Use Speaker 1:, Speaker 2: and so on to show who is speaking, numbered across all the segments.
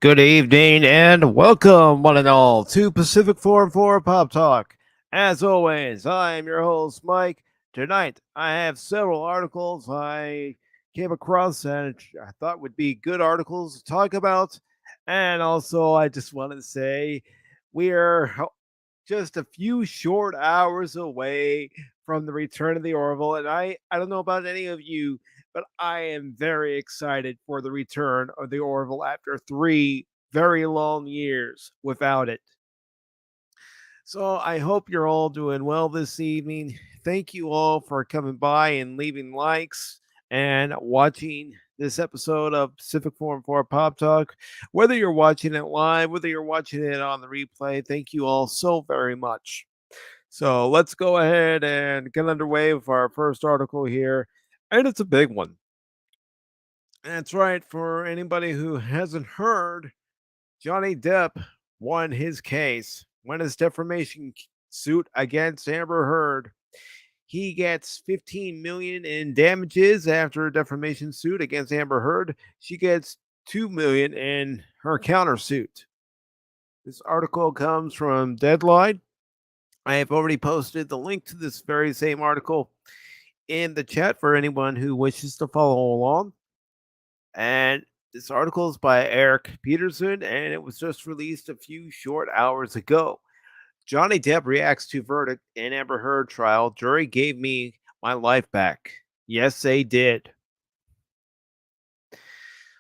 Speaker 1: Good evening and welcome, one and all, to Pacific414 Pop Talk. As always, I am your host, Mike. Tonight, I have several articles I came across and I thought would be good articles to talk about. And also, I just wanted to say we are just a few short hours away from the return of the Orville. And I don't know about any of you, but I am very excited for the return of the Orville after 3 very long years without it. So I hope you're all doing well this evening. Thank you all for coming by and leaving likes and watching this episode of Pacific Forum 4 Pop Talk. Whether you're watching it live, whether you're watching it on the replay, thank you all so very much. So let's go ahead and get underway with our first article here. And it's a big one. That's right. For anybody who hasn't heard, Johnny Depp won his case, won his defamation suit against Amber Heard. He gets 15 million in damages after a defamation suit against Amber Heard. She gets 2 million in her countersuit. This article comes from Deadline. I have already posted the link to this very same article in the chat for anyone who wishes to follow along. And this article is by Eric Peterson, and it was just released a few short hours ago. Johnny Depp reacts to verdict in Amber Heard trial. Jury gave me my life back. Yes, they did.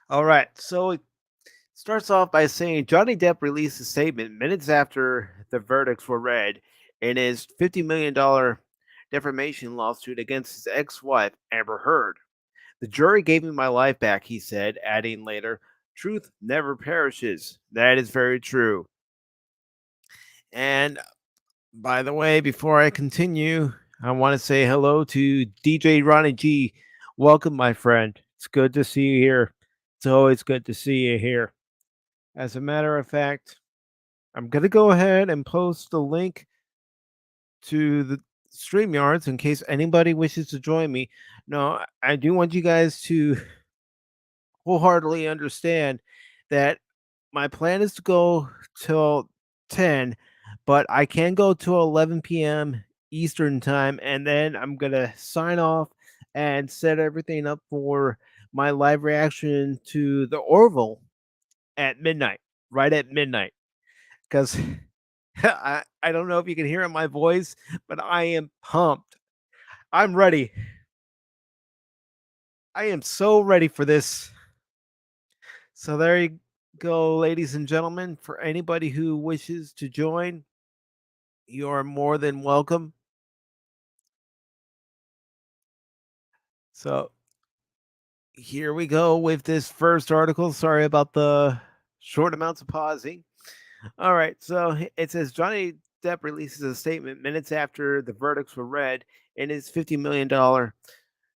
Speaker 1: All right, so it starts off by saying Johnny Depp released a statement minutes after the verdicts were read in his $50 million defamation lawsuit against his ex-wife, Amber Heard. The jury gave me my life back, he said, adding later, truth never perishes. That is very true. And by the way, before I continue, I want to say hello to DJ Ronnie G. Welcome, my friend. It's good to see you here. It's always good to see you here. As a matter of fact, I'm going to go ahead and post the link to the StreamYards in case anybody wishes to join me. No, I do want you guys to wholeheartedly understand that my plan is to go till 10, but I can go till 11 p.m. Eastern time, and then I'm going to sign off and set everything up for my live reaction to the Orville at midnight, right at midnight. Because I don't know if you can hear in my voice, but I am pumped. I'm ready. I am so ready for this. So there you go, ladies and gentlemen. For anybody who wishes to join, you are more than welcome. So here we go with this first article. Sorry about the short amounts of pausing. All right, so it says Johnny Depp releases a statement minutes after the verdicts were read in his $50 million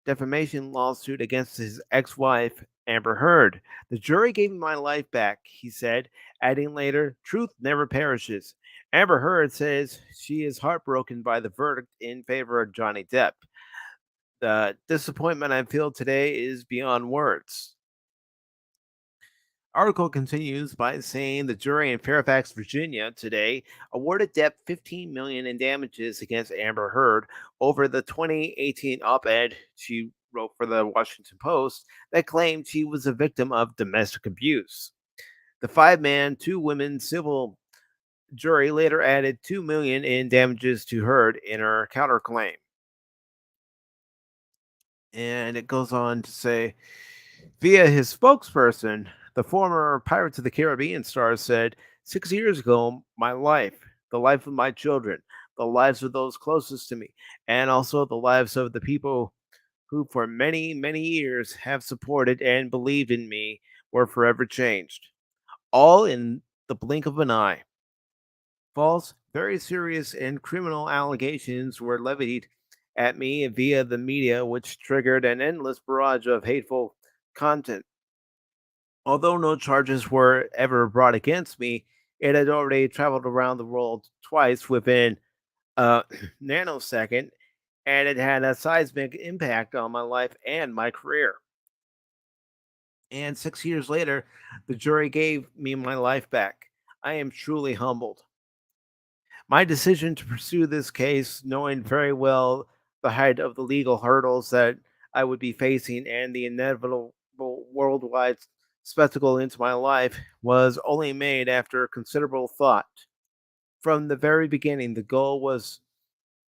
Speaker 1: defamation lawsuit against his ex-wife, Amber Heard. The jury gave me my life back, he said, adding later, truth never perishes. Amber Heard says she is heartbroken by the verdict in favor of Johnny Depp. The disappointment I feel today is beyond words. Article continues by saying the jury in Fairfax, Virginia today awarded Depp 15 million in damages against Amber Heard over the 2018 op-ed she wrote for the Washington Post that claimed she was a victim of domestic abuse. The 5-man, 2-women civil jury later added 2 million in damages to Heard in her counterclaim. And it goes on to say, via his spokesperson, the former Pirates of the Caribbean star said, 6 years ago, my life, the life of my children, the lives of those closest to me, and also the lives of the people who for many, many years have supported and believed in me were forever changed. All in the blink of an eye. False, very serious, and criminal allegations were levied at me via the media, which triggered an endless barrage of hateful content. Although no charges were ever brought against me, it had already traveled around the world twice within a nanosecond, and it had a seismic impact on my life and my career. And 6 years later, the jury gave me my life back. I am truly humbled. My decision to pursue this case, knowing very well the height of the legal hurdles that I would be facing and the inevitable worldwide spectacle into my life, was only made after considerable thought. From the very beginning, the goal was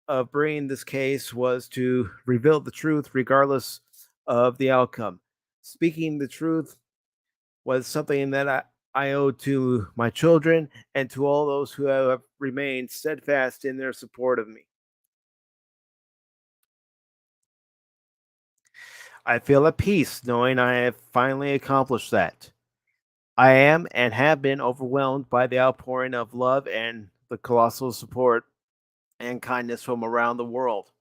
Speaker 1: of bringing this case was to reveal the truth regardless of the outcome. Speaking the truth was something that I owe to my children and to all those who have remained steadfast in their support of me. I feel at peace knowing I have finally accomplished that. I am and have been overwhelmed by the outpouring of love and the colossal support and kindness from around the world.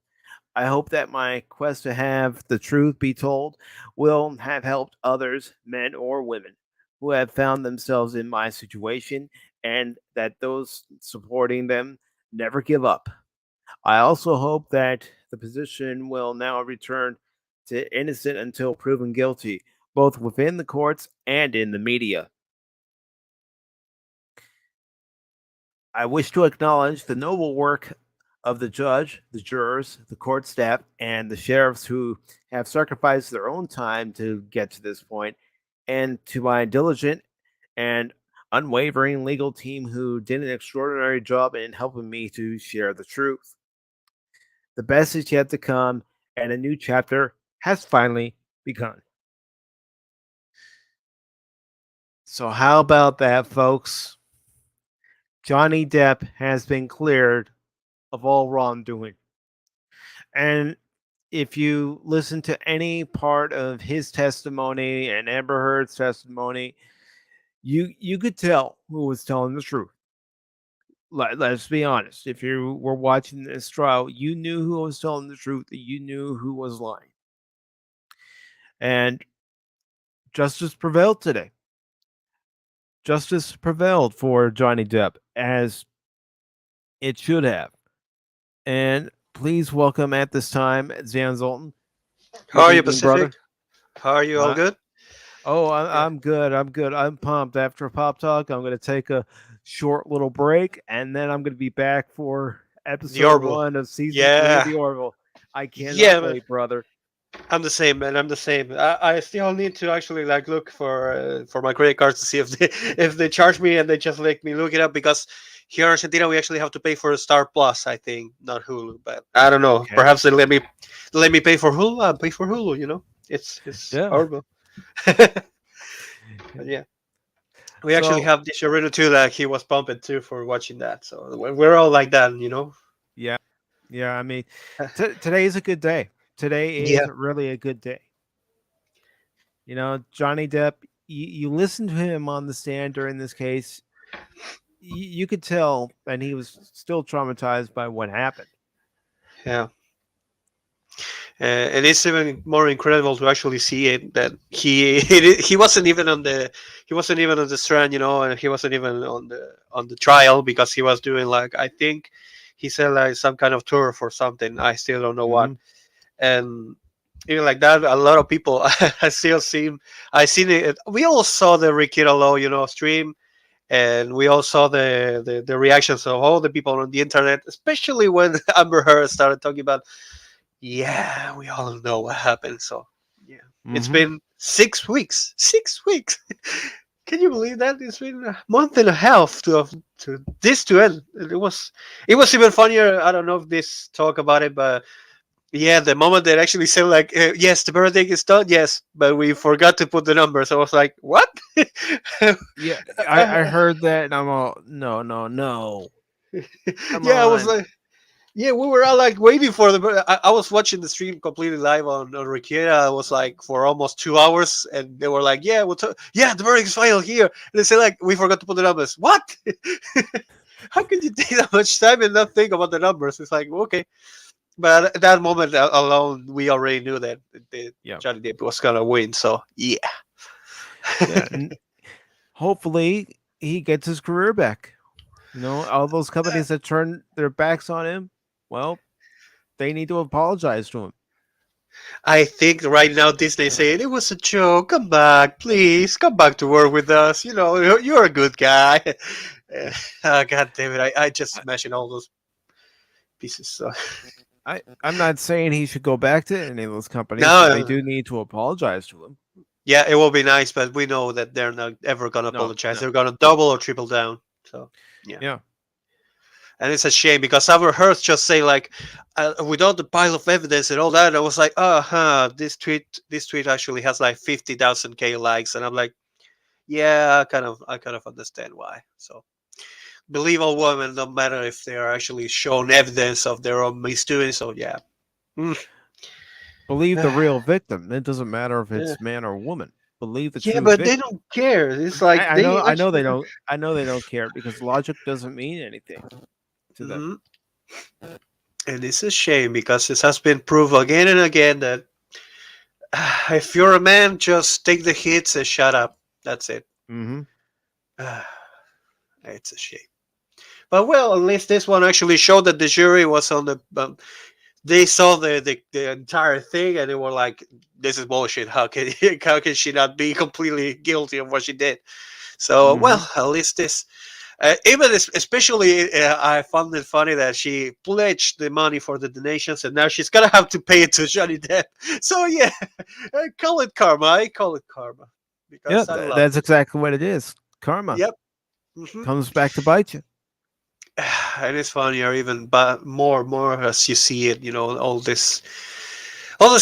Speaker 1: I hope that my quest to have the truth be told will have helped others, men or women, who have found themselves in my situation, and that those supporting them never give up. I also hope that the position will now return to innocent until proven guilty, both within the courts and in the media. I wish to acknowledge the noble work of the judge, the jurors, the court staff, and the sheriffs who have sacrificed their own time to get to this point, and to my diligent and unwavering legal team who did an extraordinary job in helping me to share the truth. The best is yet to come, and a new chapter has finally begun. So, how about that, folks? Johnny Depp has been cleared of all wrongdoing. And if you listen to any part of his testimony and Amber Heard's testimony, you could tell who was telling the truth. Let's be honest. If you were watching this trial, you knew who was telling the truth. You knew who was lying. And justice prevailed today. Justice prevailed for Johnny Depp, as it should have. And please welcome at this time Zan Zoltan.
Speaker 2: How
Speaker 1: Good
Speaker 2: are you,
Speaker 1: evening,
Speaker 2: Pacific?
Speaker 1: brother.
Speaker 2: How are you? All
Speaker 1: Uh,
Speaker 2: good? Yeah.
Speaker 1: I'm good. I'm good. I'm pumped. After Pop Talk, I'm going to take a short little break, and then I'm going to be back for
Speaker 2: The
Speaker 1: episode
Speaker 2: Orville.
Speaker 1: one of season three of
Speaker 2: Yeah.
Speaker 1: The Orville. I cannot
Speaker 2: Yeah, man.
Speaker 1: wait, brother.
Speaker 2: I'm the same, man. I'm the same. I still need to actually like look for my credit cards to see if they if they charge me and they just make me look it up because here in Argentina we actually have to pay for Star Plus, I think, not Hulu. But I don't know.
Speaker 1: Okay.
Speaker 2: Perhaps they let me pay for Hulu. I'll pay for Hulu. It's
Speaker 1: Yeah.
Speaker 2: horrible. But yeah. We actually
Speaker 1: So
Speaker 2: have this Arena too that he was pumping too for watching that. So we're all like that.
Speaker 1: yeah, yeah. I mean, today is a good day. Today is
Speaker 2: Yeah.
Speaker 1: really a good day. Johnny Depp. You listen to him on the stand during this case. You could tell, and he was still traumatized by what happened.
Speaker 2: Yeah. And it's even more incredible to actually see it that he wasn't even on the strand, and he wasn't even on the trial because he was doing like I think he said like some kind of tour for something. I still don't know what.
Speaker 1: Hmm.
Speaker 2: And even like that, a lot of people I still seen it. We all saw the Rikita Low, stream, and we all saw the reactions of all the people on the internet, especially when Amber Heard started talking about yeah, we all know what happened. So, yeah, it's
Speaker 1: Hmm.
Speaker 2: been 6 weeks. 6 weeks. Can you believe that? It's been a month and a half to this to end. It was even funnier. I don't know if this talk about it, but yeah, the moment they actually said like, yes, the verdict is done. Yes, but we forgot to put the numbers. I was like, what?
Speaker 1: Yeah, I heard that, and I'm all, no, no, no. Come
Speaker 2: Yeah, I was
Speaker 1: on.
Speaker 2: like, yeah, we were all like waiting for the. I was watching the stream completely live on Rikiera. I was like for almost 2 hours, and they were like, "Yeah, yeah, the verdict is final here." And they say like, "We forgot to put the numbers." What? How could you take that much time and not think about the numbers? It's like okay, but at that moment alone, we already knew that the
Speaker 1: Yeah,
Speaker 2: Johnny Depp was gonna win. So yeah,
Speaker 1: yeah. And hopefully, he gets his career back. All those companies that turn their backs on him, well, they need to apologize to him.
Speaker 2: I think right now Disney saying it was a joke. Come back, please. Come back to work with us. You know, you're a good guy. God damn it! I just imagine all those pieces. So.
Speaker 1: I'm not saying he should go back to any of those companies, but they
Speaker 2: No,
Speaker 1: do need to apologize to him.
Speaker 2: yeah, it will be nice, but we know that they're not ever gonna
Speaker 1: No,
Speaker 2: apologize.
Speaker 1: no,
Speaker 2: They're gonna double or triple down. So yeah,
Speaker 1: yeah.
Speaker 2: and it's a shame because I've heard just say like, without the pile of evidence and all that, I was like, this tweet actually has like 50,000 k likes, and I'm like, yeah, I kind of understand why. So believe all women, no matter if they are actually shown evidence of their own misdoing. So yeah. Mm.
Speaker 1: Believe the real victim. It doesn't matter if
Speaker 2: Yeah.
Speaker 1: it's man or woman. Believe the
Speaker 2: Yeah,
Speaker 1: true
Speaker 2: but they
Speaker 1: victim.
Speaker 2: don't care. It's like they
Speaker 1: I know they
Speaker 2: actually.
Speaker 1: don't. I know they don't care because logic doesn't mean anything to them.
Speaker 2: Mhm. And it's a shame because it has been proved again and again that if you're a man, just take the hits and shut up. That's it.
Speaker 1: Hmm.
Speaker 2: It's a shame. But well, at least this one actually showed that the jury was on the. They saw the entire thing and they were like, "This is bullshit. How can how can she not be completely guilty of what she did?" So
Speaker 1: Hmm.
Speaker 2: well, at least this. Even especially, I found it funny that she pledged the money for the donations, and now she's gonna have to pay it to Johnny Depp. So yeah, I call it karma. I call it karma
Speaker 1: Yeah,
Speaker 2: because I love
Speaker 1: that's
Speaker 2: it.
Speaker 1: exactly what it is. Karma
Speaker 2: Yep. Hmm.
Speaker 1: comes back to bite you.
Speaker 2: And it's funnier even, but more as you see it. You know, all this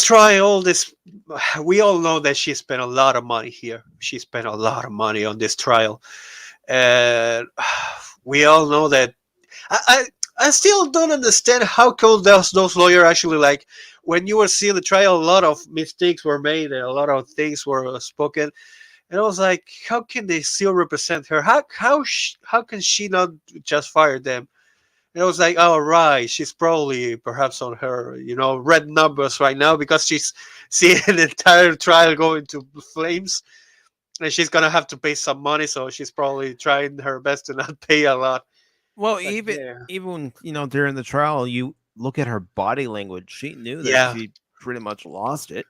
Speaker 2: try, all this. We all know that she spent a lot of money here. She spent a lot of money on this trial, and we all know that I, I I still don't understand how come those lawyers actually like when you were seeing the trial, a lot of mistakes were made and a lot of things were spoken, and I was like, how can they still represent her? How can she not just fire them? And I was like, oh right, she's probably perhaps on her red numbers right now because she's seeing the entire trial going to flames. And she's gonna have to pay some money, so she's probably trying her best to not pay a lot.
Speaker 1: Well,
Speaker 2: But yeah,
Speaker 1: even during the trial, you look at her body language. She knew that
Speaker 2: yeah,
Speaker 1: she pretty much lost it.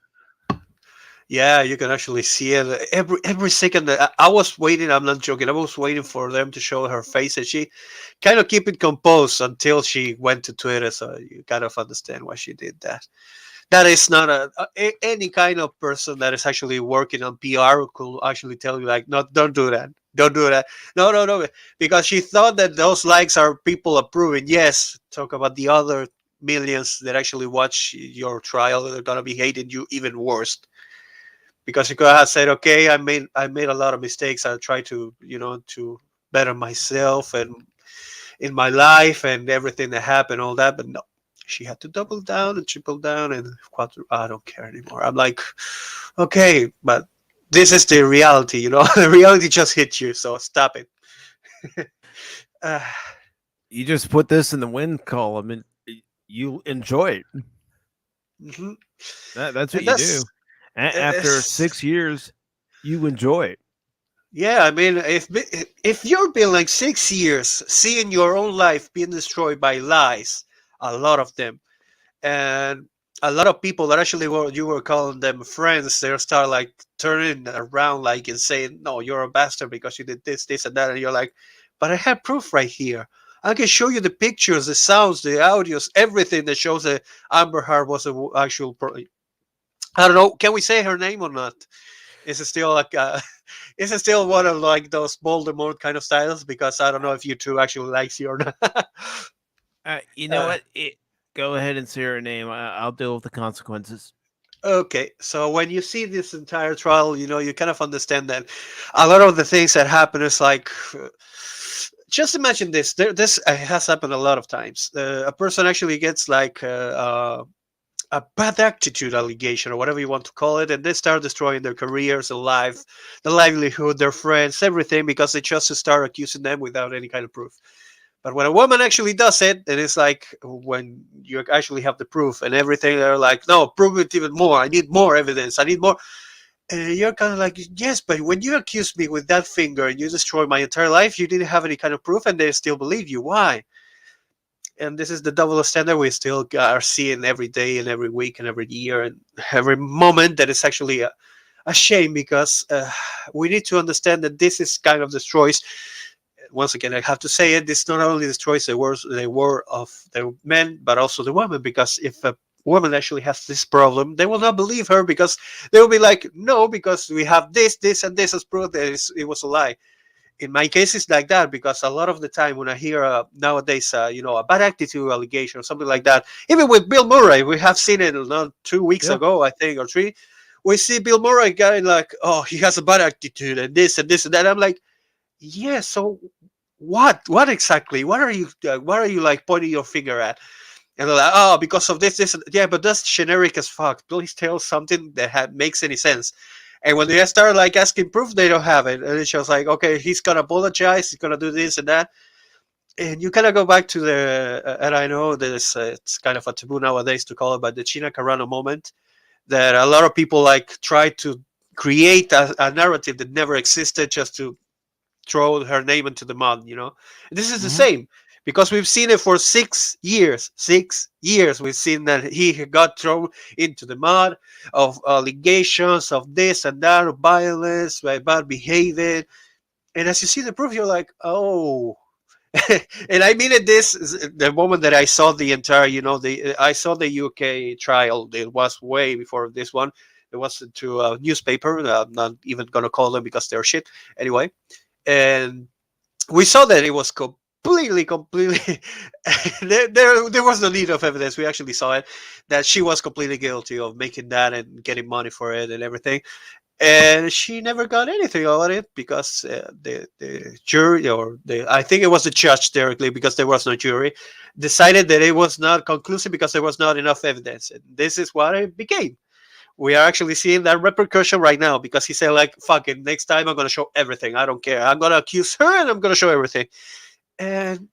Speaker 2: yeah, you can actually see it every second. I was waiting. I'm not joking. I was waiting for them to show her face, and she kind of keep it composed until she went to Twitter. So you kind of understand why she did that. That is not any kind of person that is actually working on PR could actually tell you like, no, don't do that. Don't do that. No, no, no. Because she thought that those likes are people approving. Yes, talk about the other millions that actually watch your trial. They're gonna be hating you even worse because you could have said, okay, I made a lot of mistakes. I try to to better myself and in my life and everything that happened, all that. But no, she had to double down and triple down and I don't care anymore. I'm like, okay, but this is the reality, the reality just hit you, so stop it. uh,
Speaker 1: You just put this in the win column and you enjoy it.
Speaker 2: mhm.
Speaker 1: That's what
Speaker 2: And
Speaker 1: you do. After
Speaker 2: it's,
Speaker 1: 6 years, you enjoy it.
Speaker 2: yeah, I mean, if you're been like 6 years seeing your own life being destroyed by lies, a lot of them, and a lot of people that actually were you were calling them friends, they start like turning around like and saying, no, you're a bastard because you did this and that, and you're like, but I have proof right here. I can show you the pictures, the sounds, the audios, everything that shows that Amber Heard was a actual I don't know, can we say her name or not? Is it still like is it still one of like those Voldemort kind of styles? Because I don't know if you two actually likes you or not.
Speaker 1: You know
Speaker 2: uh,
Speaker 1: what? Go ahead and say her name. I'll deal with the consequences.
Speaker 2: Okay, so when you see this entire trial, you kind of understand that a lot of the things that happen is like, just imagine this. This has happened a lot of times. A person actually gets like a bad attitude allegation or whatever you want to call it, and they start destroying their careers, their life, their livelihood, their friends, everything because they just start accusing them without any kind of proof. But when a woman actually does it, and it's like when you actually have the proof and everything, they're like, no, prove it even more. I need more evidence. I need more. And you're kind of like, yes, but when you accuse me with that finger and you destroy my entire life, you didn't have any kind of proof, and they still believe you. Why? And this is the double standard we still are seeing every day and every week and every year and every moment. That is actually a shame, because we need to understand that this is kind of destroys. Once again, I have to say it. This not only destroys the war of the men, but also the women. Because if a woman actually has this problem, they will not believe her, because they will be like, no, because we have this, and this as proof that it was a lie. In my case, it's like that, because a lot of the time when I hear nowadays, a bad attitude allegation or something like that, even with Bill Murray, we have seen it not 2 weeks
Speaker 1: Yeah.
Speaker 2: ago, I think, or three. We see Bill Murray guy like, oh, he has a bad attitude and this and this and that. I'm like, yeah, so what? What exactly? What are you like pointing your finger at? And they're like, oh, because of this, yeah, but that's generic as fuck. Please tell something that makes any sense. And when they start like asking proof, they don't have it, and it's just like, okay, he's gonna apologize, he's gonna do this and that, and you kind of go back to the, and I know this, it's kind of a taboo nowadays to call it, but the China Carano moment, that a lot of people like try to create a narrative that never existed just to throw her name into the mud. This is the
Speaker 1: Hmm.
Speaker 2: same, because we've seen it for 6 years. 6 years we've seen that he got thrown into the mud of allegations of this and that, of violence, by bad behavior. And as you see the proof, you're like, oh. And I mean it, this is the moment that I saw the entire, I saw the UK trial. It was way before this one. It was to a newspaper. I'm not even gonna call them because they're shit anyway. And we saw that it was completely there was no need of evidence. We actually saw it, that she was completely guilty of making that and getting money for it and everything, and she never got anything about it, because the jury, or the I think it was the judge directly, because there was no jury, decided that it was not conclusive because there was not enough evidence, and this is what it became. We are actually seeing that repercussion right now, because he said like, fuck it, next time I'm going to show everything. I don't care, I'm going to accuse her and I'm going to show everything. And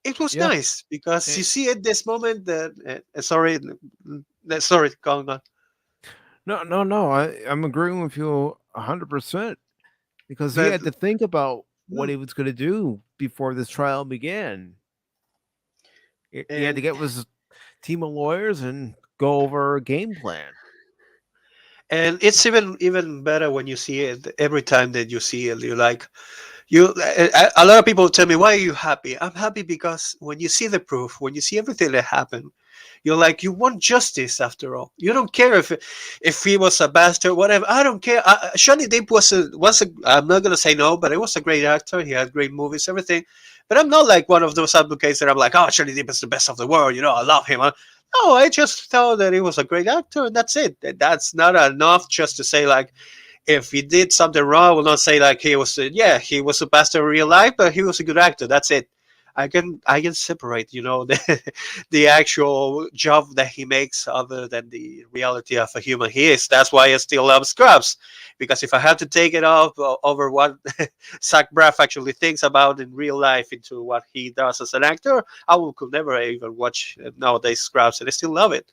Speaker 2: it was
Speaker 1: Yeah.
Speaker 2: nice, because
Speaker 1: Eh,
Speaker 2: you see at this moment that sorry, sorry, going on.
Speaker 1: No, no, no. I'm agreeing with you 100% because he
Speaker 2: That
Speaker 1: had to think about what
Speaker 2: mm,
Speaker 1: he was going to do before this trial began. He had to
Speaker 2: and
Speaker 1: get with his team of lawyers and go over a game plan.
Speaker 2: it's even better when you see it. Every time that you see it, you're like, a lot of people tell me, why are you happy? I'm happy because when you see the proof, when you see everything that happened, you're like, you want justice after all. You don't care if he was a bastard, whatever. I don't care. Johnny Depp was a. I'm not gonna say no, but he was a great actor. He had great movies, everything. But I'm not like one of those advocates that I'm like, oh, Johnny Depp is the best of the world. I love him. No, I just thought that he was a great actor, and that's it. That's not enough just to say like, if he did something wrong, I will not say like he was a bastard in real life, but he was a good actor. That's it. I can separate, the actual job that he makes, other than the reality of a human he is. That's why I still love Scrubs, because if I had to take it off over what Zach Braff actually thinks about in real life into what he does as an actor, could never even watch nowadays Scrubs, and I still love it.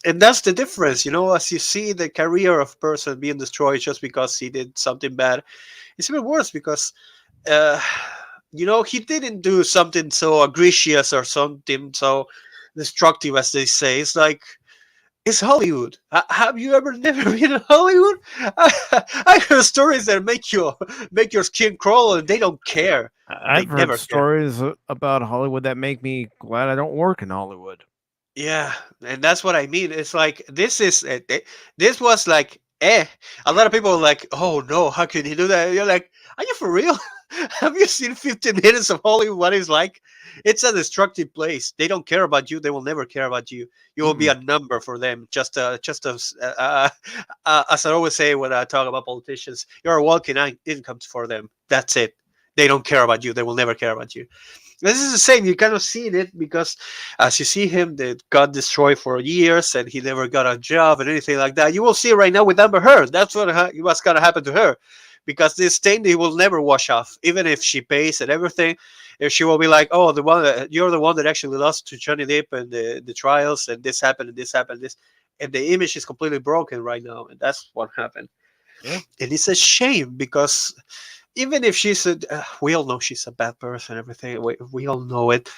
Speaker 2: And that's the difference, as you see the career of person being destroyed just because he did something bad. It's even worse because uh he didn't do something so egregious or something so destructive, as they say. It's like, it's Hollywood. Have you ever never been in Hollywood? I heard stories that make your skin crawl, and they don't care. They
Speaker 1: I've heard
Speaker 2: never care.
Speaker 1: stories about Hollywood that make me glad I don't work in Hollywood.
Speaker 2: Yeah, and that's what I mean. It's like, this was like, eh. A lot of people are like, oh no, how can you do that? You're like, are you for real? Have you seen 15 minutes of Hollywood? What it's like? It's a destructive place. They don't care about you. They will never care about you. You will be
Speaker 1: Mm-mm.
Speaker 2: a number for them. Just as as I always say when I talk about politicians, you're a walking income for them. That's it. They don't care about you. They will never care about you. This is the same. You kind of see it, because as you see him that got destroyed for years and he never got a job and anything like that. You will see right now with Amber Heard. That's what's gonna happen to her, because this stain he will never wash off, even if she pays and everything. If she will be like, oh, you're the one that actually lost to Johnny Depp and the trials, and this happened and this happened, this, and the image is completely broken right now, and that's what happened.
Speaker 1: Yeah.
Speaker 2: And it's a shame, because even if we all know she's a bad person, everything, we all know it.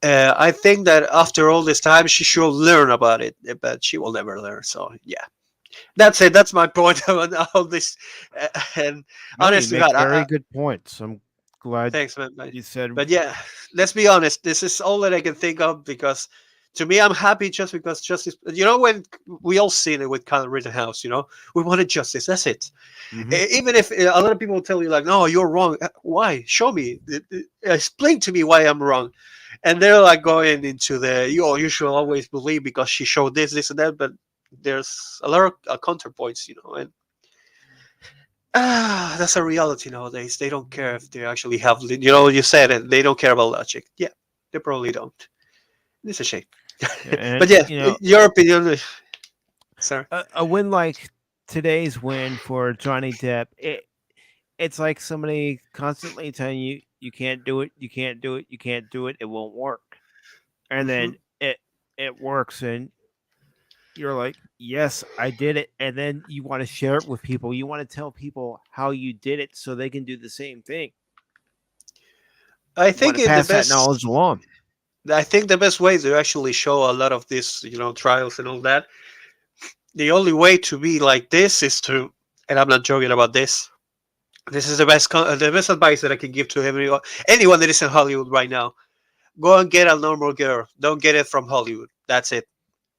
Speaker 2: I think that after all this time, she should learn about it, but she will never learn. So yeah, that's it. That's my point on all this. And
Speaker 1: No, you
Speaker 2: honestly,
Speaker 1: make
Speaker 2: God,
Speaker 1: very good points. I'm glad
Speaker 2: thanks, man.
Speaker 1: you said.
Speaker 2: But yeah, let's be honest. This is all that I can think of because, to me, I'm happy just because justice. When we all seen it with Kyle Rittenhouse, we wanted justice. That's it.
Speaker 1: Mhm.
Speaker 2: Even if a lot of people will tell you like, no, you're wrong. Why? Show me. Explain to me why I'm wrong. And they're like going into you should always believe because she showed this, and that. But there's a lot of counterpoints, and that's a reality nowadays. They don't care if they actually have, you said it. They don't care about logic. Yeah, they probably don't. It's a shame.
Speaker 1: And
Speaker 2: But yeah,
Speaker 1: you know,
Speaker 2: your opinion, sir.
Speaker 1: a win like today's win for Johnny Depp, it's like somebody constantly telling you you can't do it, you can't do it, you can't do it, it won't work. And
Speaker 2: Hmm.
Speaker 1: then it works and you're like, "Yes, I did it." And then you want to share it with people. You want to tell people how you did it so they can do the same thing.
Speaker 2: I
Speaker 1: You want
Speaker 2: think
Speaker 1: to
Speaker 2: in the
Speaker 1: pass that
Speaker 2: best
Speaker 1: knowledge along.
Speaker 2: I think the best way to actually show a lot of this, trials and all that, the only way to be like this is to, and I'm not joking about this. This is the best advice that I can give to anyone that is in Hollywood right now. Go and get a normal girl. Don't get it from Hollywood. That's it.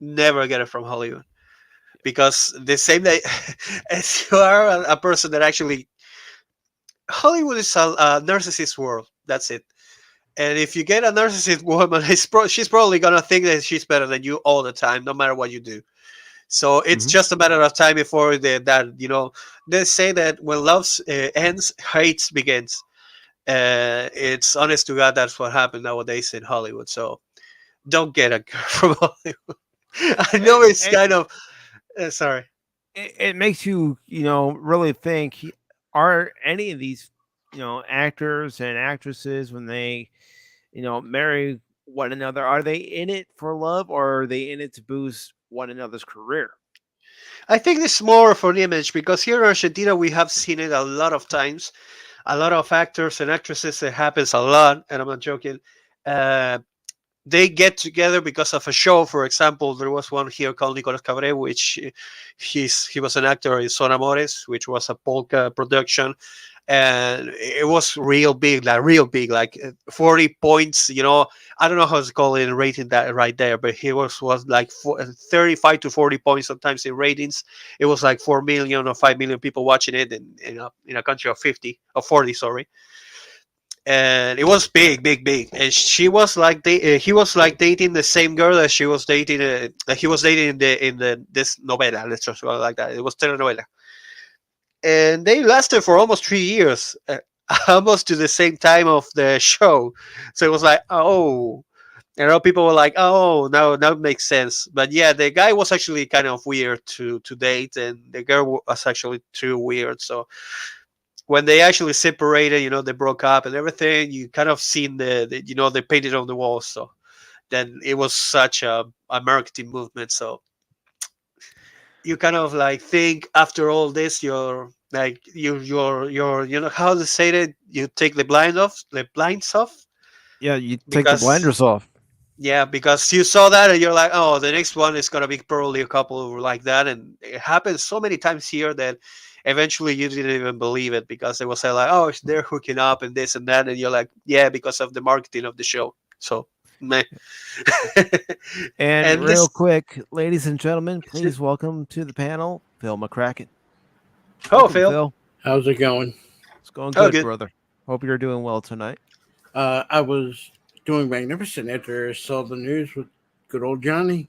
Speaker 2: Never get it from Hollywood because the same day as you are a person that actually Hollywood is a narcissist world. That's it. And if you get a narcissist woman, she's probably gonna think that she's better than you all the time, no matter what you do. So it's
Speaker 1: Mhm.
Speaker 2: just a matter of time before they say that when love ends, hate begins. It's honest to God, that's what happened nowadays in Hollywood. So don't get a girl from Hollywood. I know it's
Speaker 1: It,
Speaker 2: kind of sorry.
Speaker 1: it makes you, really think are any of these, actors and actresses when they, marry one another, are they in it for love or are they in it to boost one another's career?
Speaker 2: I think it's more for the image because here in Argentina we have seen it a lot of times. A lot of actors and actresses, it happens a lot, and I'm not joking. Uh, they get together because of a show. For example, there was one here called Nicolas Cabré, which he was an actor in Son Amores, which was a polka production, and it was real big, like 40 points. I don't know how to call it in rating that right there, but he was like 35 to 40 points sometimes in ratings. It was like 4 million or 5 million people watching it in a country of 50 or 40, sorry, and it was big, big, big. And he was like dating the same girl that she was dating, that he was dating in the this novela. Let's just go like that. It was telenovela, and they lasted for almost 3 years, almost to the same time of the show. So it was like, oh, and all people were like, oh, no, that makes sense. But yeah, the guy was actually kind of weird to date, and the girl was actually too weird. So when they actually separated, they broke up and everything, you kind of seen they painted on the walls. So then it was such a marketing movement. So you kind of like think after all this, you're like you're how to say it, you take the blinds off
Speaker 1: Yeah, you take the
Speaker 2: because
Speaker 1: blinders off.
Speaker 2: yeah, because you saw that and you're like, oh, the next one is gonna be probably a couple like that, and it happens so many times here that eventually you didn't even believe it because they will say like, oh, they're hooking up and this and that, and you're like, yeah, because of the marketing of the show. So, meh.
Speaker 1: And
Speaker 2: And
Speaker 1: real
Speaker 2: this,
Speaker 1: quick, ladies and gentlemen, please welcome to the panel Phil McCracken.
Speaker 2: oh,
Speaker 1: Welcome,
Speaker 2: Phil,
Speaker 1: Phil.
Speaker 3: How's it going?
Speaker 1: It's going
Speaker 2: oh,
Speaker 1: good,
Speaker 2: good.
Speaker 1: brother. Hope you're doing well tonight.
Speaker 3: I was doing magnificent after I saw the news with good old Johnny.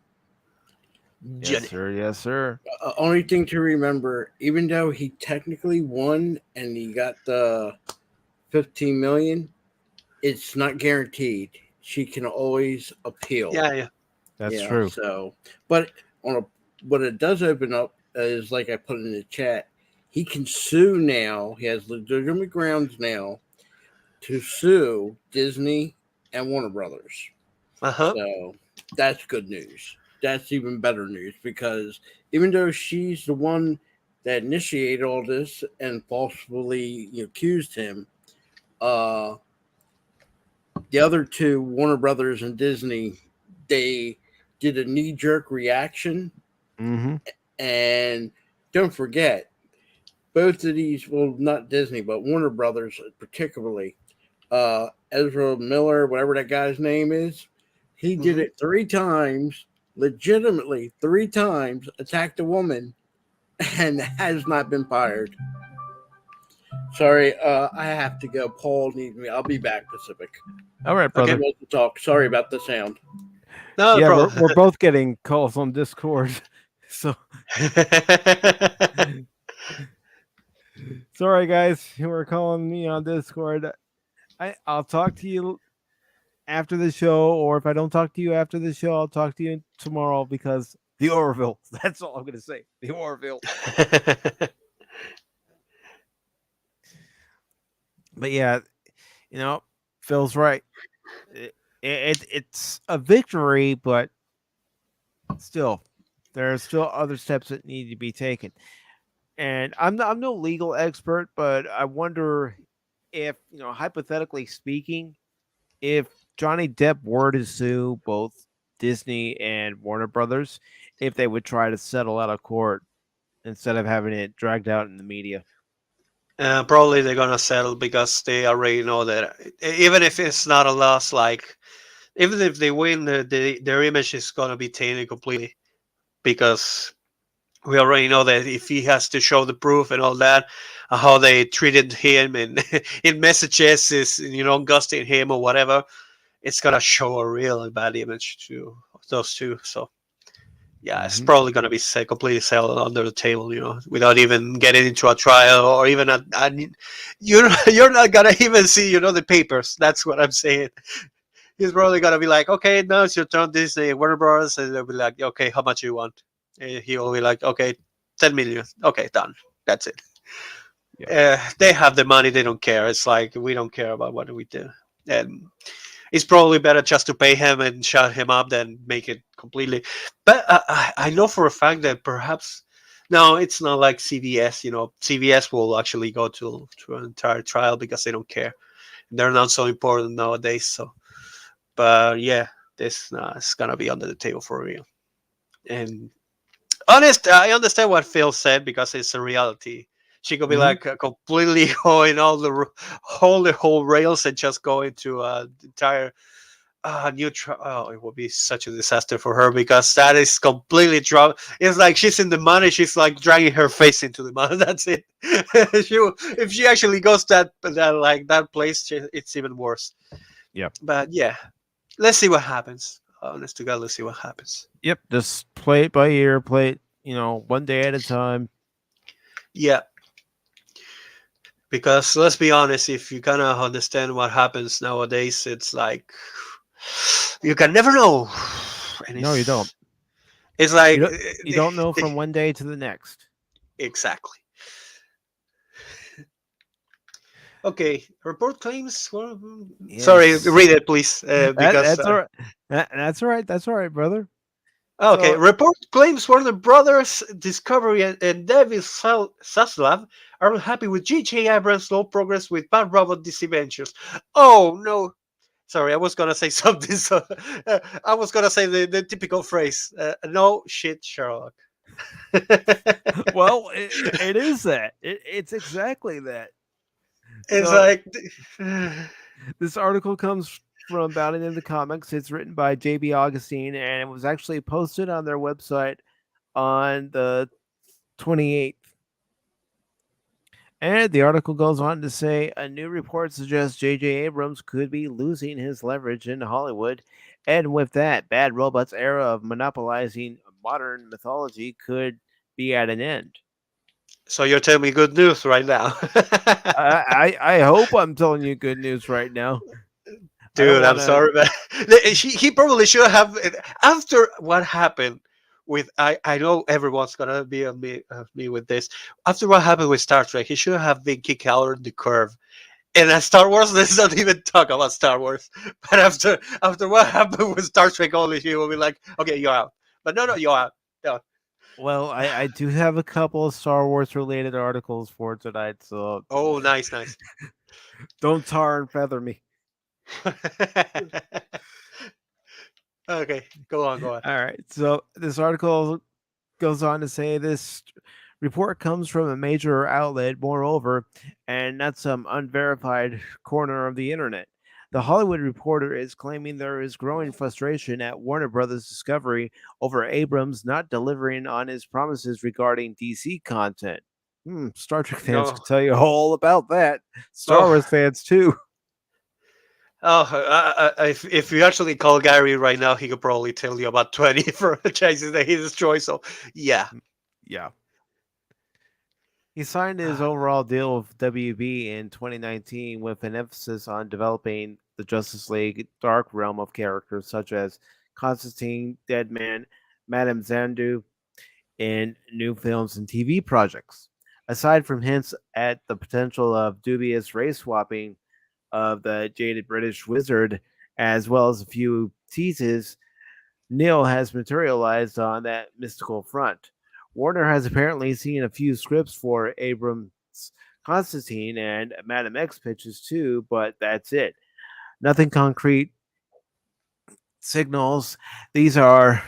Speaker 1: Yes,
Speaker 2: Jenny.
Speaker 1: sir. Yes, sir.
Speaker 3: Only thing to remember, even though he technically won and he got the 15 million, it's not guaranteed. She can always appeal.
Speaker 2: Yeah, yeah.
Speaker 1: That's
Speaker 3: Yeah.
Speaker 1: true.
Speaker 3: So, but on a what it does open up is like I put in the chat. He can sue now. He has legitimate grounds now to sue Disney and Warner Brothers.
Speaker 2: Uh huh.
Speaker 3: So that's good news. That's even better news because even though she's the one that initiated all this and falsely accused him, uh, the other two, Warner Brothers and Disney, they did a knee jerk reaction.
Speaker 1: Mm-hmm.
Speaker 3: And don't forget, both of these, well, not Disney, but Warner Brothers particularly, Ezra Miller, whatever that guy's name is, he did it 3 times, legitimately 3 times, attacked a woman, and has not been fired. Sorry, I have to go. Paul needs me. I'll be back, Pacific.
Speaker 1: All right, brother.
Speaker 3: Okay, we'll talk. Sorry about the sound.
Speaker 2: No
Speaker 1: Yeah,
Speaker 2: problem.
Speaker 1: we're both getting calls on Discord. So sorry, guys, who are calling me on Discord. I'll talk to you after the show, or if I don't talk to you after the show, I'll talk to you tomorrow because the Orville. That's all I'm gonna say. The Orville. But yeah, Phil's right. It's a victory, but still, there are still other steps that need to be taken. And I'm no legal expert, but I wonder if, hypothetically speaking, if Johnny Depp were to sue both Disney and Warner Brothers, if they would try to settle out of court instead of having it dragged out in the media.
Speaker 2: Probably they're gonna settle because they already know that even if it's not a loss, like even if they win, their image is gonna be tainted completely because we already know that if he has to show the proof and all that, how they treated him and in messages is ghosting him or whatever, it's gonna show a really bad image to those two. So yeah, it's probably gonna be completely settled under the table, without even getting into a trial or even you're not gonna even see the papers. That's what I'm saying. He's probably gonna be like, okay, now it's your turn, Disney, Warner Bros, and they'll be like, okay, how much you want? And he will be like, okay, 10 million. Okay, done. That's it. They have the money. They don't care. It's like we don't care about what we do, and it's probably better just to pay him and shut him up than make it completely. But I know for a fact that perhaps no, it's not like CVS. CVS will actually go to an entire trial because they don't care. They're not so important nowadays. So, but yeah, this is gonna be under the table for real. And honest, I understand what Phil said because it's a reality. She could be like completely going all the whole rails and just go into the entire new trial. It would be such a disaster for her because that is completely drop. It's like she's in the money. She's like dragging her face into the money. That's it. If she actually goes that place, it's even worse.
Speaker 1: Yep.
Speaker 2: But yeah, let's see what happens. Honest to God, let's see what happens.
Speaker 1: Yep. Just play it by ear. Play it, one day at a time.
Speaker 2: Yeah. Because let's be honest, if you kind of understand what happens nowadays, it's like you can never know. And
Speaker 1: No, you don't.
Speaker 2: It's like
Speaker 1: you don't know from one day to the next.
Speaker 2: Exactly. Okay, report claims. Yes. Sorry, read it, please. Because
Speaker 1: that's all right. That's all right. That's all right, brother.
Speaker 2: Okay, report claims Warner Brothers Discovery and David Zaslav are unhappy with JJ Abrams' slow progress with Bad Robot DC Ventures. Oh no! Sorry, I was gonna say something. So I was gonna say the typical phrase. No shit, Sherlock.
Speaker 1: Well, it is that. It's exactly that.
Speaker 2: It's like
Speaker 1: this article comes from Bounding in the Comics. It's written by JB Augustine, and it was actually posted on their website on the 28th. And the article goes on to say a new report suggests JJ Abrams could be losing his leverage in Hollywood. And with that, Bad Robot's era of monopolizing modern mythology could be at an end.
Speaker 2: So you're telling me good news right now.
Speaker 1: I hope I'm telling you good news right now.
Speaker 2: Dude, I'm sorry, but he probably should have, after what happened with, I know everyone's gonna be on me with this. After what happened with Star Trek, he should have been kicked out of the curve. And at Star Wars, let's not even talk about Star Wars. But after what happened with Star Trek, only he will be like, okay, you're out. But no, you're out. No.
Speaker 1: Well, I do have a couple of Star Wars related articles for tonight, so
Speaker 2: oh, nice.
Speaker 1: Don't tar and feather me.
Speaker 2: Okay, go on, go on.
Speaker 1: All right. So this article goes on to say this report comes from a major outlet, moreover, and not some unverified corner of the internet. The Hollywood Reporter is claiming there is growing frustration at Warner Brothers Discovery over Abrams not delivering on his promises regarding DC content. Star Trek fans
Speaker 2: No.
Speaker 1: can tell you all about that. Star
Speaker 2: Oh,
Speaker 1: Wars fans too.
Speaker 2: if you actually call Gary right now, he could probably tell you about 20 franchises that he destroyed. So, yeah.
Speaker 1: Yeah. He signed his overall deal with WB in 2019 with an emphasis on developing the Justice League dark realm of characters such as Constantine, Deadman, Madame Xanadu in new films and TV projects. Aside from hints at the potential of dubious race swapping of the jaded British wizard, as well as a few teases, Neil has materialized on that mystical front. Warner has apparently seen a few scripts for Abrams' Constantine and Madam X pitches too, but that's it. Nothing concrete signals these are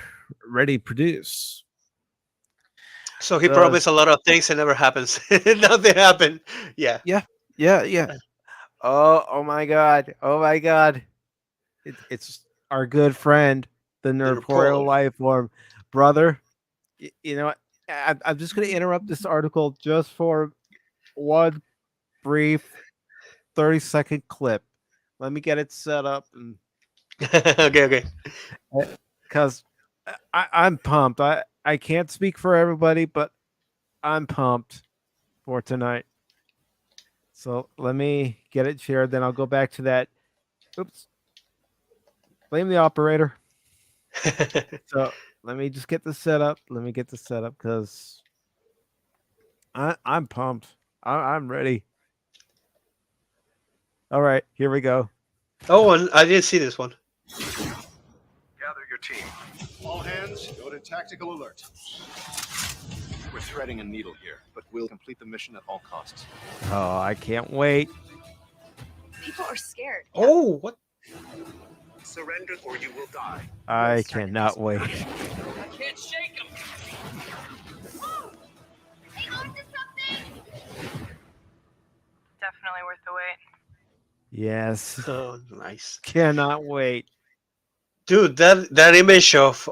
Speaker 1: ready produced.
Speaker 2: So he
Speaker 1: The
Speaker 2: promised a lot of things and never happens. Nothing happened. Yeah.
Speaker 1: yeah. Oh my god. Oh my god. It's our good friend, the
Speaker 2: The
Speaker 1: Nerporial
Speaker 2: report.
Speaker 1: life form. Brother, you know what? I'm just going to interrupt this article just for one brief 30-second clip. Let me get it set up, and
Speaker 2: Okay.
Speaker 1: because I'm pumped. I can't speak for everybody, but I'm pumped for tonight. So let me get it shared. Then I'll go back to that. Oops. Blame the operator. So let me just get this set up. Let me get this set up because I'm pumped. I'm ready. All right, here we go.
Speaker 2: Oh, and I didn't see this one.
Speaker 4: Gather your team. All hands, go to tactical alert. We're threading a needle here, but we'll complete the mission at all costs.
Speaker 1: Oh, I can't wait.
Speaker 5: People are scared.
Speaker 2: Oh, what?
Speaker 4: Surrender or you will die.
Speaker 1: I cannot wait.
Speaker 5: I can't shake them. Hang on to something. Definitely worth the wait.
Speaker 1: Yes,
Speaker 2: Oh, nice.
Speaker 1: cannot wait.
Speaker 2: Dude, that image of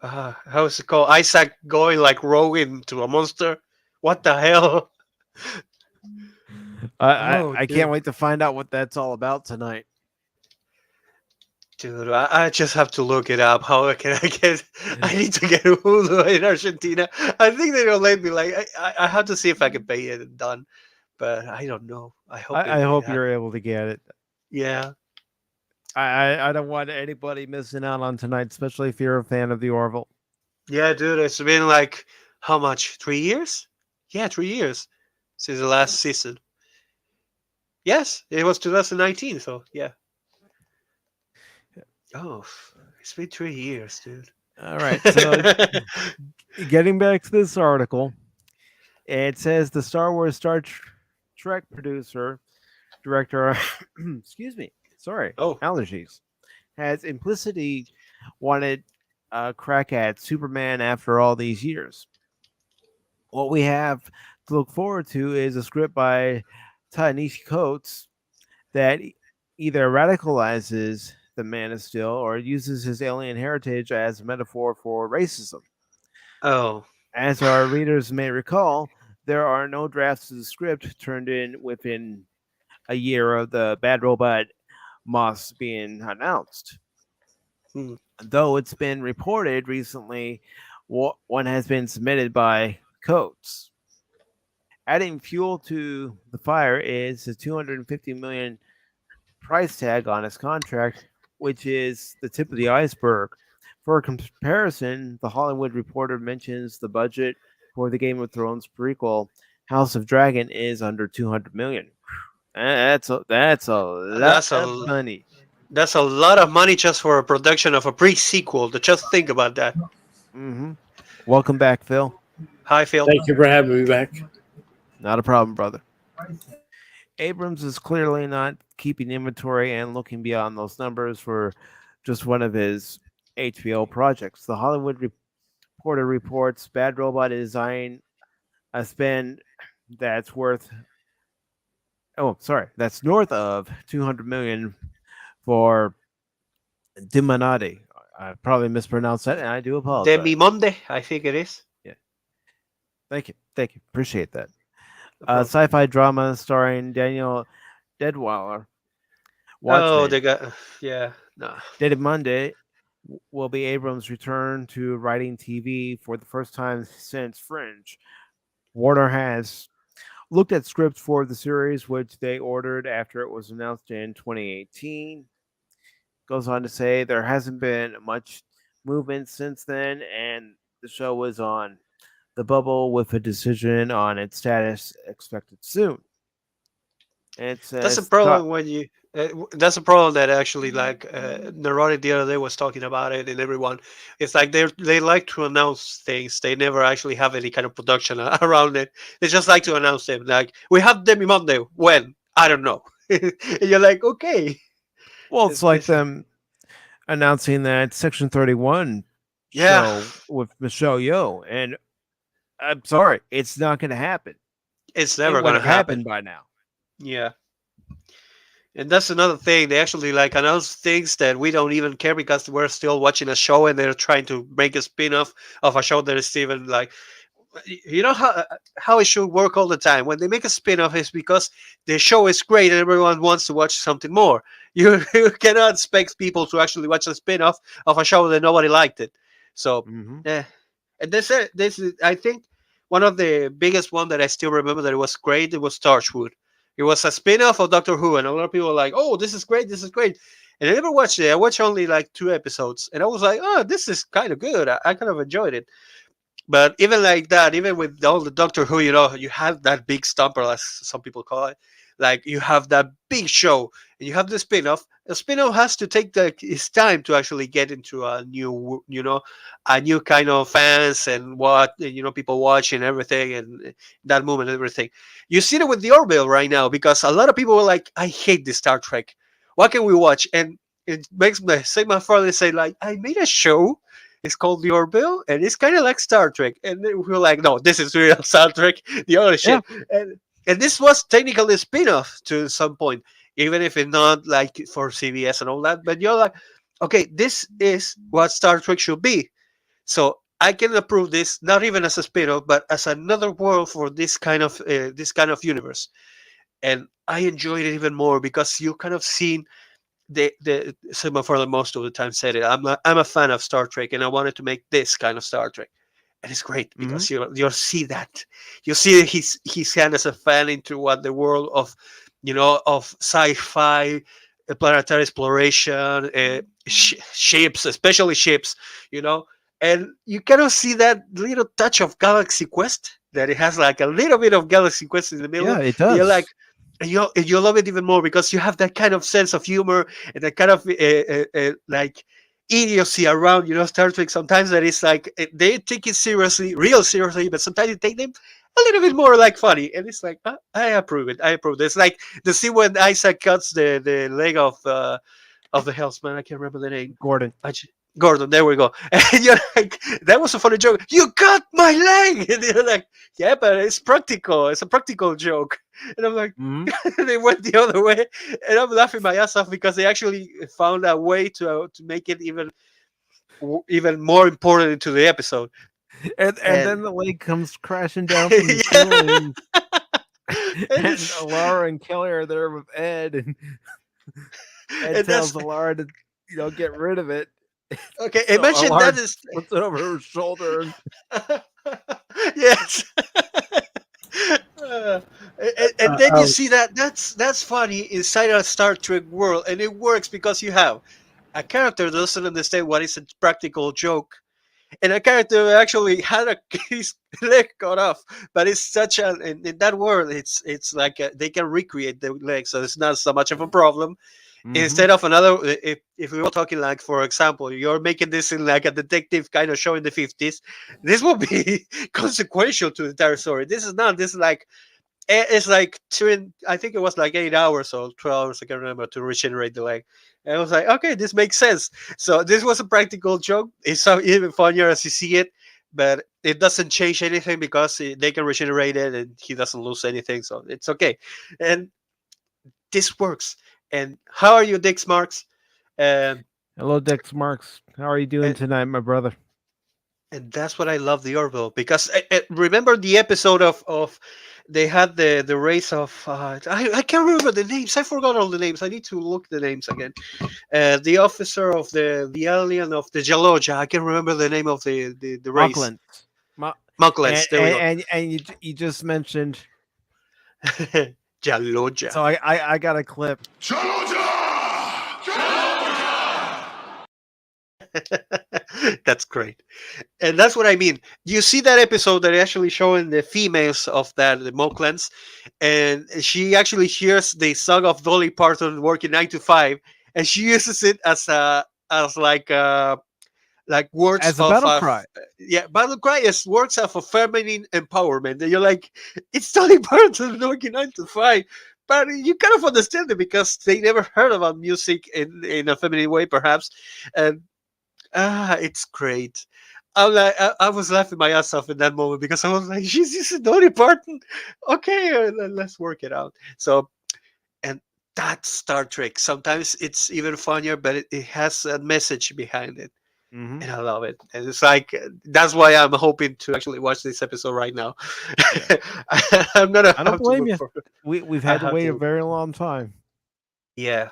Speaker 2: how's it called? Isaac going like rogue into a monster. What the hell? Oh,
Speaker 1: I
Speaker 2: dude.
Speaker 1: can't wait to find out what that's all about tonight.
Speaker 2: Dude, I just have to look it up. How can I get? I need to get Hulu in Argentina. I think they don't let me. Like, I have to see if I can pay it and done, but I don't know. I hope.
Speaker 1: I hope you're able to get it.
Speaker 2: Yeah.
Speaker 1: I don't want anybody missing out on tonight, especially if you're a fan of the Orville.
Speaker 2: Yeah, dude. It's been like how much? 3 years? Yeah, 3 years since the last season. Yes, it was 2019. So yeah. Oh, it's been 3 years, dude.
Speaker 1: All right, so getting back to this article, it says the Star Wars Trek producer, director, excuse me, sorry,
Speaker 2: Oh.
Speaker 1: allergies, has implicitly wanted a crack at Superman after all these years. What we have to look forward to is a script by Ta-Nehisi Coates that either radicalizes the Man of Steel or uses his alien heritage as a metaphor for racism.
Speaker 2: Oh.
Speaker 1: As our readers may recall, there are no drafts of the script turned in within a year of the Bad Robot Moss being announced. Though it's been reported recently, one has been submitted by Coates. Adding fuel to the fire is a $250 million price tag on his contract, which is the tip of the iceberg. For comparison, the Hollywood Reporter mentions the budget for the Game of Thrones prequel House of Dragon is under $200 million. That's a lot of money.
Speaker 2: That's a lot of money just for a production of a pre-sequel. Just think about that.
Speaker 1: Mm-hmm. Welcome back, Phil.
Speaker 2: Hi, Phil.
Speaker 3: Thank you for having me back.
Speaker 1: Not a problem, brother. Abrams is clearly not keeping inventory and looking beyond those numbers for just one of his HBO projects. The Hollywood Reporter reports Bad Robot is eyeing a spend that's worth that's north of 200 million for Dimanati. I probably mispronounced that, and I do apologize.
Speaker 2: Demi Monde, I think it is.
Speaker 1: Yeah, thank you, appreciate that.
Speaker 2: No problem.
Speaker 1: Sci-fi drama starring Daniel Deadweiler.
Speaker 2: Oh,
Speaker 1: Watchmen.
Speaker 2: they got yeah. No.
Speaker 1: Dated Monday will be Abrams' return to writing TV for the first time since Fringe. Warner has looked at scripts for the series, which they ordered after it was announced in 2018. Goes on to say there hasn't been much movement since then, and the show was on the bubble with a decision on its status expected soon. And it says
Speaker 2: That's a problem when you. That's a problem that actually, like, Neurotic the other day was talking about it, and everyone, it's like they like to announce things. They never actually have any kind of production around it. They just like to announce them. Like, we have Demi Monday. When? I don't know. And you're like, okay.
Speaker 1: Well, it's like them announcing that Section 31
Speaker 2: Yeah.
Speaker 1: show with Michelle Yeoh, and I'm sorry, it's not going to happen.
Speaker 2: It's
Speaker 1: It
Speaker 2: never
Speaker 1: would
Speaker 2: going to
Speaker 1: have
Speaker 2: happen.
Speaker 1: happened by now.
Speaker 2: Yeah. And that's another thing. They actually like announce things that we don't even care because we're still watching a show and they're trying to make a spin-off of a show that is even like, you know how it should work all the time. When they make a spin-off, it's because the show is great and everyone wants to watch something more. You cannot expect people to actually watch a spin-off of a show that nobody liked it. So
Speaker 1: Mm-hmm.
Speaker 2: yeah. And this is, I think, one of the biggest one that I still remember that it was great. It was Torchwood. It was a spin-off of Doctor Who, and a lot of people were like, "Oh, this is great! This is great!" And I never watched it. I watched only like 2 episodes, and I was like, "Oh, this is kind of good. I kind of enjoyed it." But even like that, even with all the Doctor Who, you have that big stumper, as some people call it. Like you have that big show, and you have the spin-off. The spin-off has to take its time to actually get into a new, a new kind of fans and what people watch and everything, and that movement and everything. You see it with the Orville right now because a lot of people were like, "I hate this Star Trek. What can we watch?" And it makes my father say like, "I made a show. It's called the Orville, and it's kind of like Star Trek." And then we were like, "No, this is real Star Trek. The other shit." And this was technically a spin-off to some point, even if it's not like for CBS and all that. But you're like, okay, this is what Star Trek should be. So I can approve this not even as a spin-off, but as another world for this kind of universe. And I enjoyed it even more because you kind of seen the Sigma for the most of the time said it. I'm a fan of Star Trek, and I wanted to make this kind of Star Trek, and it's great because you see that you see his hand as a fan into what the world of of sci-fi, planetary exploration, ships, especially ships, and you kind of see that little touch of Galaxy Quest that it has like a little bit of Galaxy Quest in the middle.
Speaker 1: Yeah, it does.
Speaker 2: You're like, and you love it even more because you have that kind of sense of humor and that kind of like idiocy around Star Trek. Sometimes that is like they take it seriously, real seriously, but sometimes you take them a little bit more like funny, and it's like I approve it. I approve. It's like the scene when Isaac cuts the leg of the Hellsman. I can't remember the name.
Speaker 1: Gordon.
Speaker 2: Gordon, there we go. And you're like, that was a funny joke. You cut my leg, and you're like, yeah, but it's practical. It's a practical joke. And I'm like, they went the other way, and I'm laughing my ass off because they actually found a way to make it even more important into the episode.
Speaker 1: And then the leg comes crashing down from the ceiling. And Alara and Kelly are there with Ed, and Ed tells Alara to get rid of it.
Speaker 2: Okay, imagine
Speaker 1: Alara
Speaker 2: that is
Speaker 1: puts it over her shoulder.
Speaker 2: Yes. And then you see that's funny inside a Star Trek world, and it works because you have a character that doesn't understand what is a practical joke, and a character who actually had his leg cut off, but it's such in that world it's like they can recreate the leg, so it's not so much of a problem. Instead of another, if we were talking like, for example, you're making this in like a detective kind of show in the 50s, this will be consequential to the entire story. This is not. This is like It's like I think it was like 8 hours or 12 hours, I can't remember, to regenerate the leg. And I was like, okay, this makes sense. So this was a practical joke. It's so even funnier as you see it, but it doesn't change anything because they can regenerate it and he doesn't lose anything. So it's okay. And this works. And how are you, Dix Marks? Um,
Speaker 1: Hello, Dex Marks. How are you doing
Speaker 2: and,
Speaker 1: tonight, my brother?
Speaker 2: and that's what I love the Orville, because remember the episode of they had the race of I can't remember the names. I forgot all the names. I need to look the names again. The officer of the alien of the Jaloja. I can't remember the name of the race.
Speaker 1: Auckland. Ma-
Speaker 2: Monklets. There we go.
Speaker 1: and you just mentioned.
Speaker 2: Jaloja.
Speaker 1: So I got a clip.
Speaker 2: That's great. And that's what I mean. You see that episode that actually showing the females of the Moklans, and she actually hears the song of Dolly Parton working 9 to 5, and she uses it as like words
Speaker 1: As a
Speaker 2: of
Speaker 1: battle cry.
Speaker 2: yeah, battle cry is words of a feminine empowerment. And you're like, it's Dolly Parton working 9 to 5. But you kind of understand it because they never heard about music in a feminine way, perhaps. And it's great. I was laughing my ass off in that moment because I was like, she's using Dolly Parton. Okay, let's work it out. So, and that's Star Trek. Sometimes it's even funnier, but it has a message behind it.
Speaker 1: Mhm.
Speaker 2: And I love it. And it's like, that's why I'm hoping to actually watch this episode right now. I'm gonna.
Speaker 1: I don't
Speaker 2: have to
Speaker 1: blame
Speaker 2: look
Speaker 1: you.
Speaker 2: for it.
Speaker 1: We've
Speaker 2: I
Speaker 1: had to
Speaker 2: have
Speaker 1: wait
Speaker 2: to
Speaker 1: a
Speaker 2: look.
Speaker 1: very long time.
Speaker 2: Yeah,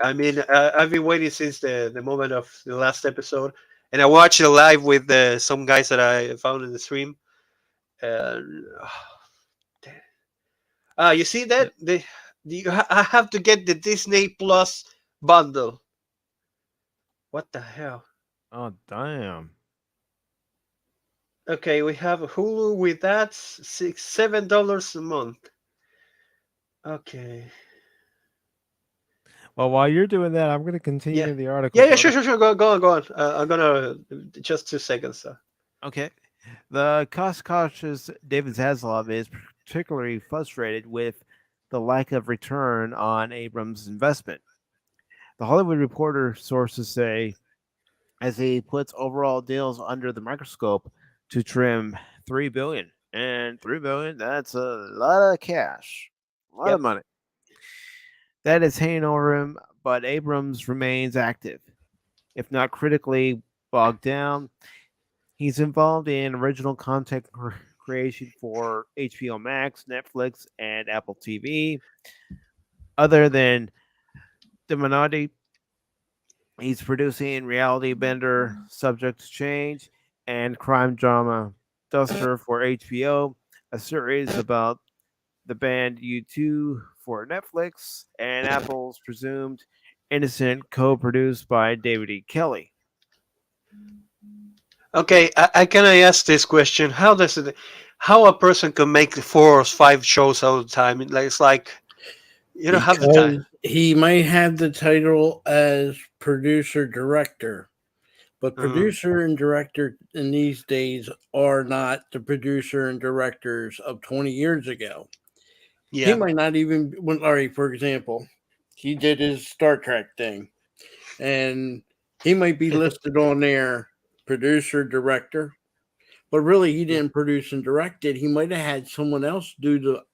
Speaker 2: I mean, I've been waiting since the moment of the last episode, and I watched it live with some guys that I found in the stream. And you see that I have to get the Disney Plus bundle. What the hell?
Speaker 1: Oh damn!
Speaker 2: Okay, we have Hulu with that $7 a month. Okay.
Speaker 1: Well, while you're doing that, I'm going to continue
Speaker 2: Yeah.
Speaker 1: in the article.
Speaker 2: Yeah,
Speaker 1: brother.
Speaker 2: sure. Go on. I'm gonna just 2 seconds.
Speaker 1: Okay. The cost-cautious David Zaslav is particularly frustrated with the lack of return on Abrams' investment. The Hollywood Reporter sources say, as he puts overall deals under the microscope to trim $3 billion, and $3 billion, that's a lot of cash, a lot of
Speaker 2: Yep.
Speaker 1: money. That is hanging over him, but Abrams remains active, if not critically bogged down. He's involved in original content creation for HBO Max, Netflix, and Apple TV. Other than Demonati, he's producing Reality Bender, Subject to Change, and crime drama Duster for HBO, a series about the band U2 for Netflix, and Apple's presumed Innocent, co-produced by David E. Kelly.
Speaker 2: Okay, can I ask this question? How a person can make 4 or 5 shows all the time? It's like you don't have the
Speaker 3: Because
Speaker 2: time.
Speaker 3: he might have the title as producer director, but producer and director in these days are not the producer and directors of 20 years ago. He
Speaker 2: Yeah.
Speaker 3: might not even, all right, for example, he did his Star Trek thing, and he might be listed on there, producer, director, but really he didn't produce and direct it. He might have had someone else do the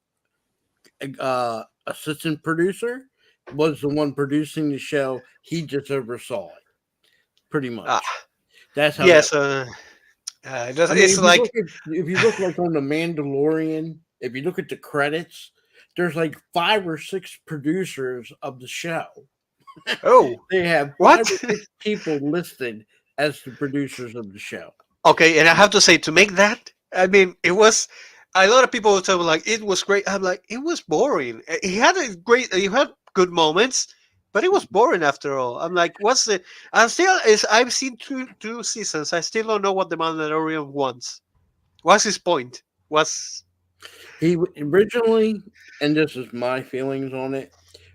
Speaker 3: assistant producer, was the one producing the show. He just oversaw it, pretty much. That's how.
Speaker 2: Yes.
Speaker 3: If
Speaker 2: like
Speaker 3: you look like on the Mandalorian, if you look at the credits, there's like 5 or 6 producers of the show.
Speaker 2: oh
Speaker 3: They have 5
Speaker 2: What?
Speaker 3: or 6 people listed as the producers of the show.
Speaker 2: okay, and I have to say, to make that, I mean, it was a lot of people would tell me like it was great. I'm like, it was boring. He had he had good moments, but it was boring after all. I'm like, what's the? I've seen two seasons. I still don't know what the Mandalorian wants. What's his point?
Speaker 3: He originally, and this is my feelings on it,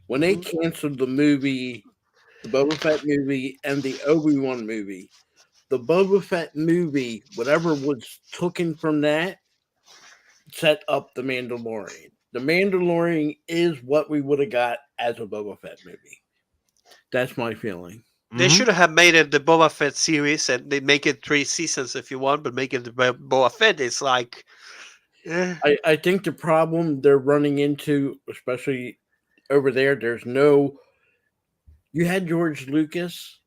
Speaker 3: when they canceled the movie, the Boba Fett movie and the Obi-Wan movie, the Boba Fett movie, whatever was taken from that, set up the Mandalorian. The Mandalorian is what we would have got as a Boba Fett movie. That's my feeling.
Speaker 2: They should have made it the Boba Fett series, and they make it 3 seasons if you want, but make it the Boba Fett. It's like,
Speaker 3: I think the problem they're running into, especially over there, you had George Lucas,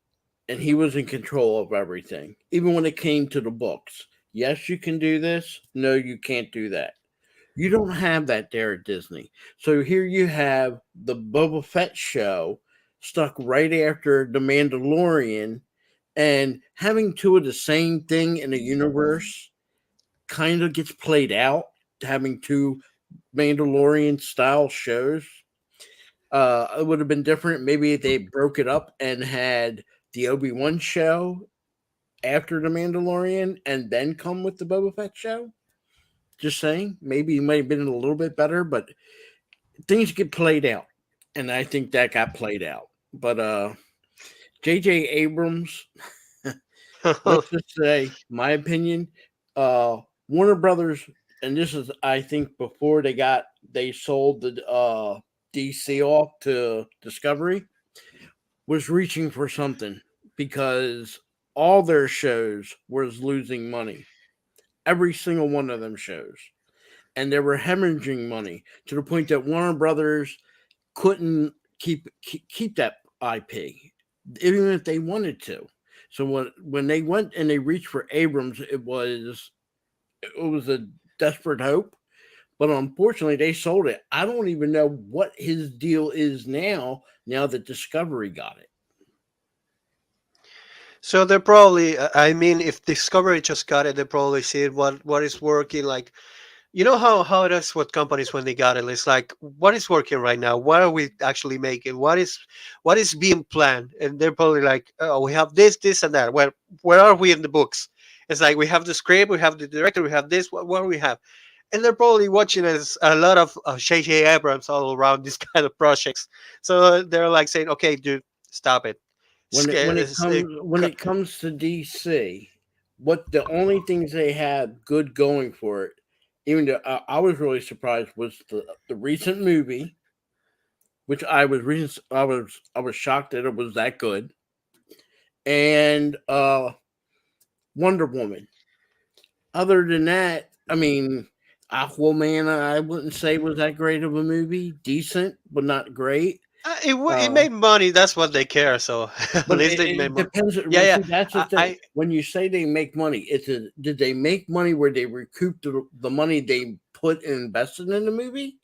Speaker 3: and he was in control of everything, even when it came to the books. Yes, you can do this. No, you can't do that. You don't have that there at Disney. So here you have the Boba Fett show stuck right after The Mandalorian, and having two of the same thing in a universe kind of gets played out, having two Mandalorian style shows. It would have been different. Maybe if they broke it up and had the Obi-Wan show after The Mandalorian and then come with the Boba Fett show. Just saying, maybe it might have been a little bit better, but things get played out. And I think that got played out. But JJ Abrams, let's just say, my opinion, Warner Brothers, and this is, I think, before they sold the DC off to Discovery, was reaching for something because all their shows was losing money. Every single one of them shows. And they were hemorrhaging money to the point that Warner Brothers couldn't keep that IP, even if they wanted to. So when they went and they reached for Abrams, it was a desperate hope. But unfortunately, they sold it. I don't even know what his deal is now that Discovery got it.
Speaker 2: so they're probably, I mean, if Discovery just got it, they probably see what is working. Like, you know how it is with companies when they got it. It's like, what is working right now? What are we actually making? What is being planned? And they're probably like, oh, we have this, and that. Well, where are we in the books? It's like we have the script, we have the director, we have this. What do we have? And they're probably watching as a lot of JJ Abrams all around these kind of projects. So they're like saying, okay, dude, stop it.
Speaker 3: When it comes to DC, what the only things they had good going for it, even though I was really surprised, was the recent movie, which I was shocked that it was that good, and Wonder Woman. Other than that, I mean, Aquaman, I wouldn't say was that great of a movie. Decent, but not great.
Speaker 2: It made money. That's what they care. So at
Speaker 3: But
Speaker 2: least they
Speaker 3: it
Speaker 2: made money.
Speaker 3: depends.
Speaker 2: Yeah.
Speaker 3: That's the thing. When you say they make money, did they make money where they recouped the money they put and invested in the movie,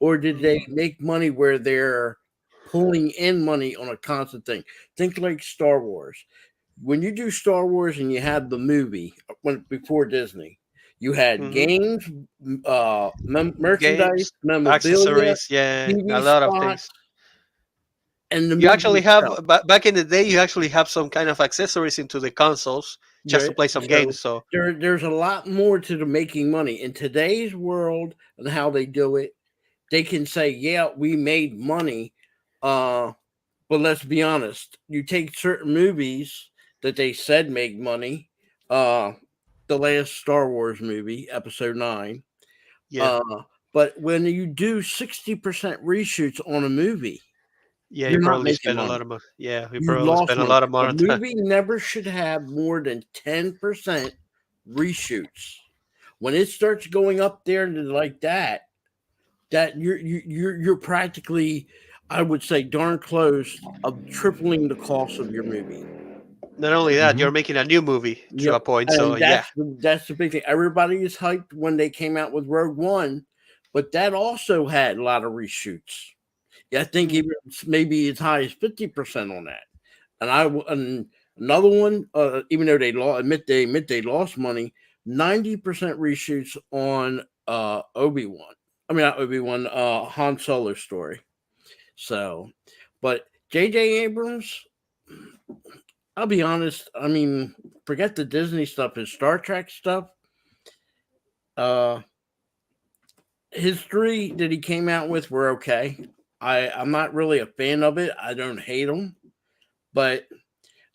Speaker 3: or did they make money where they're pulling in money on a constant thing? Think like Star Wars. When you do Star Wars and you had the movie before Disney, you had games, merchandise, memorabilia,
Speaker 2: accessories, yeah,
Speaker 3: TV
Speaker 2: a lot of
Speaker 3: spots,
Speaker 2: things.
Speaker 3: and
Speaker 2: You actually have back in the day, you actually have some kind of accessories into the consoles just to play some games. So
Speaker 3: there's a lot more to the making money in today's world and how they do it. They can say, yeah, we made money, but let's be honest. You take certain movies that they said make money. The last Star Wars movie, Episode 9.
Speaker 2: yeah,
Speaker 3: But when you do 60% reshoots on a movie,
Speaker 2: yeah, you
Speaker 3: you're not
Speaker 2: probably
Speaker 3: making
Speaker 2: spend a
Speaker 3: money.
Speaker 2: lot of money. Yeah, you
Speaker 3: You
Speaker 2: probably
Speaker 3: lost
Speaker 2: spend a
Speaker 3: money.
Speaker 2: lot of money.
Speaker 3: The movie never should have more than 10% reshoots. When it starts going up there to like that you're practically, I would say, darn close of tripling the cost of your movie.
Speaker 2: Not only that, you're making a new movie to a point. So
Speaker 3: And that's the big thing. Everybody is hyped when they came out with Rogue One, but that also had a lot of reshoots. Yeah, I think even maybe as high as 50% on that. And another one, even though they admit they lost money, 90% reshoots on Obi-Wan. I mean, not Obi-Wan, Han Solo story. So, but JJ Abrams, I'll be honest. I mean, forget the Disney stuff, his Star Trek stuff. His 3 that he came out with were okay. I'm not really a fan of it. I don't hate him, but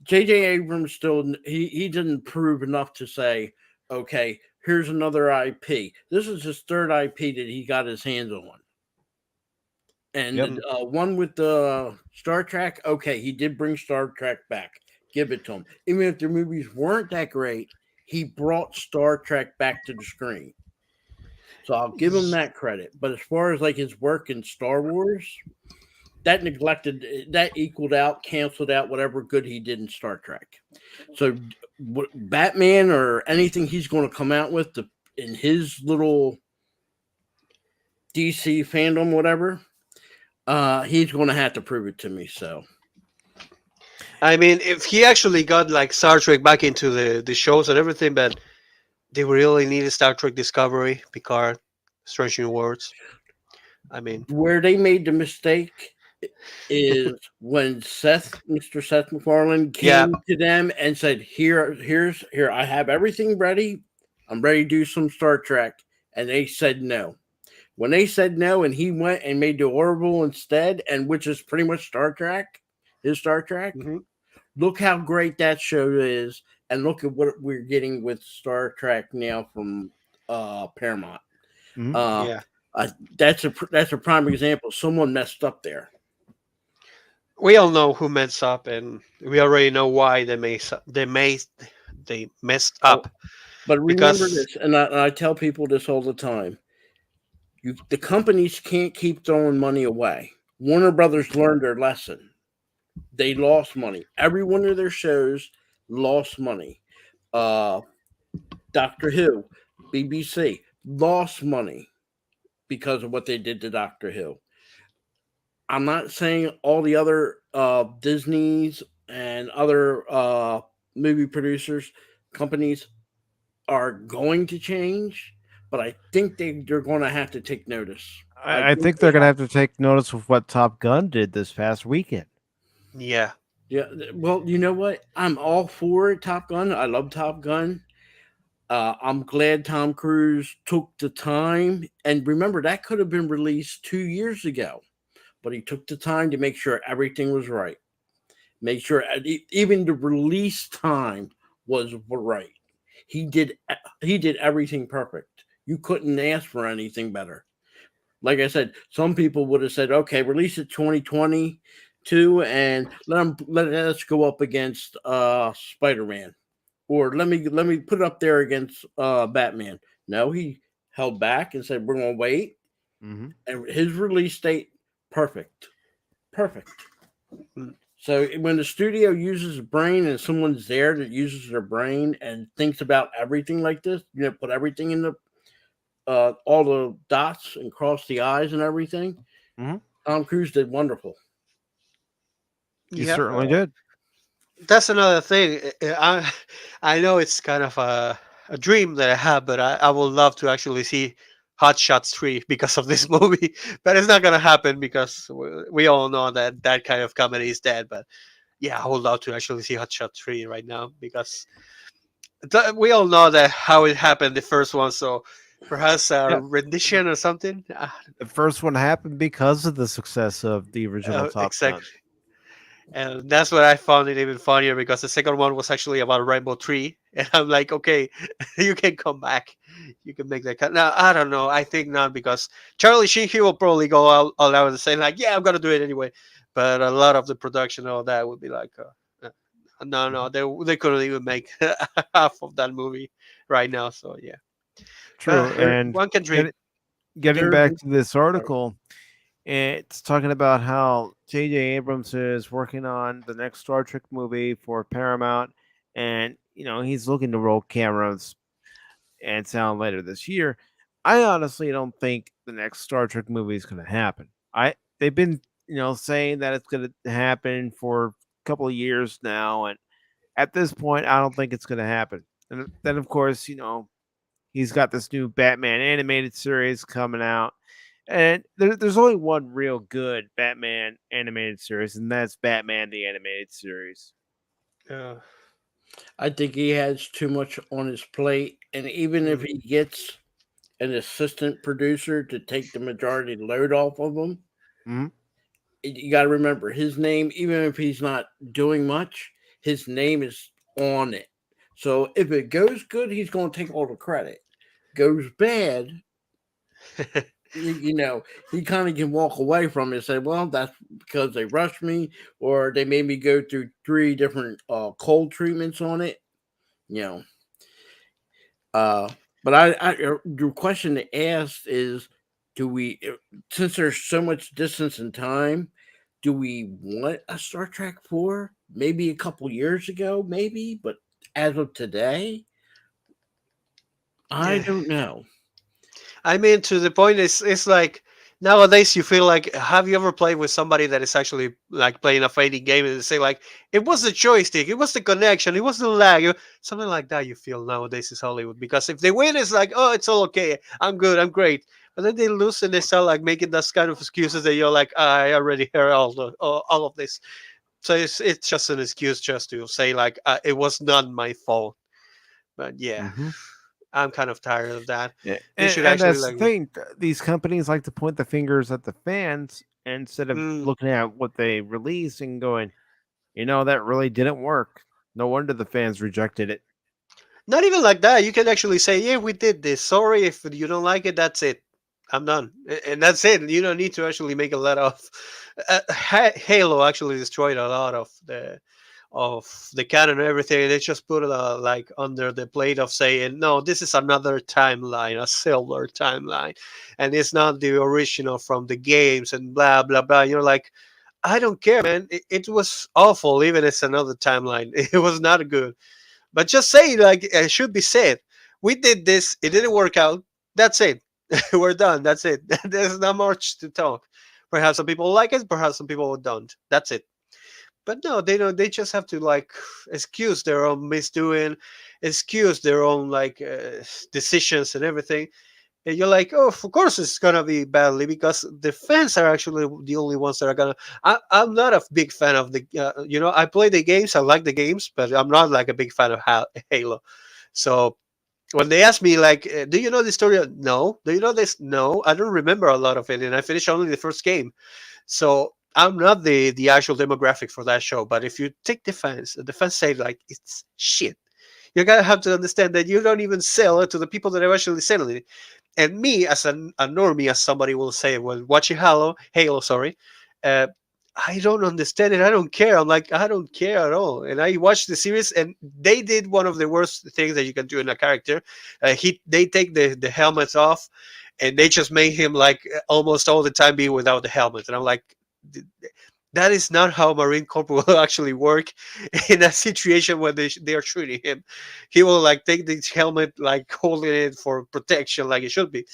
Speaker 3: JJ Abrams still he didn't prove enough to say, okay, here's another IP. This is his 3rd IP that he got his hands on. And
Speaker 1: Yep.
Speaker 3: one with the Star Trek, okay, he did bring Star Trek back. Give it to him. Even if the movies weren't that great, he brought Star Trek back to the screen. So I'll give him that credit. But as far as like his work in Star Wars, that equaled out, canceled out whatever good he did in Star Trek. So Batman or anything he's going to come out with in his little DC fandom, whatever, he's going to have to prove it to me. So,
Speaker 2: I mean, if he actually got like Star Trek back into the shows and everything, but they really needed Star Trek Discovery, Picard, Strange New Worlds. I mean,
Speaker 3: where they made the mistake is when Mr. Seth MacFarlane came to them and said, here, I have everything ready. I'm ready to do some Star Trek. And they said no. When they said no and he went and made the Orville instead, and which is pretty much Star Trek, his Star Trek, look how great that show is. And look at what we're getting with Star Trek now from Paramount. That's a prime example. Someone messed up there.
Speaker 2: We all know who messed up, and we already know why they messed up.
Speaker 3: But remember this, and I tell people this all the time. The companies can't keep throwing money away. Warner Brothers learned their lesson. They lost money. Every one of their shows lost money. Doctor Who, BBC, lost money because of what they did to Doctor Who. I'm not saying all the other Disney's and other movie producers, companies are going to change, but I think they're going to have to take notice.
Speaker 1: I think they're going to have to take notice of what Top Gun did this past weekend.
Speaker 2: Yeah.
Speaker 3: Well, you know what? I'm all for it, Top Gun. I love Top Gun. I'm glad Tom Cruise took the time. And remember, that could have been released 2 years ago. But he took the time to make sure everything was right. Make sure even the release time was right. He did everything perfect. You couldn't ask for anything better. Like I said, some people would have said, okay, release it 2022 and let us go up against Spider-Man. Or let me put it up there against Batman. No, he held back and said, we're going to wait. And his release date, perfect. So when the studio uses a brain and someone's there that uses their brain and thinks about everything like this, put everything in the all the dots and cross the I's and everything. Tom Cruise did wonderful.
Speaker 1: He certainly did.
Speaker 2: That's another thing. I know it's kind of a dream that I have, but I would love to actually see Hot Shots 3 because of this movie. But it's not going to happen because we all know that kind of comedy is dead. But yeah, I would love to actually see Hot Shots 3 right now because we all know that how it happened, the first one. So perhaps a rendition or something.
Speaker 1: The first one happened because of the success of the original Top Gun.
Speaker 2: And that's what I found it even funnier because the second one was actually about Rainbow Tree. And I'm like, okay, you can come back. You can make that cut. Now, I don't know. I think not because Charlie Sheen, he will probably go all out and say, like, yeah, I'm going to do it anyway. But a lot of the production and all that would be like, no, they couldn't even make half of that movie right now. So, yeah.
Speaker 1: True. And
Speaker 2: one can dream.
Speaker 1: Getting back to this article, it's talking about how JJ Abrams is working on the next Star Trek movie for Paramount, and he's looking to roll cameras and sound later this year. I honestly don't think the next Star Trek movie is going to happen. They've been saying that it's going to happen for a couple of years now, and at this point, I don't think it's going to happen. And then, of course, he's got this new Batman animated series coming out. And there's only one real good Batman animated series, and that's Batman the Animated Series.
Speaker 3: I think he has too much on his plate. And even if he gets an assistant producer to take the majority load off of him, you got to remember his name, even if he's not doing much, his name is on it. So if it goes good, he's going to take all the credit. Goes bad, you know, he kind of can walk away from it and say, well, that's because they rushed me or they made me go through 3 different cold treatments on it, you know. But your question to ask is, do we, since there's so much distance in time, do we want a Star Trek 4? Maybe a couple years ago, maybe, but as of today, I
Speaker 2: Yeah.
Speaker 3: don't know.
Speaker 2: I mean, to the point is, it's like nowadays you feel like, have you ever played with somebody that is actually like playing a fighting game and they say like, it was the joystick, it was the connection, it was the lag, something like that. You feel nowadays is Hollywood because if they win, it's like, oh, it's all okay, I'm good, I'm great. But then they lose and they start like making those kind of excuses that you're like, I already heard all of this. So it's just an excuse just to say like, it was not my fault. But yeah,
Speaker 1: Mhm.
Speaker 2: I'm kind of tired of that.
Speaker 1: Yeah,
Speaker 2: They should
Speaker 1: and
Speaker 2: actually
Speaker 1: that's the
Speaker 2: like,
Speaker 1: thing. These companies like to point the fingers at the fans instead of
Speaker 2: mm,
Speaker 1: looking at what they release and going, that really didn't work. No wonder the fans rejected it.
Speaker 2: not even like that. You can actually say, yeah, we did this. Sorry if you don't like it. That's it. I'm done. And that's it. You don't need to actually make a lot of. Halo actually destroyed a lot of the canon and everything. They just put it like under the plate of saying, no, this is another timeline, a silver timeline, and it's not the original from the games and blah blah blah. You're like, I don't care, man. It was awful. Even it's another timeline. It was not good. But just say like it should be said. We did this. It didn't work out. That's it. We're done. That's it. There's not much to talk. Perhaps some people like it. Perhaps some people don't. That's it. But no, they don't. They just have to like excuse their own misdoing, excuse their own like decisions and everything. And you're like, oh, of course it's gonna be badly because the fans are actually the only ones that are gonna. I'm not a big fan of the. I play the games. I like the games, but I'm not like a big fan of Halo. So when they ask me like, do you know the story? No. Do you know this? No. I don't remember a lot of it, and I finished only the first game. So I'm not the actual demographic for that show. But if you take the fans say like it's shit. You're gonna have to understand that you don't even sell it to the people that are actually selling it. And me, as a normie, as somebody will say when watching Halo, sorry, uh, I don't understand it. I don't care. I'm like, I don't care at all. And I watched the series, and they did one of the worst things that you can do in a character. They take the helmets off, and they just make him like almost all the time be without the helmet. And I'm like, that is not how Marine Corps will actually work in a situation where they are shooting him. He will like take this helmet, like holding it for protection, like it should be.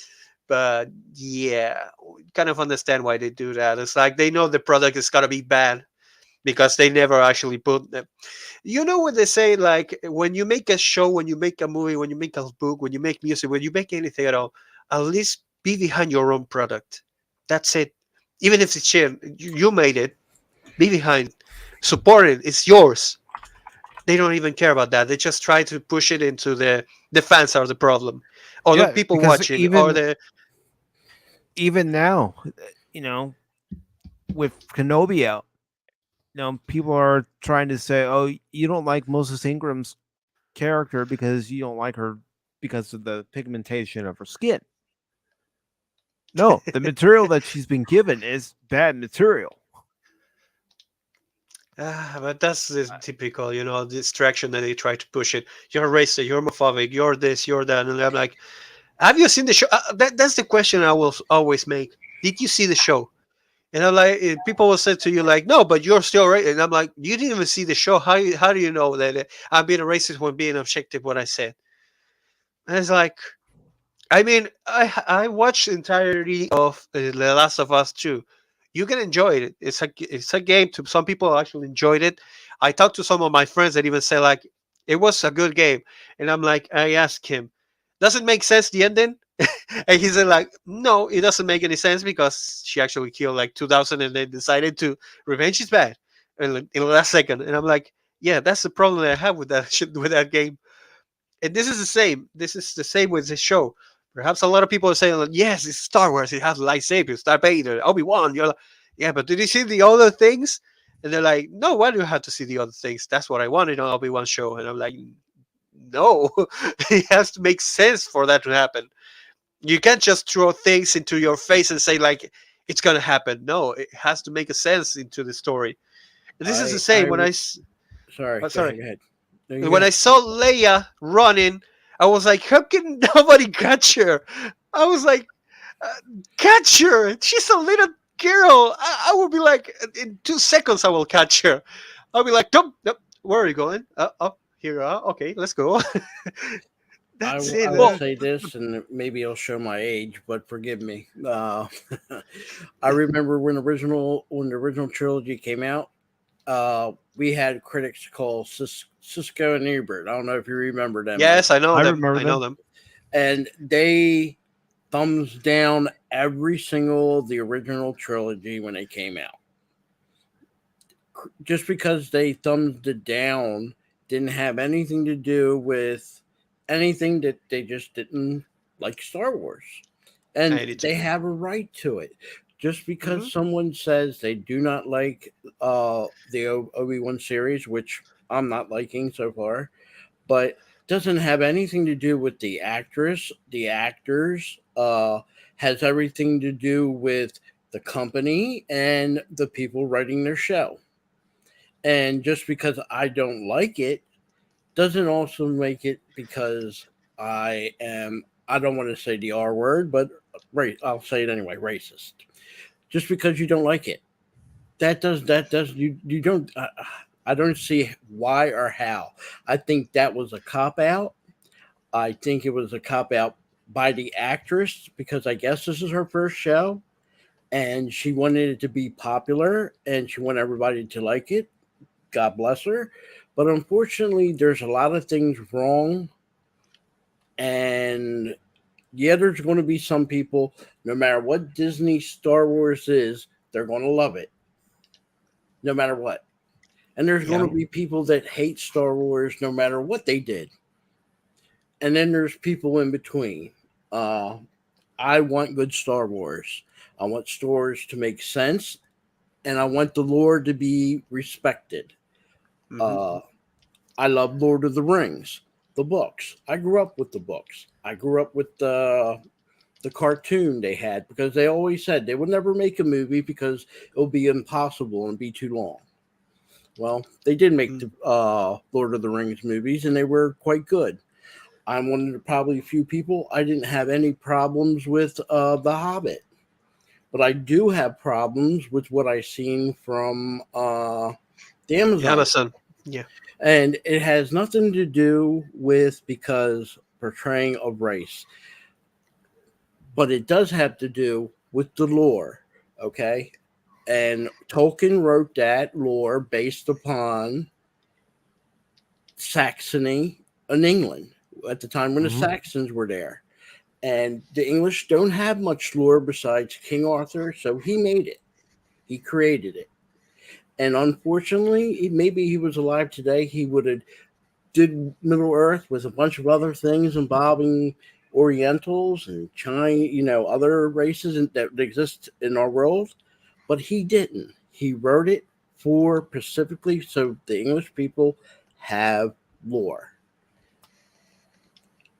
Speaker 2: But yeah, kind of understand why they do that. It's like they know the product is gonna be bad because they never actually put them. You know what they say? Like when you make a show, when you make a movie, when you make a book, when you make music, when you make anything at all, at least be behind your own product. That's it. Even if it's shit, you made it, be behind, support it. It's yours. They don't even care about that. They just try to push it into the fans are the problem, or the
Speaker 1: Yeah,
Speaker 2: people
Speaker 1: because
Speaker 2: watching, or the
Speaker 1: even now, with Kenobi out, people are trying to say, "Oh, you don't like Moses Ingram's character because you don't like her because of the pigmentation of her skin." No, the material that she's been given is bad material.
Speaker 2: But that's the typical, distraction that they try to push it. You're racist, you're homophobic, you're this, you're that, and I'm like, have you seen the show? That's the question I will always make. Did you see the show? And I'm like, people will say to you like, no, but you're still right. And I'm like, you didn't even see the show. How do you know that I'm being a racist when being objective? What I said. And it's like, I mean, I watched the entirety of The Last of Us 2. You can enjoy it. It's a game. To some people actually enjoyed it. I talked to some of my friends that even say like it was a good game, and I'm like, I asked him, does it make sense the ending? And he said like, no, it doesn't make any sense because she actually killed like 2,000, and then decided to revenge is bad in the last second. And I'm like, yeah, that's the problem that I have with that shit with that game. And this is the same. This is the same with this show. Perhaps a lot of people are saying, like, yes, it's Star Wars. It has lightsabers, Darth Vader, Obi-Wan. You're like, yeah, but did you see the other things? And they're like, no, why do you have to see the other things? That's what I wanted on Obi-Wan show. And I'm like, no, it has to make sense for that to happen. You can't just throw things into your face and say like it's gonna happen. No, it has to make a sense into the story. And this is the
Speaker 3: I
Speaker 2: same when
Speaker 3: sorry, go
Speaker 2: sorry.
Speaker 3: ahead, go ahead. No, you
Speaker 2: When
Speaker 3: go.
Speaker 2: I saw Leia running, I was like, how can nobody catch her? I was like, uh, catch her! She's a little girl. I will be like, in 2 seconds, I will catch her. I'll be like, nope, nope. Where are you going? Up here. Okay, let's go. That's it.
Speaker 3: I will say this, and maybe it'll show my age, but forgive me. I remember when the original trilogy came out. We had critics call Cisco and Ebert. I don't know if you remember them.
Speaker 2: Yes, I know
Speaker 1: I
Speaker 2: them.
Speaker 1: remember
Speaker 2: I know
Speaker 1: them.
Speaker 2: them.
Speaker 3: And they thumbs down every single of the original trilogy when it came out. Just because they thumbs it down didn't have anything to do with anything, that they just didn't like Star Wars. And
Speaker 2: I did
Speaker 3: they
Speaker 2: too.
Speaker 3: have a right to it. Just because
Speaker 2: Mhm.
Speaker 3: someone says they do not like the Obi-Wan series, which I'm not liking so far, but doesn't have anything to do with the actress, the actors, has everything to do with the company and the people writing their show. And just because I don't like it doesn't also make it because I don't want to say the R word, but I'll say it anyway, racist. Just because you don't like it. That does you don't I don't see why or how. I think that was a cop out. I think it was a cop out by the actress because I guess this is her first show and she wanted it to be popular and she wanted everybody to like it. God bless her. But unfortunately, there's a lot of things wrong. And yeah, there's going to be some people, no matter what Disney Star Wars is, they're going to love it, no matter what. And there's
Speaker 2: Yeah.
Speaker 3: going to be people that hate Star Wars no matter what they did. And then there's people in between. Uh, I want good Star Wars. I want stories to make sense, and I want the lore to be respected.
Speaker 2: Mhm.
Speaker 3: Uh, I love Lord of the Rings, the books. I grew up with the books. I grew up with the cartoon they had because they always said they would never make a movie because it would be impossible and be too long. Well, they did make
Speaker 2: Mm.
Speaker 3: the Lord of the Rings movies, and they were quite good. I'm one of the probably few people I didn't have any problems with The Hobbit, but I do have problems with what I seen from the Amazon,
Speaker 2: Amazon. Yeah.
Speaker 3: and it has nothing to do with because portraying of race, but it does have to do with the lore. Okay, and Tolkien wrote that lore based upon Saxony in England at the time when the
Speaker 1: Mhm.
Speaker 3: Saxons were there. And the English don't have much lore besides King Arthur, so he made it. He created it. And unfortunately, maybe he was alive today, he would have did Middle Earth with a bunch of other things involving Orientals and China, other races that exist in our world. But he didn't. He wrote it for specifically so the English people have lore.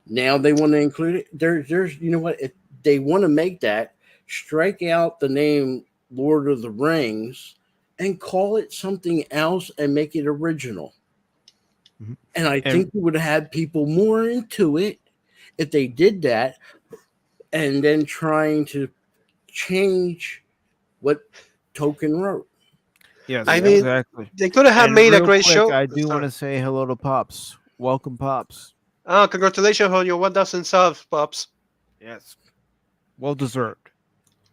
Speaker 3: Now they want to include it. There's you know what? If they want to make that, strike out the name Lord of the Rings and call it something else and make it original.
Speaker 1: Mhm.
Speaker 3: And I
Speaker 1: And
Speaker 3: think we would have people more into it if they did that, and then trying to change what Tolkien wrote.
Speaker 1: yes,
Speaker 2: I
Speaker 3: You know,
Speaker 2: mean,
Speaker 1: exactly.
Speaker 2: they could have
Speaker 1: And
Speaker 2: made a
Speaker 1: real
Speaker 2: great
Speaker 1: quick,
Speaker 2: show.
Speaker 1: I do want
Speaker 2: Sorry.
Speaker 1: to say hello to Pops. Welcome, Pops.
Speaker 2: Oh, congratulations on your 1,000 subs, Pops.
Speaker 1: Yes, well deserved.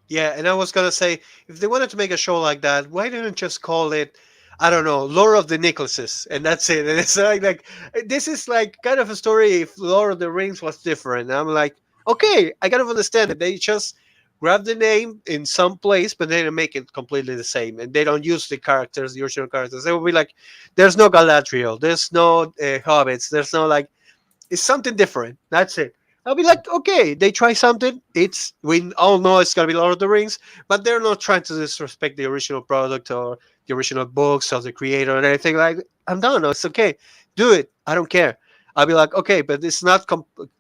Speaker 2: Yeah, and I was gonna say, if they wanted to make a show like that, why didn't just call it, I don't know, Lord of the Nicholases, and that's it. And it's like this is like kind of a story if Lord of the Rings was different. And I'm like, okay, I kind of understand it. They just grab the name in some place, but they don't make it completely the same, and they don't use the characters, the original characters. They will be like, there's no Galadriel, there's no hobbits, there's no like, it's something different. That's it. I'll be like, okay, they try something. It's we all know it's gonna be Lord of the Rings, but they're not trying to disrespect the original product or the original books or the creator or anything like. I'm done. No, it's okay. Do it. I don't care. I'll be like, okay, but it's not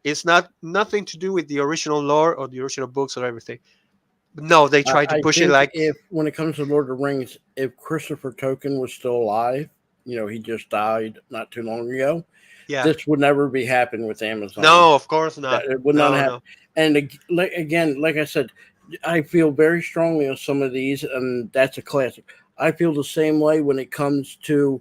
Speaker 2: it's not nothing to do with the original lore or the original books or everything. No, they try to
Speaker 3: I
Speaker 2: push it
Speaker 3: think
Speaker 2: like,
Speaker 3: if when it comes to Lord of the Rings, if Christopher Tolkien was still alive, he just died not too long ago.
Speaker 2: yeah,
Speaker 3: This would never be happening with Amazon.
Speaker 2: no, of course not.
Speaker 3: That it would not
Speaker 2: No,
Speaker 3: happen.
Speaker 2: no.
Speaker 3: And again, like I said, I feel very strongly on some of these, and that's a classic. I feel the same way when it comes to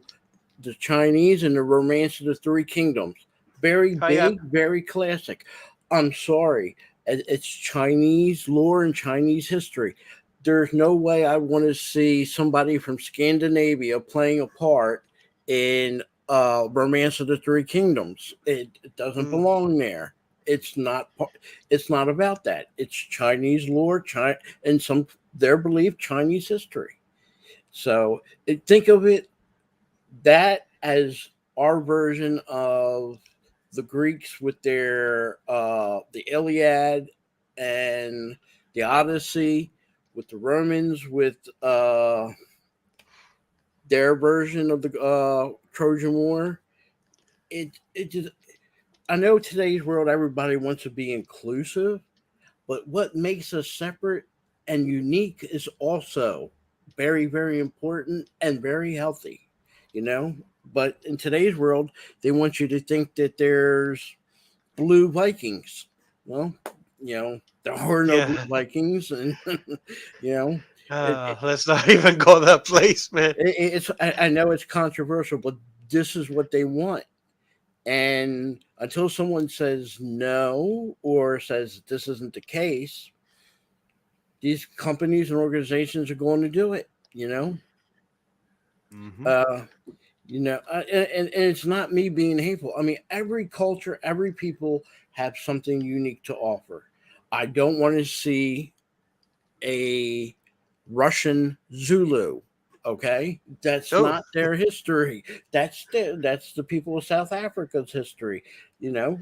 Speaker 3: the Chinese and the Romance of the Three Kingdoms. Very
Speaker 2: Oh, yeah.
Speaker 3: big, very classic. I'm sorry, it's Chinese lore and Chinese history. There's no way I want to see somebody from Scandinavia playing a part in Romance of the Three Kingdoms. It doesn't
Speaker 2: Mm.
Speaker 3: belong there. It's not. It's not about that. It's Chinese lore, and some their belief Chinese history. So think of it that as our version of the Greeks with their the Iliad and the Odyssey, with the Romans with their version of the Trojan War. It just I know today's world everybody wants to be inclusive, but what makes us separate and unique is also very, very important and very healthy, you know. But in today's world, they want you to think that there's blue Vikings. Well, there are no blue
Speaker 2: Yeah.
Speaker 3: Vikings, and you know,
Speaker 2: Let's not even go that place, man.
Speaker 3: it's. I know it's controversial, but this is what they want. And until someone says no or says this isn't the case, these companies and organizations are going to do it.
Speaker 1: Mhm.
Speaker 3: Uh, and it's not me being hateful. I mean, every culture, every people have something unique to offer. I don't want to see a Russian Zulu. Okay, that's
Speaker 2: Oh,
Speaker 3: not their history. That's the people of South Africa's history. You know,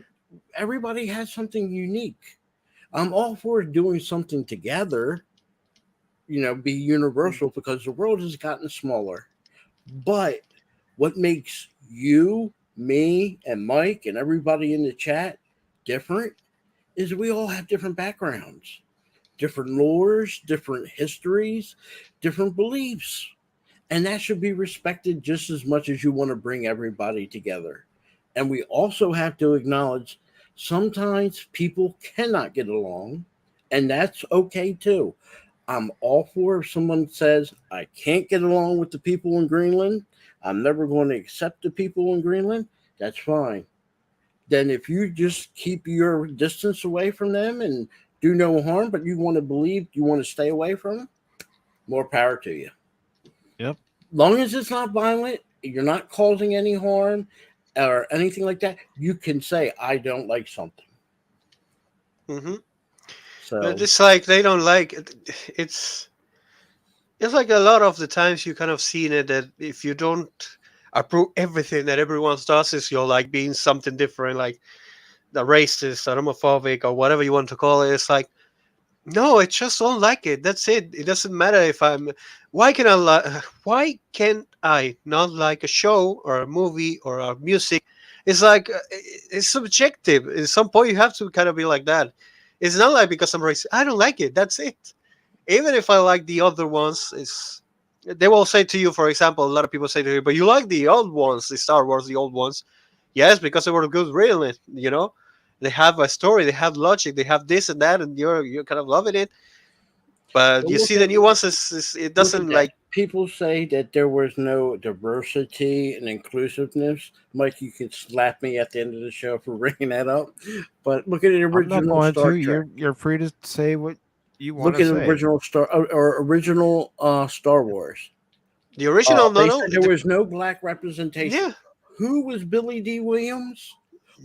Speaker 3: everybody has something unique. I'm all for doing something together. Be universal because the world has gotten smaller. But what makes you, me, and Mike, and everybody in the chat different is we all have different backgrounds, different lores, different histories, different beliefs. And that should be respected just as much as you want to bring everybody together. And we also have to acknowledge sometimes people cannot get along, and that's okay too. I'm all for if someone says, I can't get along with the people in Greenland, I'm never going to accept the people in Greenland, that's fine. Then if you just keep your distance away from them and do no harm, but you want to believe you want to stay away from them, more power to you.
Speaker 1: Yep.
Speaker 3: Long as it's not violent, you're not causing any harm or anything like that, you can say, I don't like something.
Speaker 2: mm-hmm.
Speaker 3: So
Speaker 2: But it's like they don't like it. It's like a lot of the times you kind of seen it that if you don't approve everything that everyone does, is you're like being something different, like the racist or homophobic or whatever you want to call it. It's like, no, I just don't like it. That's it. It doesn't matter if I'm. Why can Why can't I not like a show or a movie or a music? It's like it's subjective. At some point, you have to kind of be like that. It's not like because I'm racist. I don't like it. That's it. Even if I like the other ones, is they will say to you, for example, a lot of people say to you, but you like the old ones, the Star Wars, the old ones. Yes, because they were good, really. They have a story, they have logic, they have this and that, and you're kind of loving it. But
Speaker 3: well,
Speaker 2: you see the new ones, it
Speaker 3: look at
Speaker 2: doesn't
Speaker 3: that.
Speaker 2: like.
Speaker 3: People say that there was no diversity and inclusiveness. Mike, you can slap me at the end of the show for bringing that up. But look at the
Speaker 1: I'm not
Speaker 3: original
Speaker 1: going
Speaker 3: Star
Speaker 1: to.
Speaker 3: Trek.
Speaker 1: You're free to say what you want
Speaker 3: Look
Speaker 1: to
Speaker 3: at the
Speaker 1: say.
Speaker 3: original original Star Wars.
Speaker 2: The original,
Speaker 3: They
Speaker 2: no,
Speaker 3: said there was no black representation.
Speaker 2: yeah,
Speaker 3: Who was Billy D. Williams?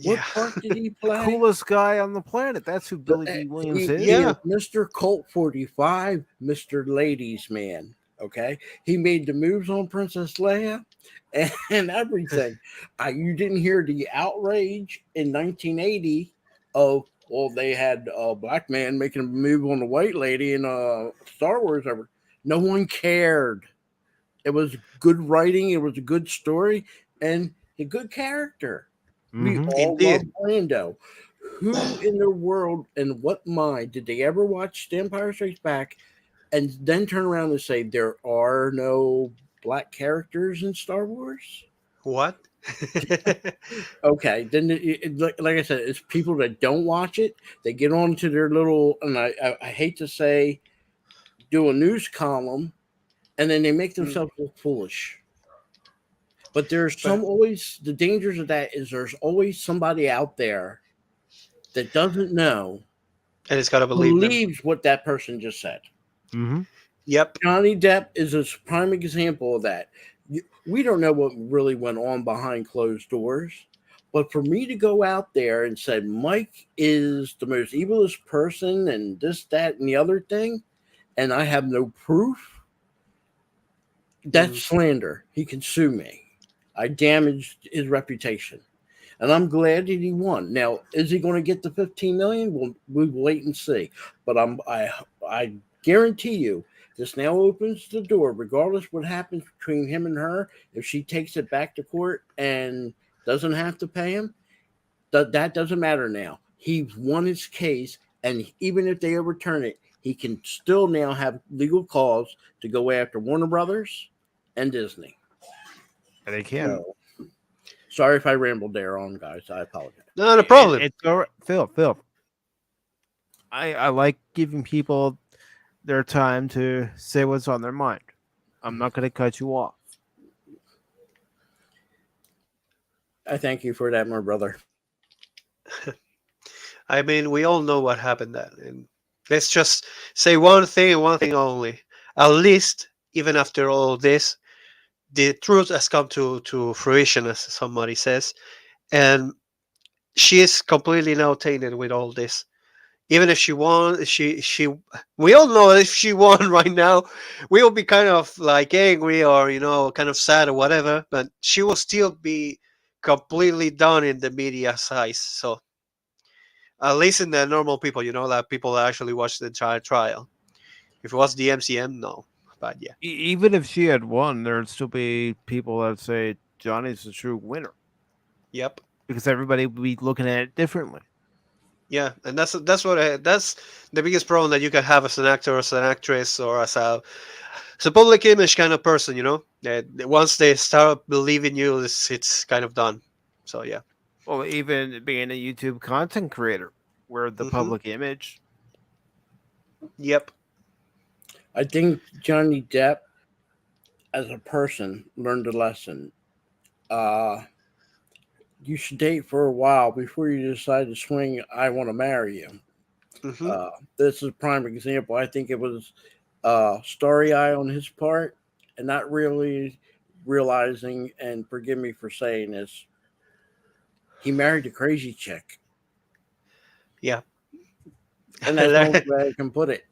Speaker 3: What
Speaker 2: yeah,
Speaker 3: part did he
Speaker 1: The
Speaker 3: play?
Speaker 1: coolest guy on the planet. That's who Billy D. Williams is.
Speaker 3: He
Speaker 2: Yeah.
Speaker 3: is Mr. Colt 45, Mr. Ladies Man. Okay, he made the moves on Princess Leia and everything. You didn't hear the outrage in 1980 of, well, they had a black man making a move on the white lady in Star Wars. No one cared. It was good writing. It was a good story and a good character. We
Speaker 1: Mhm.
Speaker 3: all
Speaker 2: Indeed.
Speaker 3: love Brando. Who in the world and what mind did they ever watch The Empire Strikes Back and then turn around and say there are no black characters in Star Wars?
Speaker 2: What?
Speaker 3: Okay, then like I said, it's people that don't watch it. They get onto their little, and I hate to say, do a news column, and then they make themselves look foolish. But there's
Speaker 2: But-
Speaker 3: always the dangers of that is there's always somebody out there that doesn't know,
Speaker 2: and it's gotta believe them.
Speaker 3: believes what that person just said.
Speaker 1: Mhm.
Speaker 2: Yep.
Speaker 3: Johnny Depp is a prime example of that. We don't know what really went on behind closed doors, but for me to go out there and say Mike is the most evilest person and this, that, and the other thing, and I have no proof, that's slander. He can sue me. I damaged his reputation. And I'm glad that he won. Now, is he going to get the 15 million? We'll wait and see. But I guarantee you, this now opens the door, regardless what happens between him and her. If she takes it back to court and doesn't have to pay him, that doesn't matter now. He's won his case, and even if they overturn it, he can still now have legal cause to go after Warner Brothers and Disney.
Speaker 1: They can.
Speaker 3: So, sorry if I rambled there on, guys. I apologize.
Speaker 2: Not a problem.
Speaker 1: It's all right. Phil. I like giving people their time to say what's on their mind. I'm not going to cut you off.
Speaker 3: I thank you for that, my brother.
Speaker 2: I mean, we all know what happened then. And let's just say one thing and one thing only. At least, even after all this, the truth has come to fruition, as somebody says. And she is completely now tainted with all this. Even if she won, we all know if she won right now, we will be kind of like angry or kind of sad or whatever. But she will still be completely done in the media size. So at least in the normal people, that people that actually watch the entire trial. If it was the MCM, no. But yeah,
Speaker 1: Even if she had won, there'd still be people that say Johnny's the true winner
Speaker 2: yep.
Speaker 1: because everybody would be looking at it differently.
Speaker 2: Yeah, and that's the biggest problem that you can have as an actor, or as an actress, or as a public image kind of person. That once they start believing you, it's kind of done. So yeah.
Speaker 1: Well, even being a YouTube content creator, where the
Speaker 2: Mhm.
Speaker 1: public image.
Speaker 2: Yep.
Speaker 3: I think Johnny Depp, as a person, learned a lesson. You should date for a while before you decide to swing. I want to marry you.
Speaker 2: Hmm.
Speaker 3: This is a prime example. I think it was starry eye on his part, and not really realizing. And forgive me for saying this. He married a crazy chick,
Speaker 2: Yeah.
Speaker 3: and that's the only way I can put it.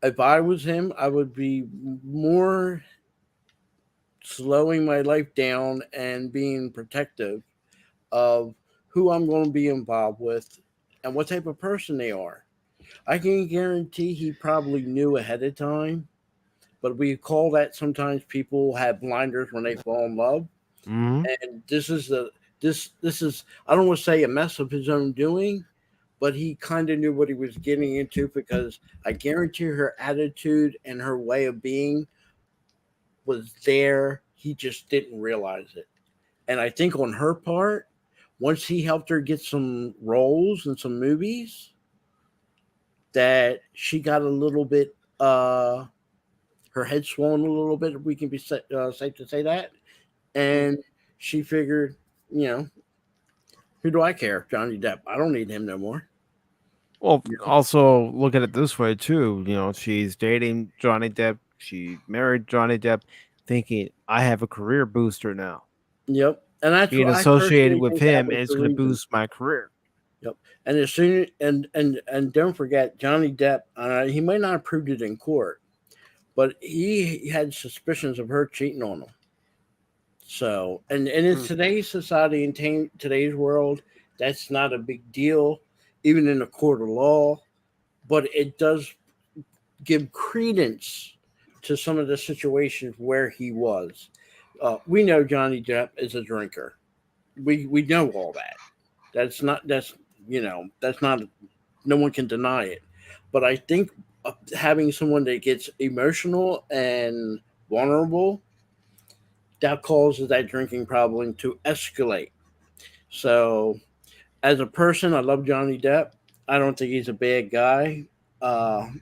Speaker 3: If I was him, I would be more slowing my life down and being protective of who I'm going to be involved with and what type of person they are. I can guarantee he probably knew ahead of time, but we call that sometimes people have blinders when they fall in love.
Speaker 1: Mm-hmm.
Speaker 3: And this is I don't want to say a mess of his own doing, but he kind of knew what he was getting into, because I guarantee her attitude and her way of being was there. He just didn't realize it. And I think on her part, once he helped her get some roles in some movies, that she got a little bit, her head swollen a little bit, if we can be safe to say that. And she figured, who do I care? Johnny Depp. I don't need him no more.
Speaker 1: Well, also look at it this way too. She's dating Johnny Depp. She married Johnny Depp, thinking I have a career booster now.
Speaker 3: Yep. And that's
Speaker 1: Being
Speaker 3: what I
Speaker 1: associated
Speaker 3: personally
Speaker 1: with
Speaker 3: think that
Speaker 1: him
Speaker 3: was
Speaker 1: is
Speaker 3: the
Speaker 1: going to
Speaker 3: reason.
Speaker 1: boost my career.
Speaker 3: Yep. And as soon and don't forget, Johnny Depp. He might not have proved it in court, but he had suspicions of her cheating on him. So, and in today's society, in today's world, that's not a big deal, even in a court of law. But it does give credence to some of the situations where he was. We know Johnny Depp is a drinker. We know all that. That's not that's that's not no one can deny it. But I think having someone that gets emotional and vulnerable, that causes that drinking problem to escalate. So, as a person, I love Johnny Depp. I don't think he's a bad guy.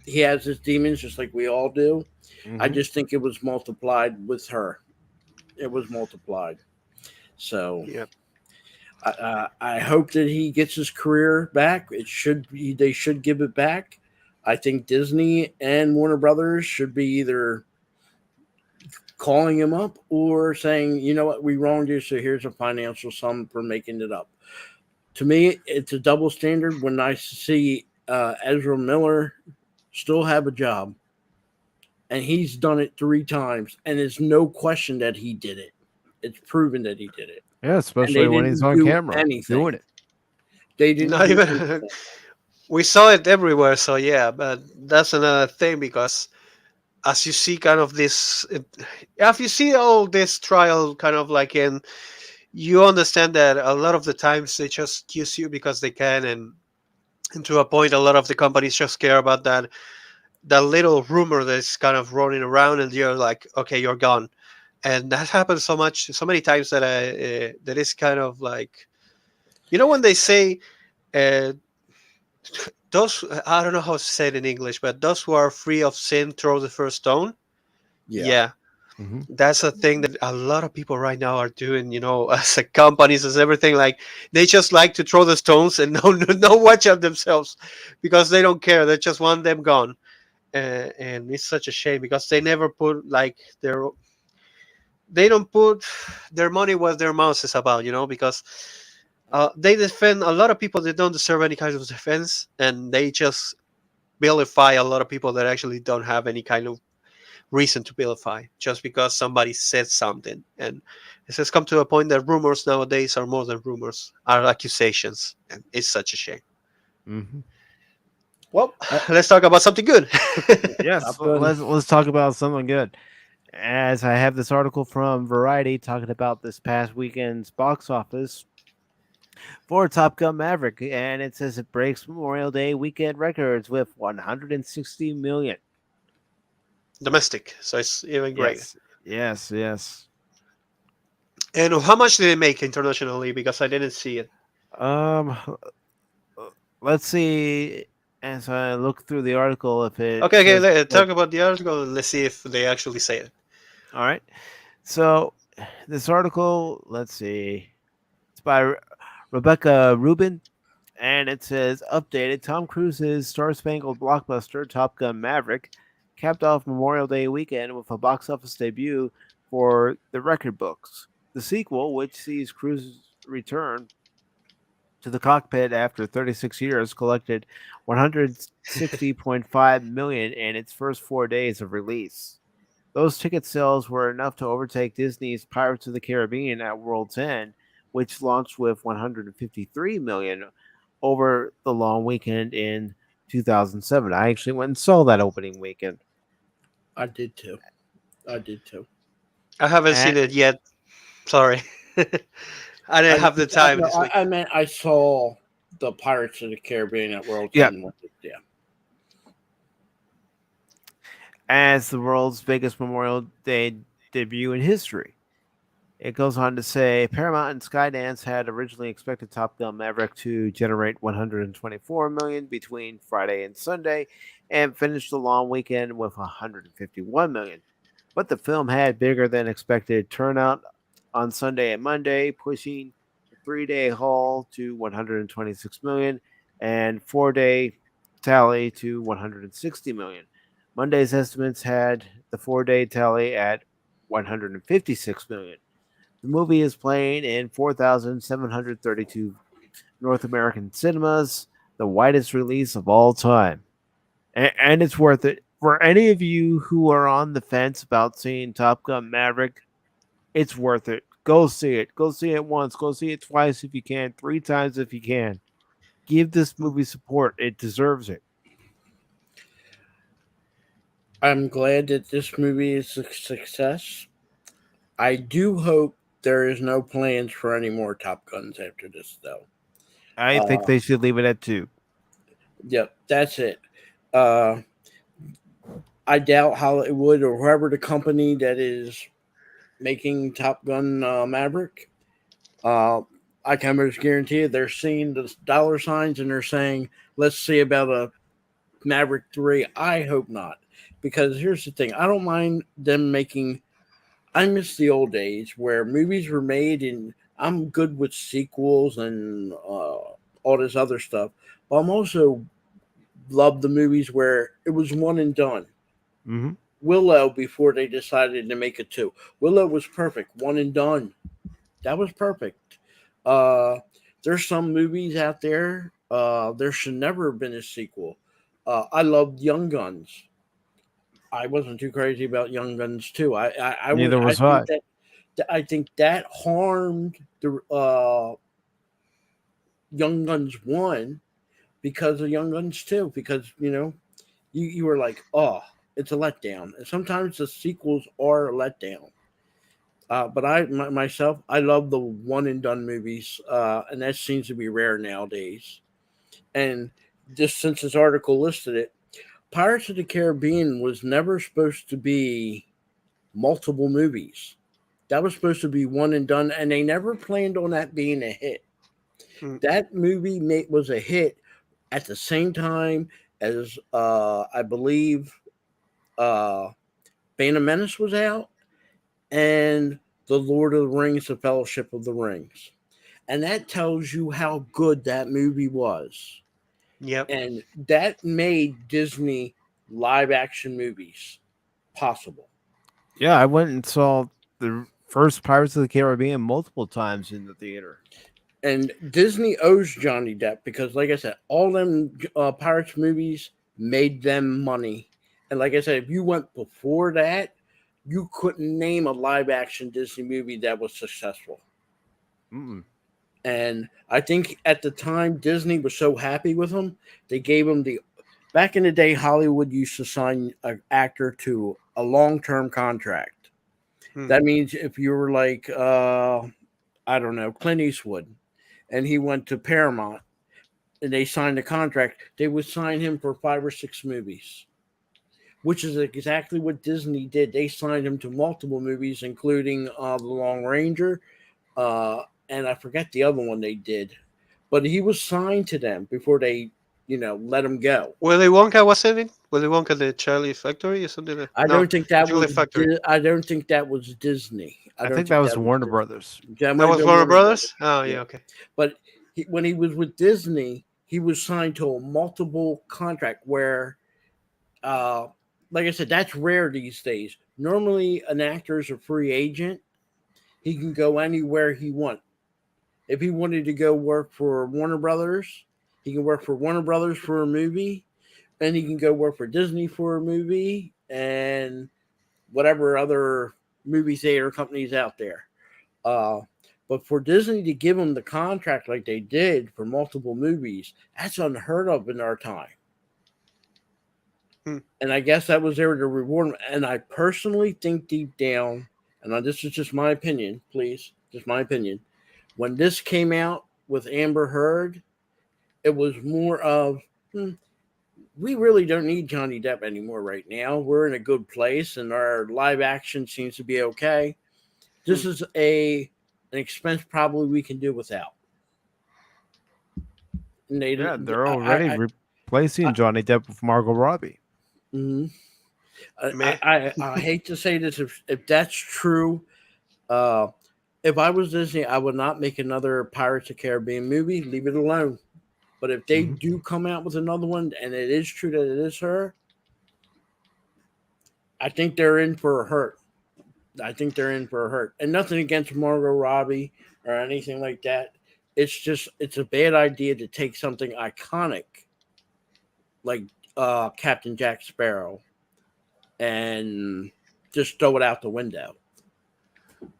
Speaker 3: He has his demons just like we all do. I
Speaker 1: Mhm.
Speaker 3: just think it was multiplied with her. It was multiplied. So
Speaker 2: Yeah.
Speaker 3: I hope that he gets his career back. It should be they should give it back. I think Disney and Warner Brothers should be either calling him up or saying, you know what, we wronged you, so here's a financial sum for making it up. To me, it's a double standard when I see Ezra Miller still have a job, and he's done it 3 times, and there's no question that he did it. It's proven that he did it,
Speaker 1: Yeah,
Speaker 3: and
Speaker 1: especially
Speaker 3: they
Speaker 1: when he's
Speaker 3: didn't
Speaker 1: on
Speaker 3: do
Speaker 1: camera
Speaker 3: anything.
Speaker 1: doing it.
Speaker 3: They didn't
Speaker 2: Not
Speaker 3: do
Speaker 2: even.
Speaker 3: anything.
Speaker 2: We saw it everywhere, so yeah, but that's another thing because as you see kind of this if you see all this trial kind of like in, you understand that a lot of the times they just use you because they can, and to a point a lot of the companies just care about that little rumor that's kind of rolling around, and you're like, okay, you're gone. And that happens so many times that that is kind of like, when they say uh, those, I don't know how to say it in English, but those who are free of sin throw the first stone.
Speaker 3: Yeah.
Speaker 2: Yeah,
Speaker 1: Mhm.
Speaker 2: that's a thing that a lot of people right now are doing. As a companies, as everything, like they just like to throw the stones and no watch out themselves because they don't care. They just want them gone, and it's such a shame because they never put like they don't put their money where their mouth is about. Because they defend a lot of people that don't deserve any kind of defense, and they just vilify a lot of people that actually don't have any kind of reason to vilify just because somebody said something. And it has come to a point that rumors nowadays are more than rumors, are accusations, and it's such a shame.
Speaker 1: Mhm.
Speaker 2: Well,
Speaker 3: Uh,
Speaker 2: let's talk about something good.
Speaker 1: Yes,
Speaker 3: Top Gun.
Speaker 1: let's talk about something good. As I have this article from Variety talking about this past weekend's box office for Top Gun Maverick, and it says it breaks Memorial Day weekend records with 160 million.
Speaker 2: Domestic, so it's even great.
Speaker 1: Yes, yes, yes.
Speaker 2: And how much did it make internationally? Because I didn't see it.
Speaker 1: Um, let's see. As I look through the article, if it
Speaker 2: Okay, okay,
Speaker 1: says
Speaker 2: talk about the article and let's see if they actually say it.
Speaker 1: all right. So this article, let's see, it's by Rebecca Rubin, and it says updated Tom Cruise's Star Spangled blockbuster Top Gun Maverick capped off Memorial Day weekend with a box office debut for the record books. The sequel, which sees Cruise's return to the cockpit after 36 years, collected 160.5 million in its first 4 days of release. Those ticket sales were enough to overtake Disney's Pirates of the Caribbean at World's End, which launched with 153 million over the long weekend in 2007. I actually went and saw that opening weekend.
Speaker 3: I did too. I did too.
Speaker 2: I haven't
Speaker 1: And
Speaker 2: seen it yet. Sorry. I didn't have the time
Speaker 3: No,
Speaker 2: this week.
Speaker 3: I meant I saw the Pirates of the Caribbean at World's
Speaker 1: yeah,
Speaker 3: End. Yeah.
Speaker 1: as the world's biggest Memorial Day debut in history. It goes on to say Paramount and Skydance had originally expected Top Gun Maverick to generate 124 million between Friday and Sunday and finish the long weekend with 151 million. But the film had bigger than expected turnout on Sunday and Monday, pushing the 3-day haul to 126 million and 4-day tally to 160 million. Monday's estimates had the 4-day tally at 156 million. The movie is playing in 4,732 North American cinemas, the widest release of all time. And it's worth it. For any of you who are on the fence about seeing Top Gun Maverick, it's worth it. Go see it. Go see it once. Go see it twice if you can. 3 times if you can. Give this movie support. It deserves it.
Speaker 3: I'm glad that this movie is a success. I do hope there is no plans for any more Top Guns after this, though.
Speaker 1: I think they should leave it at 2.
Speaker 3: Yep, that's it. I doubt Hollywood or whoever the company that is making Top Gun Maverick, I can almost guarantee you they're seeing the dollar signs and they're saying, let's see about a Maverick 3. I hope not. Because here's the thing. I don't mind them making... I miss the old days where movies were made, and I'm good with sequels and all this other stuff. But I'm also love the movies where it was one and done.
Speaker 1: Mm-hmm.
Speaker 3: Willow, before they decided to make it 2. Willow was perfect. One and done. That was perfect. There's some movies out there. There should never have been a sequel. I loved Young Guns. I wasn't too crazy about Young Guns 2.
Speaker 1: Neither was I.
Speaker 3: I think that harmed the Young Guns 1 because of Young Guns 2. Because, you were like, oh, it's a letdown. And sometimes the sequels are a letdown. But I love the one and done movies, and that seems to be rare nowadays. And just since this article listed it, Pirates of the Caribbean was never supposed to be multiple movies. That was supposed to be one and done, and they never planned on that being a hit. That movie was a hit at the same time as I believe Phantom Menace was out, and The Lord of the Rings, The Fellowship of the Rings. And that tells you how good that movie was.
Speaker 2: Yep.
Speaker 3: And that made Disney live action movies possible.
Speaker 1: Yeah, I went and saw the first Pirates of the Caribbean multiple times in the theater.
Speaker 3: And Disney owes Johnny Depp because, like I said, all them Pirates movies made them money. And like I said, if you went before that, you couldn't name a live action Disney movie that was successful.
Speaker 1: Mm-mm.
Speaker 3: And I think at the time Disney was so happy with him, they gave him back in the day, Hollywood used to sign an actor to a long-term contract. That means if you were like, I don't know, Clint Eastwood, and he went to Paramount and they signed a contract, they would sign him for 5 or 6 movies, which is exactly what Disney did. They signed him to multiple movies, including The Long Ranger, and I forget the other one they did, but he was signed to them before they, let him go.
Speaker 2: Willy Wonka was in it. Willy Wonka, the Charlie Factory, or something.
Speaker 3: I don't think that
Speaker 2: Charlie
Speaker 3: was.
Speaker 2: Factory.
Speaker 3: I don't think that was Disney.
Speaker 1: I think that was Warner Brothers.
Speaker 3: That
Speaker 2: was Warner Brothers. Oh yeah, okay.
Speaker 3: But when he was with Disney, he was signed to a multiple contract where, like I said, that's rare these days. Normally, an actor is a free agent. He can go anywhere he wants. If he wanted to go work for Warner Brothers, he can work for Warner Brothers for a movie, and he can go work for Disney for a movie, and whatever other movie theater companies out there. But for Disney to give him the contract like they did for multiple movies, that's unheard of in our time. And I guess that was there to reward him. And I personally think deep down, and this is just my opinion, please, just my opinion, when this came out with Amber Heard, it was more of, we really don't need Johnny Depp anymore right now. We're in a good place, and our live action seems to be okay. This is an expense probably we can do without.
Speaker 1: They're already replacing Johnny Depp with Margot Robbie.
Speaker 3: Mm-hmm. I hate to say this, if that's true, if I was Disney, I would not make another Pirates of the Caribbean movie. Leave it alone. But if they do come out with another one, and it is true that it is her, I think they're in for a hurt. And nothing against Margot Robbie or anything like that. It's a bad idea to take something iconic like Captain Jack Sparrow and just throw it out the window.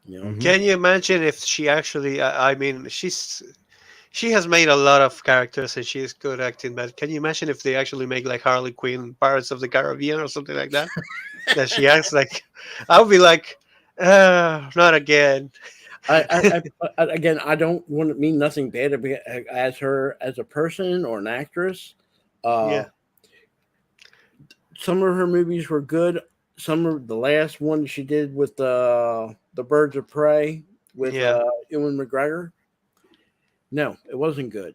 Speaker 2: Can you imagine if she actually? I mean, she has made a lot of characters and she's good acting. But can you imagine if they actually make like Harley Quinn, Pirates of the Caribbean, or something like that? That she acts like. I would be like, Not again.
Speaker 3: Again, I don't want to mean nothing bad as her as a person or an actress.
Speaker 2: Yeah.
Speaker 3: Some of her movies were good. Some of the last one she did with the Birds of Prey with
Speaker 2: Yeah.
Speaker 3: Ewan McGregor. No, it wasn't good.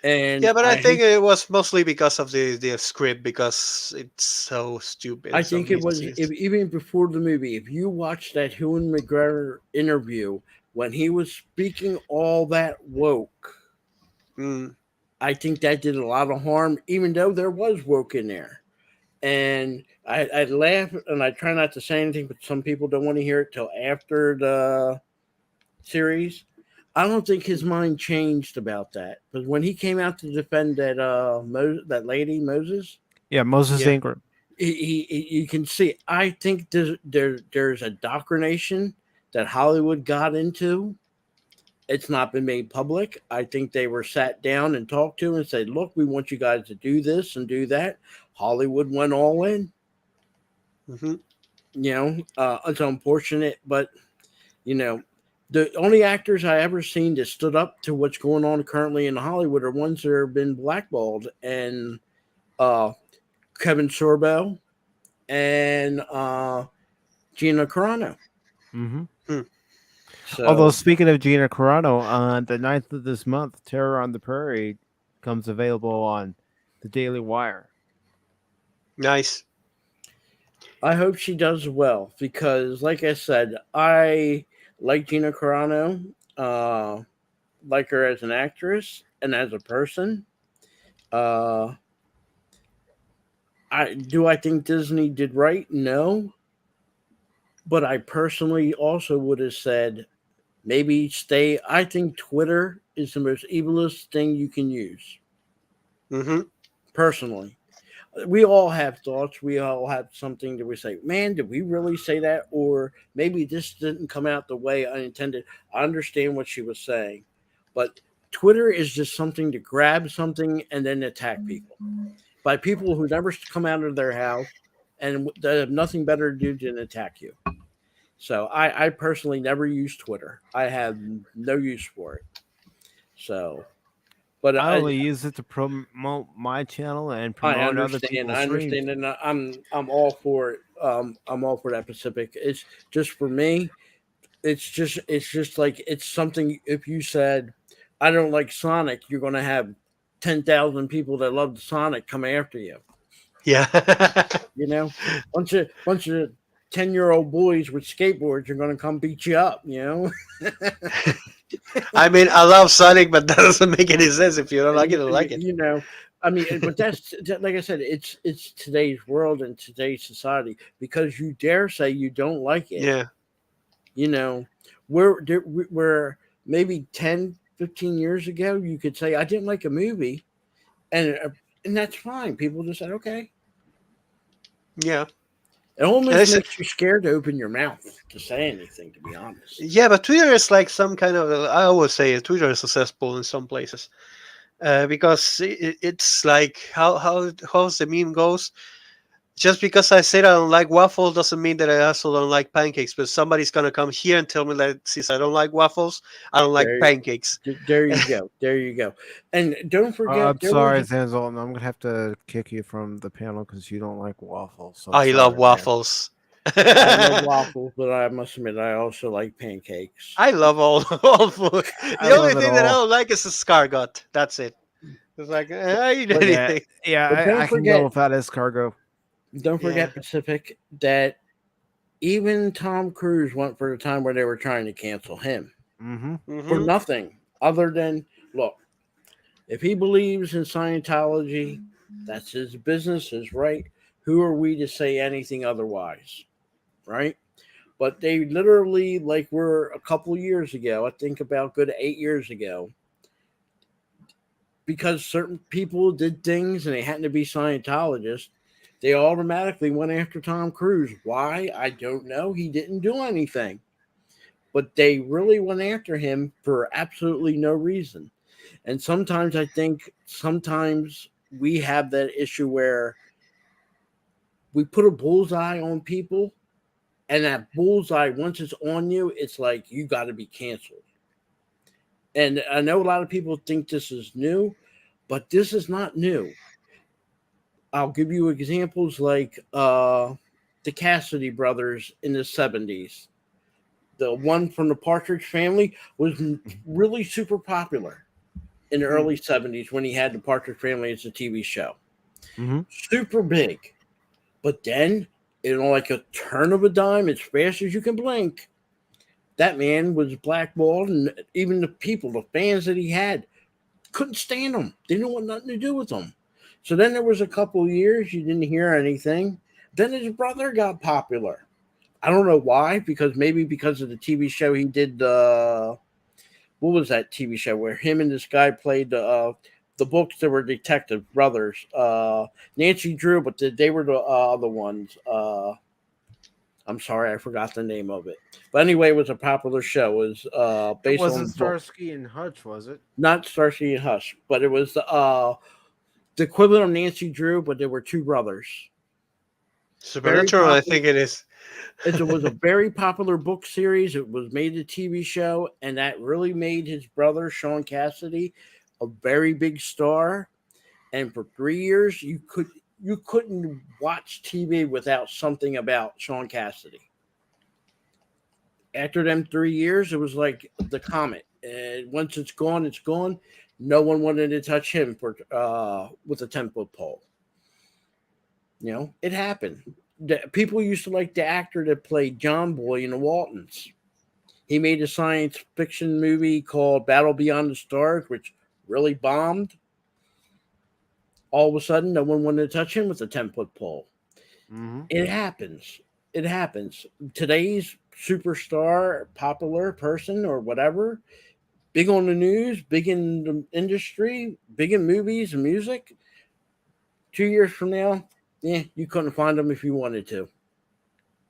Speaker 3: And
Speaker 2: Yeah, but I think
Speaker 3: hate,
Speaker 2: it was mostly because of the script, because it's so stupid.
Speaker 3: I
Speaker 2: in some
Speaker 3: think it was
Speaker 2: instances.
Speaker 3: even before the movie. If you watch that Ewan McGregor interview when he was speaking all that woke,
Speaker 2: Mm.
Speaker 3: I think that did a lot of harm, even though there was woke in there. And I laugh and I try not to say anything, but some people don't want to hear it till after the series. I don't think his mind changed about that. But when he came out to defend that that lady Moses,
Speaker 1: Yeah, Moses
Speaker 2: Yeah.
Speaker 1: Ingram.
Speaker 3: you can see. I think there's a indoctrination that Hollywood got into. It's not been made public. I think they were sat down and talked to and said, "Look, we want you guys to do this and do that." Hollywood went all in.
Speaker 2: Hmm.
Speaker 3: It's unfortunate, but the only actors I ever seen that stood up to what's going on currently in Hollywood are ones that have been blackballed, and Kevin Sorbo and Gina Carano.
Speaker 1: Mm-hmm.
Speaker 3: So,
Speaker 1: Although speaking of Gina Carano, on the 9th of this month, Terror on the Prairie comes available on the Daily Wire.
Speaker 2: Nice.
Speaker 3: I hope she does well because, like I said, I like Gina Carano, like her as an actress and as a person. I think Disney did right? No, but I personally also would have said maybe stay. I think Twitter is the most evilest thing you can use.
Speaker 2: Hmm.
Speaker 3: Personally, we all have thoughts. We all have something that we say, man, did we really say that? Or maybe this didn't come out the way I intended. I understand what she was saying, but Twitter is just something to grab something and then attack people by people who never come out of their house and that have nothing better to do than attack you. So I personally never use Twitter. I have no use for it. So, but
Speaker 1: I only use it to promote my channel and
Speaker 3: I
Speaker 1: promote other
Speaker 3: understand.
Speaker 1: people's
Speaker 3: I
Speaker 1: streams.
Speaker 3: understand, and I'm all for it. I'm all for that Pacific. It's just for me. It's just like it's something. If you said I don't like Sonic, you're going to have 10,000 people that love Sonic come after you.
Speaker 2: Yeah.
Speaker 3: You know, bunch of 10-year-old boys with skateboards are going to come beat you up.
Speaker 2: I mean, I love Sonic, but that doesn't make any sense. If you don't like it, don't like it.
Speaker 3: I mean, but that's like I said, it's today's world and today's society. Because you dare say you don't like it,
Speaker 2: Yeah.
Speaker 3: where maybe 10, 15 years ago you could say I didn't like a movie, and that's fine. People just said okay.
Speaker 2: Yeah.
Speaker 3: It almost
Speaker 2: And it's,
Speaker 3: makes you scared to open your mouth to say anything, to be honest.
Speaker 2: yeah, but Twitter is like some kind of. I always say Twitter is successful in some places, because it's like how's the meme goes. Just because I said I don't like waffles doesn't mean that I also don't like pancakes. But somebody's gonna come here and tell me that since I don't like waffles, I don't like
Speaker 3: There,
Speaker 2: pancakes.
Speaker 3: there you go. There you go. And don't forget,
Speaker 1: I'm sorry, Zanzol. I'm going to have to kick you from the panel because you don't like waffles. So
Speaker 2: I love
Speaker 1: sorry, man.
Speaker 2: waffles.
Speaker 3: I love waffles, but I must admit I also like pancakes.
Speaker 2: I love all food.
Speaker 1: I
Speaker 2: The only
Speaker 1: love it
Speaker 2: thing that I
Speaker 1: all.
Speaker 2: don't like is escargot. That's it. It's like I eat
Speaker 3: But-
Speaker 1: Yeah,
Speaker 2: anything.
Speaker 1: yeah,
Speaker 3: But don't
Speaker 1: I can
Speaker 3: forget-
Speaker 1: go without escargot.
Speaker 3: Don't forget, Pacific, that even Tom Cruise went for a time where they were trying to cancel him
Speaker 1: Mm-hmm.
Speaker 3: for
Speaker 2: Mhm.
Speaker 3: nothing other than look. If he believes in Scientology, that's his business, his right. Who are we to say anything otherwise, right? But they literally, like, were a couple years ago, I think about good 8 years ago, because certain people did things and they happened to be Scientologists, they automatically went after Tom Cruise. Why? I don't know. He didn't do anything. But they really went after him for absolutely no reason. And sometimes I think we have that issue where we put a bullseye on people And that bullseye, once it's on you, it's like you got to be canceled. And I know a lot of people think this is new, but this is not new. I'll give you examples like the Cassidy brothers in the 70s. The one from the Partridge Family was really super popular in the early 70s when he had the Partridge Family as a TV show.
Speaker 1: Mm-hmm.
Speaker 3: Super big. But then, like a turn of a dime, as fast as you can blink, that man was blackballed, and even the people, the fans that he had, couldn't stand him. They didn't want nothing to do with him. So then there was a couple of years you didn't hear anything. Then his brother got popular. I don't know why, because of the TV show he did. What was that TV show where him and this guy played the books that were detective brothers? Nancy Drew, but they were the other ones. I'm sorry, I forgot the name of it. But anyway, it was a popular show. It was
Speaker 1: It
Speaker 3: based
Speaker 1: wasn't
Speaker 3: on
Speaker 1: Starsky and Hutch, was it?
Speaker 3: not Starsky and Hutch, but it was the equivalent of Nancy Drew, but there were two brothers.
Speaker 2: Supernatural, I think it is.
Speaker 3: It was a very popular book series. It was made a TV show, and that really made his brother, Sean Cassidy, a very big star. And for 3 years, you couldn't watch TV without something about Sean Cassidy. After them 3 years, it was like the comet. And once it's gone, it's gone. No one wanted to touch him with a 10-foot pole. You know, it happened. People used to like the actor that played John Boy in the Waltons. He made a science fiction movie called Battle Beyond the Stars, which really bombed. All of a sudden, no one wanted to touch him with a 10-foot pole.
Speaker 1: Mm-hmm.
Speaker 3: It happens. It happens. Today's superstar, popular person or whatever, big on the news, big in the industry, big in movies and music. 2 years from now, you couldn't find them if you wanted to.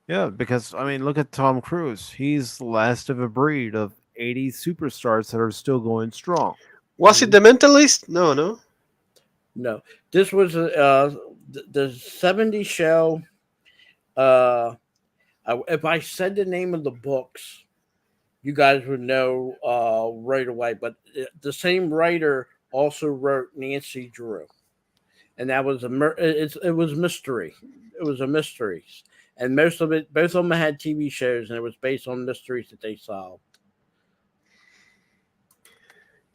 Speaker 1: Yeah, because I mean, look at Tom Cruise. He's the last of a breed of 80 superstars that are still going strong.
Speaker 2: Was it The Mentalist? No.
Speaker 3: No, this was the 70s show. If I said the name of the books, you guys would know right away. But the same writer also wrote Nancy Drew, and that was it was mystery. It was a mystery, and both of them had TV shows, and it was based on mysteries that they solved.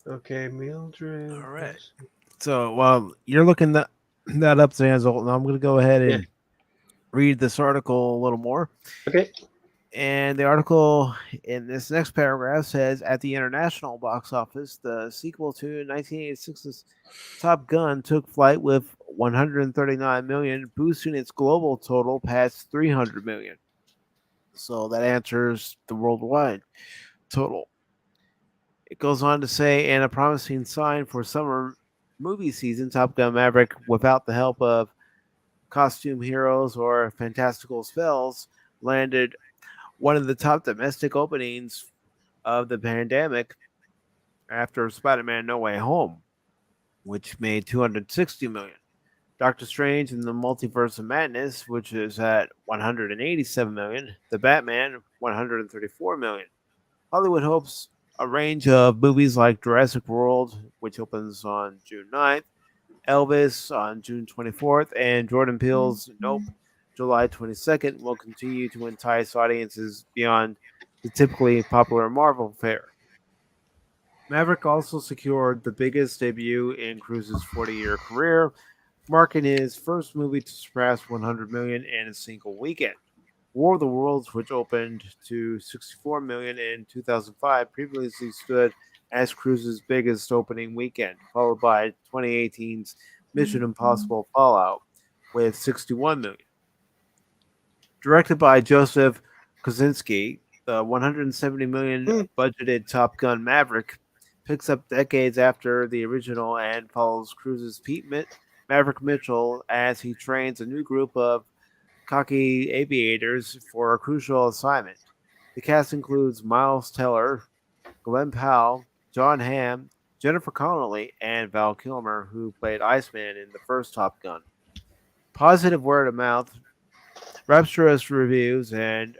Speaker 2: Okay, Mildred.
Speaker 1: All right. So while you're looking that up, Zanzol, and I'm going to go ahead and read this article a little more.
Speaker 2: Okay.
Speaker 1: And the article in this next paragraph says, at the international box office, the sequel to 1986's Top Gun took flight with 139 million, boosting its global total past 300 million. So that answers the worldwide total. It goes on to say, and a promising sign for summer movie season, Top Gun Maverick, without the help of costume heroes or fantastical spells, landed one of the top domestic openings of the pandemic after Spider-Man No Way Home, which made 260 million. Doctor Strange and the Multiverse of Madness, which is at 187 million. The Batman, 134 million. Hollywood hopes a range of movies like Jurassic World, which opens on June 9th, Elvis on June 24th, and Jordan Peele's Nope, July 22nd, will continue to entice audiences beyond the typically popular Marvel fare. Maverick also secured the biggest debut in Cruise's 40-year career, marking his first movie to surpass 100 million in a single weekend. War of the Worlds, which opened to 64 million in 2005, previously stood as Cruise's biggest opening weekend, followed by 2018's Mission Impossible Fallout with 61 million. Directed by Joseph Kosinski, the 170 million budgeted Top Gun Maverick picks up decades after the original and follows Cruise's Maverick Mitchell as he trains a new group of cocky aviators for a crucial assignment. The cast includes Miles Teller, Glenn Powell, John Hamm, Jennifer Connelly, and Val Kilmer, who played Iceman in the first Top Gun. Positive word of mouth, rapturous reviews, and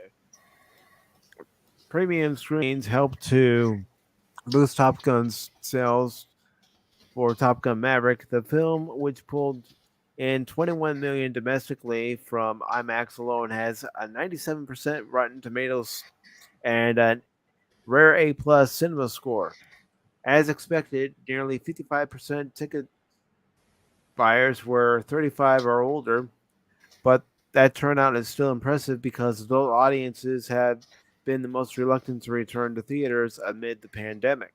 Speaker 1: Premium screens help to boost Top Gun's sales for Top Gun Maverick. The film, which pulled in 21 million domestically from IMAX alone, has a 97% Rotten Tomatoes and a rare A plus cinema score. As expected, nearly 55% ticket buyers were 35 or older, but that turnout is still impressive because adult audiences have been the most reluctant to return to theaters amid the pandemic.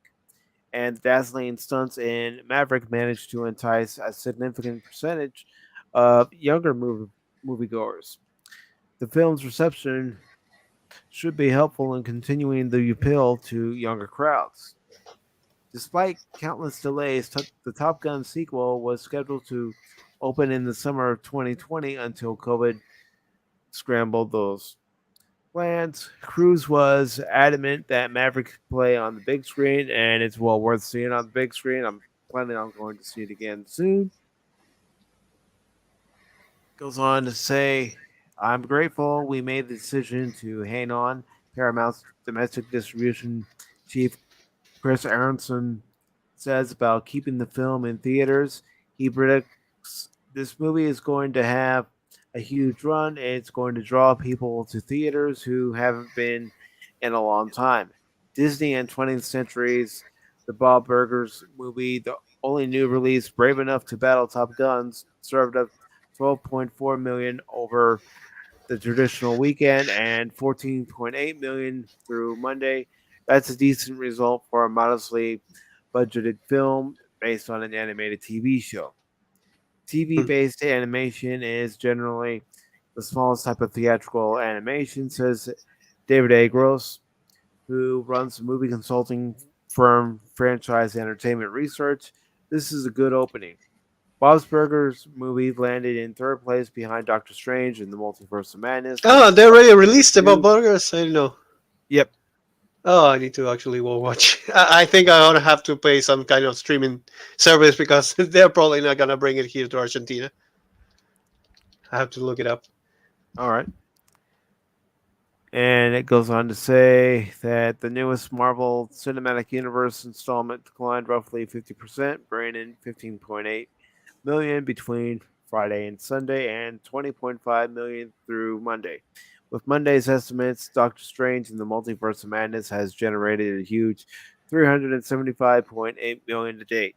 Speaker 1: And dazzling stunts in Maverick managed to entice a significant percentage of younger moviegoers. The film's reception should be helpful in continuing the appeal to younger crowds. Despite countless delays, the Top Gun sequel was scheduled to open in the summer of 2020 until COVID scrambled those plans. Cruise was adamant that Maverick could play on the big screen, and it's well worth seeing on the big screen. I'm planning on going to see it again soon. Goes on to say, I'm grateful we made the decision to hang on. Paramount's domestic distribution chief Chris Aronson says about keeping the film in theaters. He predicts this movie is going to have a huge run. It's going to draw people to theaters who haven't been in a long time. Disney and 20th Century's The Bob Burgers movie, the only new release brave enough to battle Top Guns, served up 12.4 million over the traditional weekend and 14.8 million through Monday. That's a decent result for a modestly budgeted film based on an animated TV show. TV based animation is generally the smallest type of theatrical animation, says David A. Gross, who runs the movie consulting firm Franchise Entertainment Research. This is a good opening. Bob's Burgers movie landed in third place behind Doctor Strange and the Multiverse of Madness.
Speaker 2: Oh, they already released the Bob Burgers. I don't know.
Speaker 1: Yep.
Speaker 2: Oh, I need to actually go watch. I think I ought to have to pay some kind of streaming service because they're probably not gonna bring it here to Argentina. I have to look it up.
Speaker 1: All right. And it goes on to say that the newest Marvel Cinematic Universe installment declined roughly 50%, bringing in 15.8 million between Friday and Sunday and 20.5 million through Monday. With Monday's estimates, Doctor Strange and the Multiverse of Madness has generated a huge 375.8 million to date.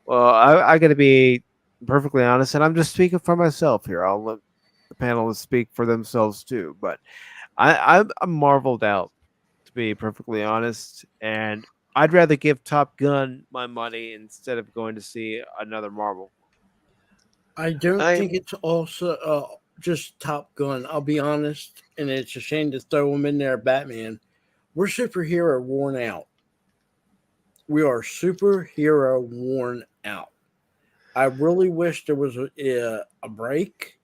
Speaker 1: Well, I got to be perfectly honest, and I'm just speaking for myself here. I'll let the panelists speak for themselves too, but I'm marveled out, to be perfectly honest, and I'd rather give Top Gun my money instead of going to see another Marvel.
Speaker 3: I don't think it's also just Top Gun. I'll be honest, and it's a shame to throw them in there, Batman. We're superhero worn out. We are superhero worn out. I really wish there was a break,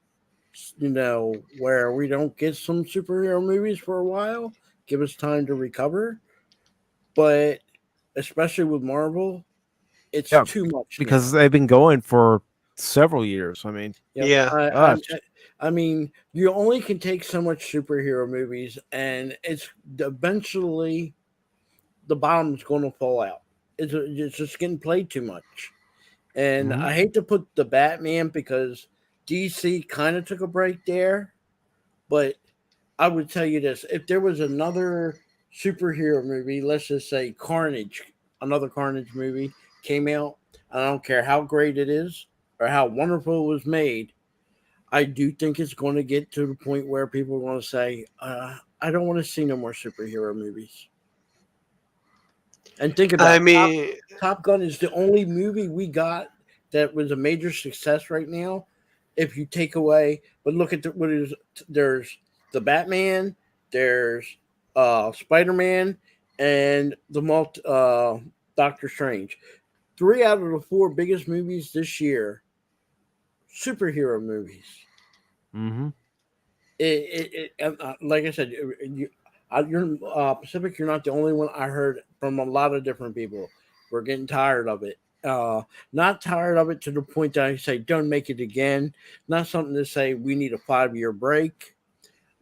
Speaker 3: where we don't get some superhero movies for a while. Give us time to recover. But especially with Marvel, it's too much
Speaker 1: because they've been going for several years. I mean,
Speaker 3: I mean, you only can take so much superhero movies, and it's eventually the bottom's going to fall out. It's just getting played too much. And I hate to put the Batman because DC kind of took a break there, but I would tell you this: if there was another superhero movie, let's just say Carnage, another Carnage movie came out, I don't care how great it is or how wonderful it was made, I do think it's going to get to the point where people are going to say, I don't want to see no more superhero movies. And think about it. Top Gun is the only movie we got that was a major success right now. If you take away, but look at there's the Batman, there's Spider-Man, and the Doctor Strange. 3 out of the 4 biggest movies this year, superhero movies. Like I said, you're Pacific. You're not the only one. I heard from a lot of different people. We're getting tired of it. Not tired of it to the point that I say don't make it again. Not something to say we need a 5-year break.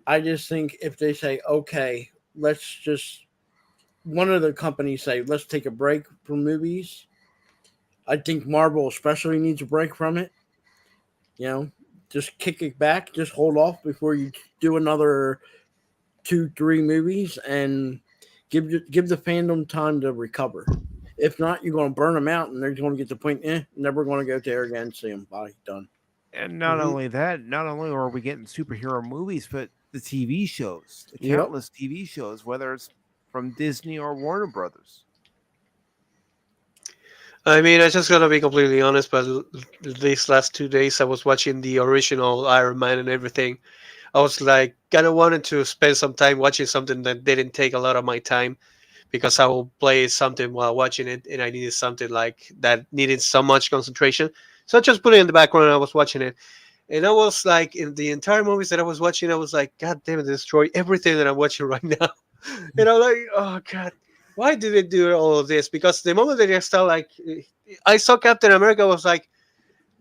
Speaker 3: I just think if they say, okay, let's just one of the companies say, let's take a break from movies. I think Marvel especially needs a break from it. You know, just kick it back, just hold off before you do another 2-3 movies, and give the fandom time to recover. If not, you're going to burn them out, and they're going to get to the point, never going to go there again. See them, bye, done.
Speaker 1: And not
Speaker 2: Mhm.
Speaker 1: only that, not only are we getting superhero movies, but the TV shows, the
Speaker 3: Yep.
Speaker 1: countless TV shows, whether it's from Disney or Warner Brothers.
Speaker 2: I mean, I just gotta be completely honest, but these last 2 days I was watching the original Iron Man and everything. I was like, kind of wanted to spend some time watching something that didn't take a lot of my time because I will play something while watching it, and I needed something like that needed so much concentration. So I just put it in the background and I was watching it. And I was like, in the entire movies that I was watching, I was like, God damn it, destroy everything that I'm watching right now. And I'm like, oh God, why did they do all of this? Because the moment that I start like, I saw Captain America, was like,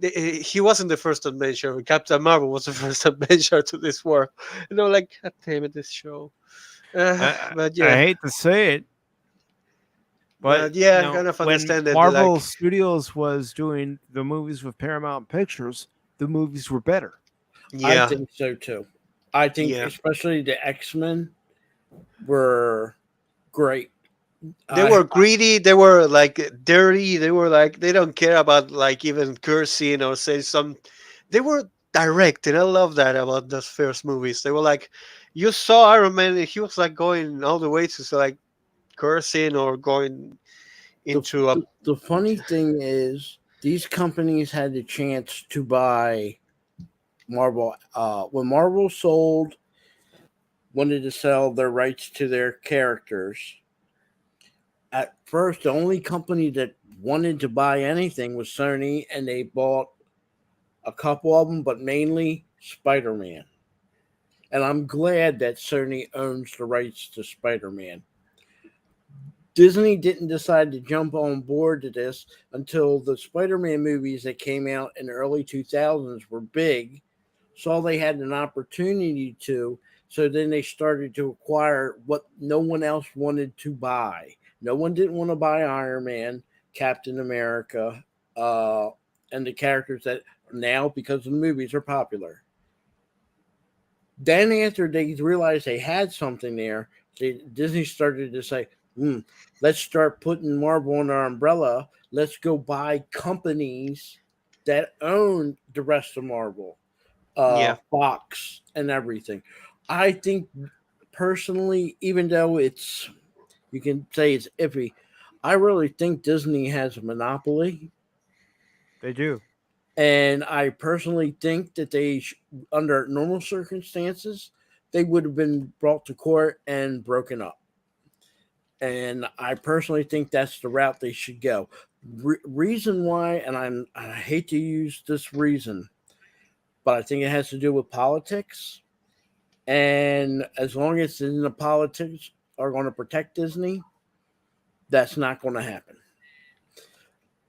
Speaker 2: he wasn't the first adventure. Captain Marvel was the first adventure to this world. And I'm like, God damn it, this show. But
Speaker 1: I
Speaker 2: yeah,
Speaker 1: hate to say it, but
Speaker 2: but yeah, I kind of
Speaker 1: when
Speaker 2: understand that.
Speaker 1: Marvel
Speaker 2: Like,
Speaker 1: Studios was doing the movies with Paramount Pictures, the movies were better.
Speaker 3: I
Speaker 2: yeah,
Speaker 3: think so too. I think
Speaker 2: yeah.
Speaker 3: especially the X-Men were great.
Speaker 2: They
Speaker 3: I
Speaker 2: were greedy. They were like dirty. They were like they don't care about like even cursing or say some. They were direct, and I love that about those first movies. They were like, you saw Iron Man, and he was like going all the way to like cursing or going
Speaker 3: the,
Speaker 2: into a
Speaker 3: the funny thing is these companies had the chance to buy Marvel. When Marvel wanted to sell their rights to their characters, at first the only company that wanted to buy anything was Sony, and they bought a couple of them, but mainly Spider-Man. And I'm glad that Sony owns the rights to Spider-Man. Disney didn't decide to jump on board to this until the Spider-Man movies that came out in the early 2000s were big, saw they had an opportunity to, so then they started to acquire what no one else wanted to buy. No one didn't want to buy Iron Man, Captain America, and the characters that now, because of the movies, are popular. Then after they realized they had something there, Disney started to say, let's start putting Marvel on our umbrella. Let's go buy companies that own the rest of Marvel,
Speaker 2: yeah.
Speaker 3: Fox, and everything. I think personally, even though you can say it's iffy, I really think Disney has a monopoly.
Speaker 1: They do.
Speaker 3: And I personally think that under normal circumstances, they would have been brought to court and broken up. And I personally think that's the route they should go. Reason why, and I hate to use this reason, but I think it has to do with politics. And as long as the politics are going to protect Disney, that's not going to happen.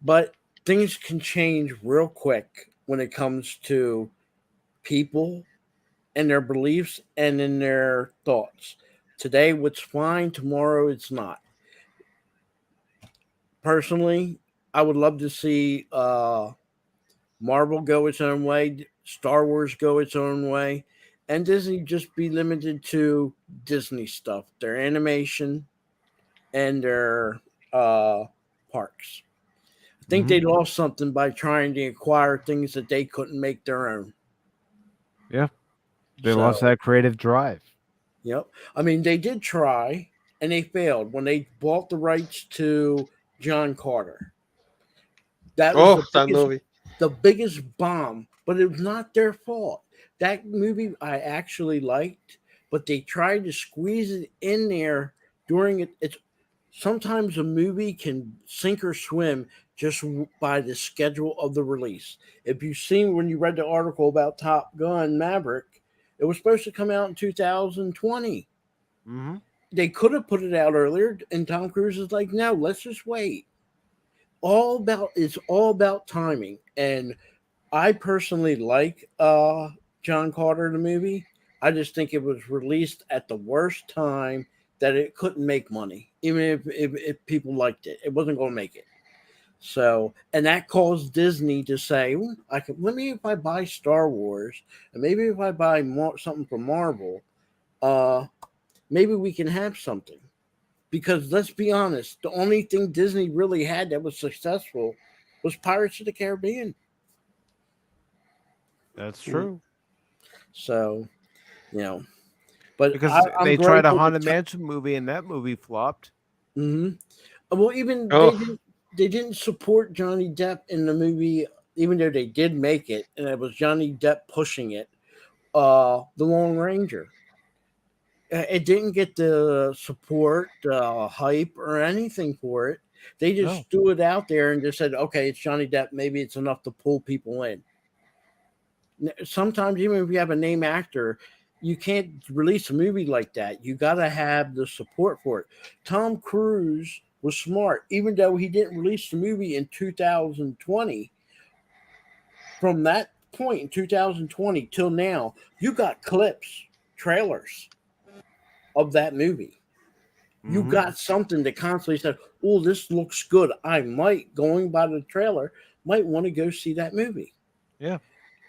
Speaker 3: But things can change real quick when it comes to people and their beliefs and in their thoughts. Today, what's fine, tomorrow, it's not. Personally, I would love to see Marvel go its own way, Star Wars go its own way, and Disney just be limited to Disney stuff, their animation and their parks. I think they lost something by trying to acquire things that they couldn't make their own.
Speaker 1: Yeah. They
Speaker 3: So,
Speaker 1: lost that creative drive.
Speaker 3: yep. I mean, they did try and they failed when they bought the rights to John Carter. That was
Speaker 2: Oh, that movie.
Speaker 3: the biggest bomb, but it was not their fault. That movie I actually liked, but they tried to squeeze it in there during it. It's sometimes a movie can sink or swim just by the schedule of the release. If you've seen when you read the article about Top Gun Maverick, it was supposed to come out in 2020.
Speaker 1: Mm-hmm.
Speaker 3: They could have put it out earlier, and Tom Cruise is like, no, let's just wait. It's all about timing. And I personally like John Carter the movie. I just think it was released at the worst time that it couldn't make money, even if people liked it. It wasn't going to make it. So, and that caused Disney to say, maybe if I buy Star Wars, and maybe if I buy something from Marvel, maybe we can have something. Because let's be honest, the only thing Disney really had that was successful was Pirates of the Caribbean.
Speaker 1: That's true.
Speaker 3: So, but
Speaker 1: Because
Speaker 3: I'm
Speaker 1: they tried a
Speaker 3: grateful
Speaker 1: Haunted
Speaker 3: to-
Speaker 1: Mansion movie, and that movie flopped.
Speaker 3: Mhm. Well, even
Speaker 2: Oh.
Speaker 3: they didn't support Johnny Depp in the movie, even though they did make it, and it was Johnny Depp pushing it. The Lone Ranger. It didn't get the support, hype, or anything for it. They just threw it out there and just said, "Okay, it's Johnny Depp. Maybe it's enough to pull people in." Sometimes, even if you have a name actor, you can't release a movie like that. You got to have the support for it. Tom Cruise was smart, even though he didn't release the movie in 2020. From that point in 2020 till now, you got clips, trailers of that movie. You got something that constantly said, "Oh, this looks good. I might, going by the trailer, might want to go see that movie."
Speaker 1: Yeah.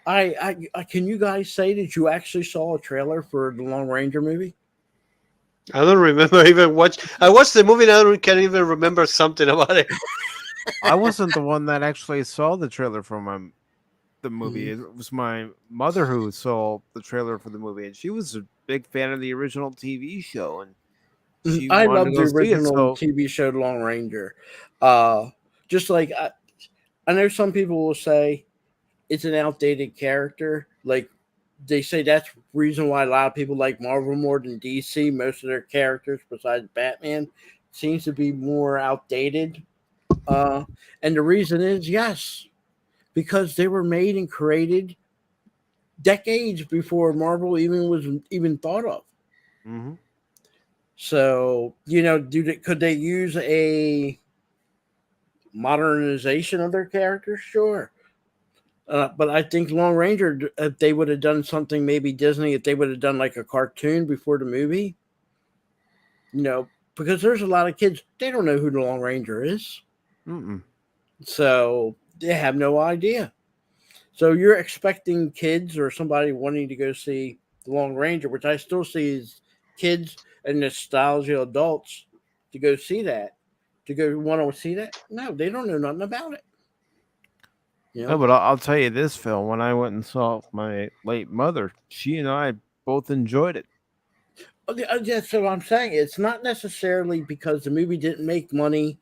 Speaker 3: I can you guys say that you actually saw a trailer for the Lone Ranger movie?
Speaker 2: I don't remember even I watched the movie and I can't even remember something about it.
Speaker 1: I wasn't the one that actually saw the trailer for the movie. It was my mother who saw the trailer for the movie, and she was a big fan of the original TV show, and she
Speaker 3: I
Speaker 1: wanted
Speaker 3: love
Speaker 1: to
Speaker 3: the
Speaker 1: go see it.
Speaker 3: original
Speaker 1: So
Speaker 3: TV show Lone Ranger. Just like I know some people will say it's an outdated character. Like they say that's the reason why a lot of people like Marvel more than DC. Most of their characters, besides Batman, seems to be more outdated. And the reason is yes, because they were made and created decades before Marvel even was even thought of.
Speaker 1: mhm.
Speaker 3: So could they use a modernization of their characters? Sure. But I think Lone Ranger, if they would have done something, maybe Disney, if they would have done like a cartoon before the movie, because there's a lot of kids, they don't know who the Lone Ranger is.
Speaker 1: Mm-mm.
Speaker 3: So they have no idea. So you're expecting kids or somebody wanting to go see the Lone Ranger, which I still see as kids and nostalgia adults to go see that, to go want to see that. No, they don't know nothing about it.
Speaker 1: No, but I'll tell you this, Phil. When I went and saw my late mother, she and I both enjoyed it.
Speaker 3: That's what I'm saying. It's not necessarily because the movie didn't make money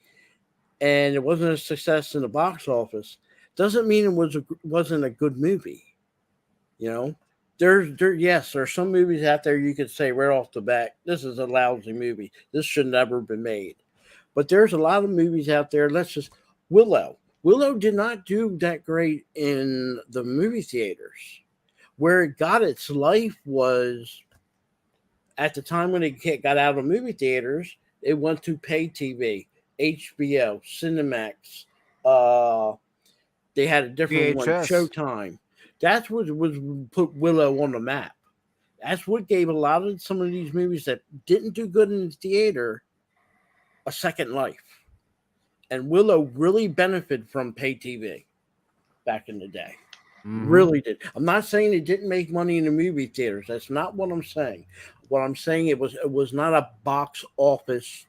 Speaker 3: and it wasn't a success in the box office. Doesn't mean it wasn't a good movie. There's some movies out there you could say right off the bat, this is a lousy movie. This should never have been made. But there's a lot of movies out there. Willow. Willow did not do that great in the movie theaters. Where it got its life was at the time when it got out of movie theaters, it went to pay TV, HBO, Cinemax. They had a different one,
Speaker 1: VHS.
Speaker 3: Showtime. That's what was put Willow on the map. That's what gave a lot of some of these movies that didn't do good in the theater a second life. And Willow really benefited from pay TV back in the day.
Speaker 1: Mhm.
Speaker 3: Really did. I'm not saying it didn't make money in the movie theaters. That's not what I'm saying. What I'm saying it was not a box office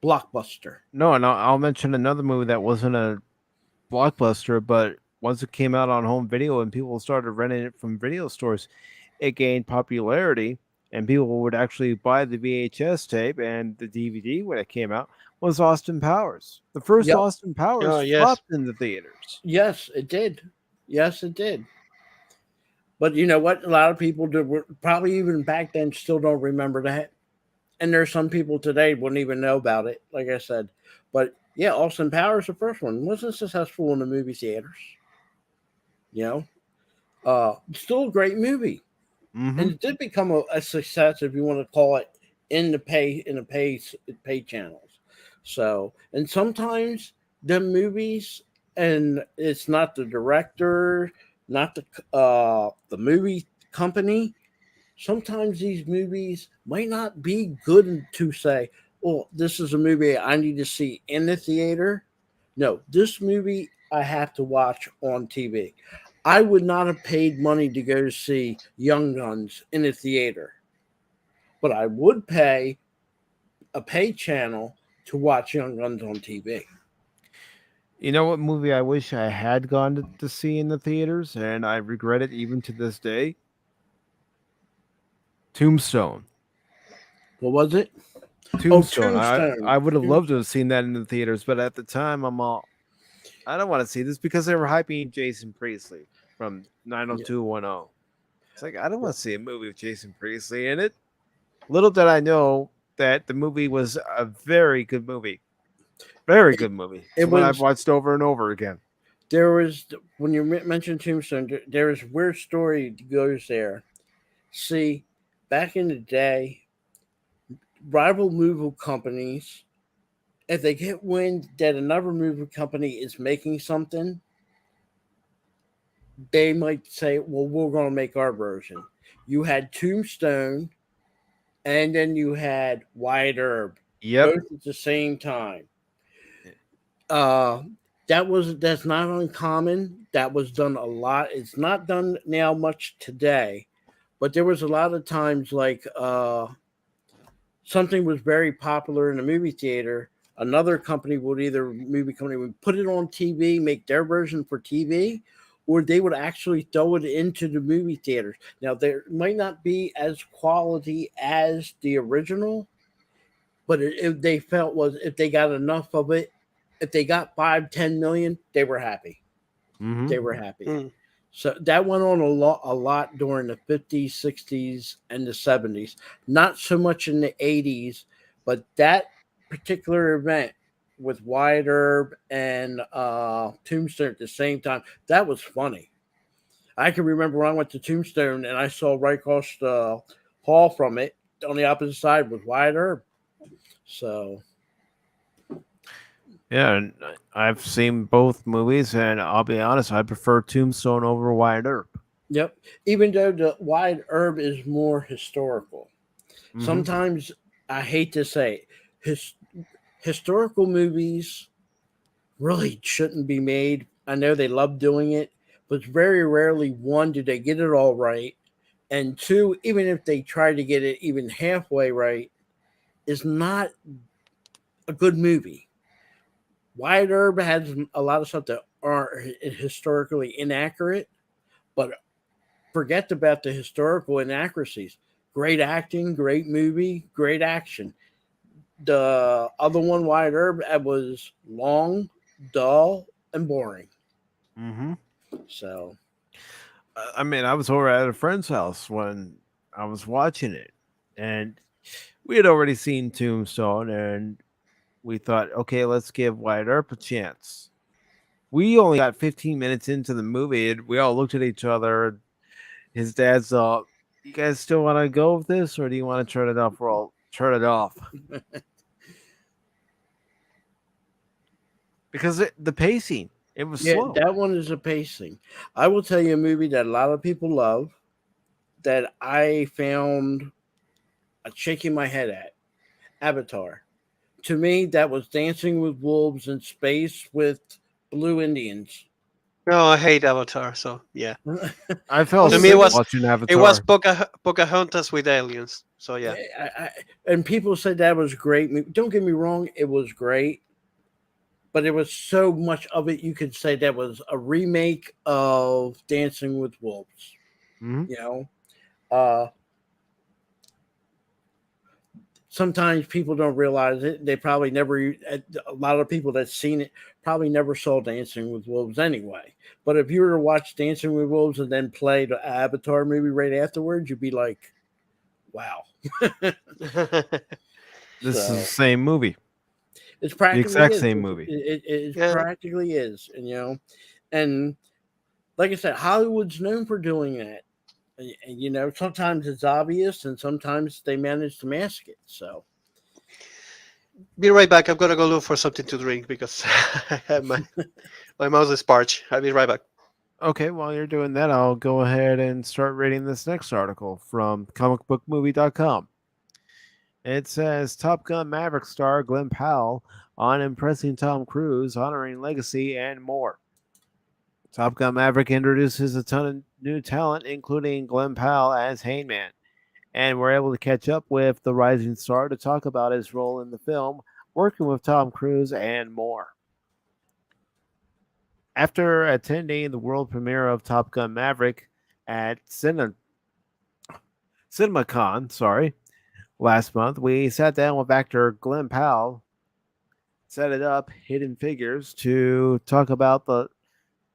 Speaker 3: blockbuster.
Speaker 1: No, and I'll mention another movie that wasn't a blockbuster, but once it came out on home video and people started renting it from video stores, it gained popularity, and people would actually buy the VHS tape and the DVD when it came out. Was Austin Powers. The first
Speaker 3: Yep.
Speaker 1: Austin Powers
Speaker 2: Oh, yes.
Speaker 1: flopped in the theaters.
Speaker 3: Yes, it did. Yes, it did. But you know what? A lot of people probably even back then still don't remember that. And there's some people today wouldn't even know about it, like I said. But yeah, Austin Powers, the first one, wasn't successful in the movie theaters. Still a great movie.
Speaker 1: Mhm.
Speaker 3: And it did become a success, if you want to call it, in the pay channels. So, and sometimes the movies, and it's not the director, not the movie company, sometimes these movies might not be good to say, "Oh, this is a movie I need to see in the theater." No, this movie I have to watch on TV. I would not have paid money to go see Young Guns in a theater, but I would pay a pay channel to watch Young Guns on TV.
Speaker 1: You know what movie I wish I had gone to see in the theaters, and I regret it even to this day? Tombstone.
Speaker 3: What was it?
Speaker 1: Tombstone.
Speaker 3: Tombstone.
Speaker 1: I would have loved to have seen that in the theaters, but at the time, I don't want to see this because they were hyping Jason Priestley from 90210. It's like, I don't want to see a movie with Jason Priestley in it. Little did I know that the movie was a very good movie. Very good movie. It's one I've watched over and over again.
Speaker 3: There was, when you mentioned Tombstone, there is weird story that goes there. See, back in the day, rival movie companies, if they get wind that another movie company is making something, they might say, well, we're going to make our version. You had Tombstone, and then you had Wyatt Earp.
Speaker 1: Yep.
Speaker 3: Both at the same time. That's not uncommon. That was done a lot. It's not done now much today, but there was a lot of times like something was very popular in a movie theater. Another company movie company would put it on TV, make their version for TV, or they would actually throw it into the movie theaters. Now, there might not be as quality as the original, but if they felt if they got enough of it, if they got 5-10 million, they were happy.
Speaker 1: Mm-hmm.
Speaker 3: They were happy. So that went on a lot during the 50s, 60s, and the 70s. Not so much in the 80s, but that particular event with Wyatt Earp and Tombstone at the same time, that was funny. I can remember when I went to Tombstone and I saw right across the hall from it, on the opposite side was Wyatt Earp. So,
Speaker 1: yeah, and I've seen both movies, and I'll be honest, I prefer Tombstone over Wyatt Earp.
Speaker 3: Yep. Even though the Wyatt Earp is more historical. Mm-hmm. Sometimes, I hate to say, historical movies really shouldn't be made. I know they love doing it, but very rarely, one, do they get it all right, and two, even if they try to get it even halfway right, is not a good movie. Wyatt Earp has a lot of stuff that are historically inaccurate, but forget about the historical inaccuracies. Great acting, great movie, great action. The other one, Wyatt Earp, was long, dull, and boring.
Speaker 1: Mm-hmm.
Speaker 3: So,
Speaker 1: I mean, I was over at a friend's house when I was watching it, and we had already seen Tombstone, and we thought, okay, let's give Wyatt Earp a chance. We only got 15 minutes into the movie, and we all looked at each other. His dad's you guys still want to go with this, or do you want to turn it off? We'll turn it off. Because the pacing, it was slow.
Speaker 3: That one is a pacing. I will tell you a movie that a lot of people love that I found shaking my head at. Avatar. To me, that was Dancing with Wolves in space with blue Indians.
Speaker 2: No, I hate Avatar, so yeah.
Speaker 1: I felt
Speaker 2: to me it was
Speaker 1: watching Avatar.
Speaker 2: It was Pocahontas with aliens. So yeah.
Speaker 3: And people said that was great. Don't get me wrong, it was great. But there was so much of it you could say that was a remake of Dancing with Wolves.
Speaker 1: Mm-hmm.
Speaker 3: You know? Sometimes people don't realize it. They probably never, a lot of people that's seen it probably never saw Dancing with Wolves anyway. But if you were to watch Dancing with Wolves and then play the Avatar movie right afterwards, you'd be like, wow.
Speaker 1: This is the same movie.
Speaker 3: It's practically
Speaker 1: the exact same movie.
Speaker 3: It practically is. And, you know, and like I said, Hollywood's known for doing that. And, you know, sometimes it's obvious and sometimes they manage to mask it. So,
Speaker 2: be right back. I'm gonna go look for something to drink because my mouth is parched. I'll be right back.
Speaker 1: Okay, while you're doing that, I'll go ahead and start reading this next article from comicbookmovie.com. It says Top Gun Maverick star Glenn Powell on impressing Tom Cruise, honoring legacy, and more. Top Gun Maverick introduces a ton of new talent, including Glenn Powell as Hangman, and we're able to catch up with the rising star to talk about his role in the film, working with Tom Cruise, and more. After attending the world premiere of Top Gun Maverick at CinemaCon, last month, we sat down with actor Glenn Powell, set it up, Hidden Figures, to talk about the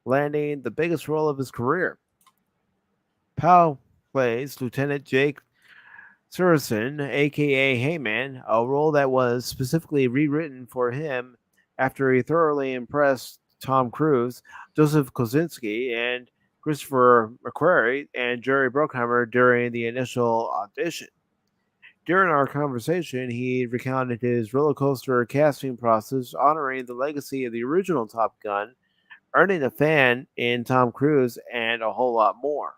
Speaker 1: landing the biggest role of his career. Powell plays Lieutenant Jake Surison, aka Heyman, a role that was specifically rewritten for him after he thoroughly impressed Tom Cruise, Joseph Kosinski, and Christopher McQuarrie and Jerry Bruckheimer during the initial audition. During our conversation, he recounted his roller coaster casting process, honoring the legacy of the original Top Gun, earning a fan in Tom Cruise, and a whole lot more.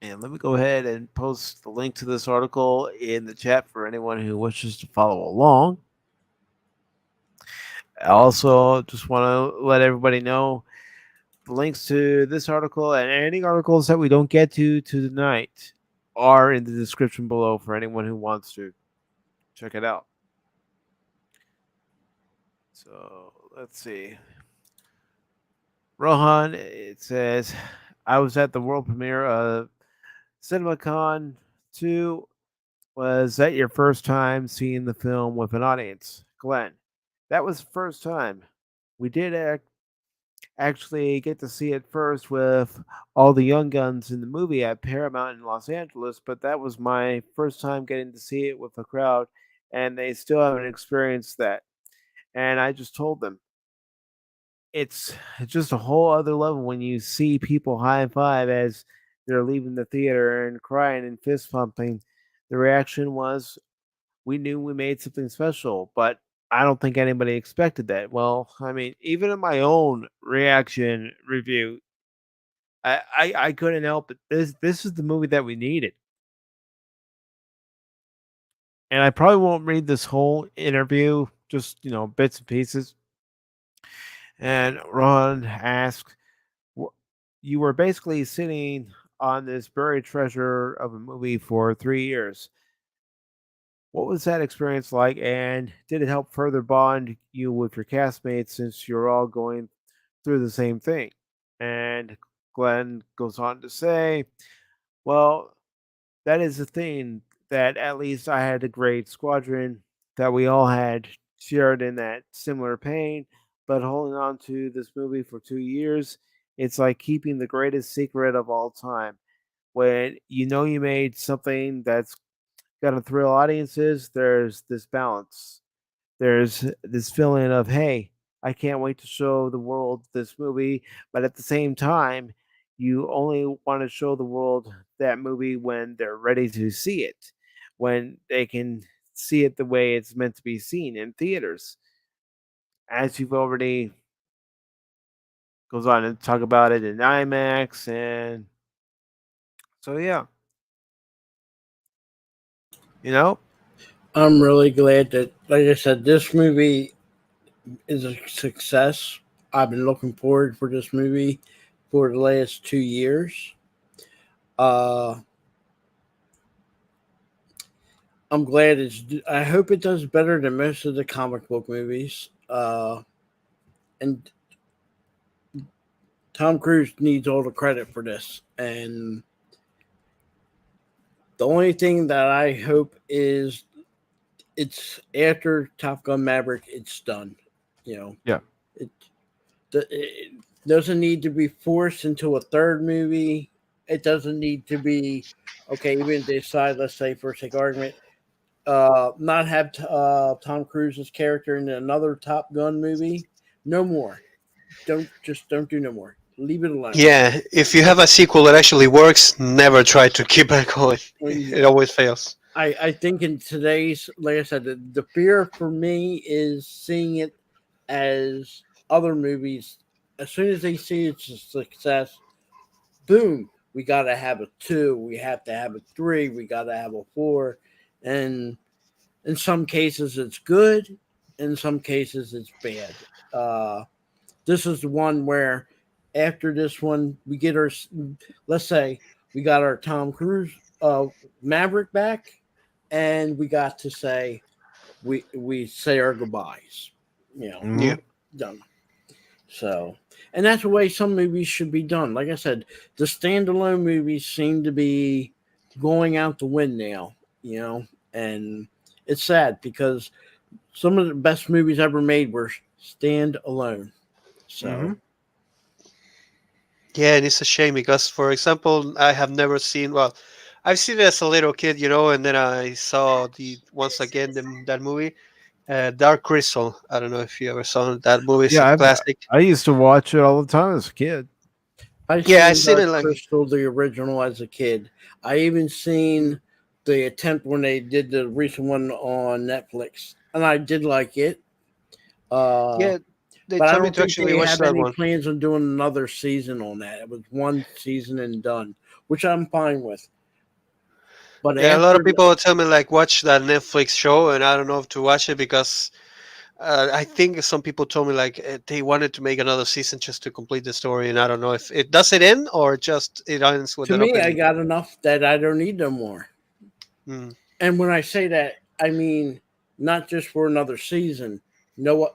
Speaker 1: And let me go ahead and post the link to this article in the chat for anyone who wishes to follow along. I also just want to let everybody know the links to this article and any articles that we don't get to tonight are in the description below for anyone who wants to check it out. So let's see. Rohan, it says, I was at the world premiere of CinemaCon 2. Was that your first time seeing the film with an audience? Glenn, that was the first time. We did actually get to see it first with all the young guns in the movie at Paramount in Los Angeles, but that was my first time getting to see it with a crowd, and they still haven't experienced that. And I just told them, it's just a whole other level when you see people high five as they're leaving the theater and crying and fist pumping. The reaction was, we knew we made something special, but I don't think anybody expected that. Well, I mean, even in my own reaction review, I couldn't help it. This is the movie that we needed. And I probably won't read this whole interview, just bits and pieces. And Ron asked, you were basically sitting on this buried treasure of a movie for 3 years. What was that experience like, and did it help further bond you with your castmates since you're all going through the same thing? And Glenn goes on to say, well, that is the thing, that at least I had a great squadron, that we all had shared in that similar pain, but holding on to this movie for 2 years, it's like keeping the greatest secret of all time. When you made something that's gonna thrill audiences, there's this balance. There's this feeling of, hey, I can't wait to show the world this movie, but at the same time, you only want to show the world that movie when they're ready to see it, when they can see it the way it's meant to be seen in theaters. As you've already goes on to talk about it in IMAX, and so yeah.
Speaker 3: I'm really glad that, like I said, this movie is a success. I've been looking forward for this movie for the last 2 years. I'm glad I hope it does better than most of the comic book movies. And Tom Cruise needs all the credit for this. And the only thing that I hope is it's after Top Gun Maverick, it's done.
Speaker 1: Yeah.
Speaker 3: It doesn't need to be forced into a third movie. It doesn't need to be, okay, even if they decide, let's say, for sake of argument, not have Tom Cruise's character in another Top Gun movie. No more. Don't do no more. Leave it alone.
Speaker 2: Yeah, if you have a sequel that actually works, never try to keep it going. It always fails.
Speaker 3: I think in today's, like I said, the fear for me is seeing it as other movies as soon as they see it's a success, boom, we got to have a 2, we have to have a 3, we got to have a 4. And in some cases it's good, in some cases it's bad. This is the one where after this one, we get our, let's say we got our Tom Cruise Maverick back, and we got to say, we say our goodbyes,
Speaker 2: Yeah.
Speaker 3: done. So, and that's the way some movies should be done. Like I said, the standalone movies seem to be going out the wind now, and it's sad because some of the best movies ever made were standalone. So,
Speaker 2: Yeah, and it's a shame because, for example, I have never seen. Well, I've seen it as a little kid, and then I saw once again that movie, Dark Crystal. I don't know if you ever saw that movie. It's a
Speaker 1: Yeah,
Speaker 2: classic.
Speaker 1: I used to watch it all the time as a kid.
Speaker 3: I
Speaker 2: Yeah, I
Speaker 3: seen
Speaker 2: seen it
Speaker 3: Dark
Speaker 2: like.
Speaker 3: Crystal, the original, as a kid. I even seen the attempt when they did the recent one on Netflix, and I did like it.
Speaker 2: Yeah, they
Speaker 3: But I
Speaker 2: told me
Speaker 3: don't
Speaker 2: to
Speaker 3: think
Speaker 2: actually
Speaker 3: they
Speaker 2: watch
Speaker 3: have
Speaker 2: that
Speaker 3: any
Speaker 2: one.
Speaker 3: plans on doing another season on that. It was one season and done, which I'm fine with. But
Speaker 2: Yeah, a lot of
Speaker 3: after,
Speaker 2: people tell me like watch that Netflix show, and I don't know if to watch it because I think some people told me like they wanted to make another season just to complete the story, and I don't know if it does it end or just it ends with
Speaker 3: to
Speaker 2: an
Speaker 3: me, I
Speaker 2: open.
Speaker 3: got enough that I don't need no more.
Speaker 2: Mm.
Speaker 3: And when I say that, I mean not just for another season. No,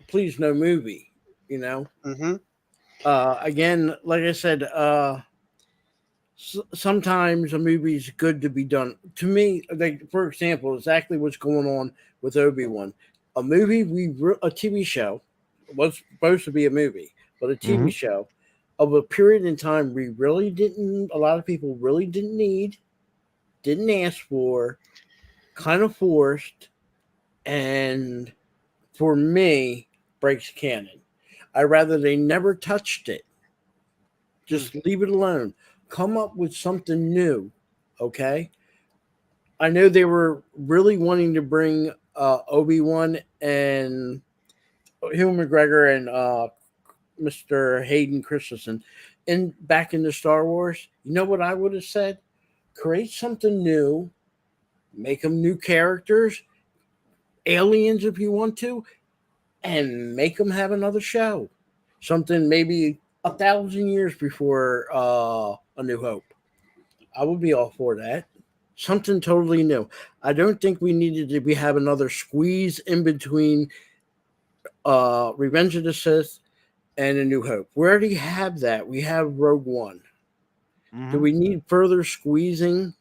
Speaker 3: please, no movie.
Speaker 2: Mm-hmm.
Speaker 3: Again, like I said, sometimes a movie is good to be done. To me, like for example, exactly what's going on with Obi-Wan. A TV show was supposed to be a movie, but a TV show of a period in time we really didn't. A lot of people really didn't need, didn't ask for, kind of forced, and for me breaks canon. I rather they never touched it. Just leave it alone. Come up with something new. Okay. I know they were really wanting to bring Obi-Wan and Hugh McGregor and Mr. Hayden Christensen back into Star Wars. You know what I would have said? Create something new, make them new characters, aliens if you want to, and make them have another show. Something maybe 1,000 years before A New Hope. I would be all for that. Something totally new. I don't think we needed to have another squeeze in between Revenge of the Sith and A New Hope. We already have that. We have Rogue One. Do we need further squeezing?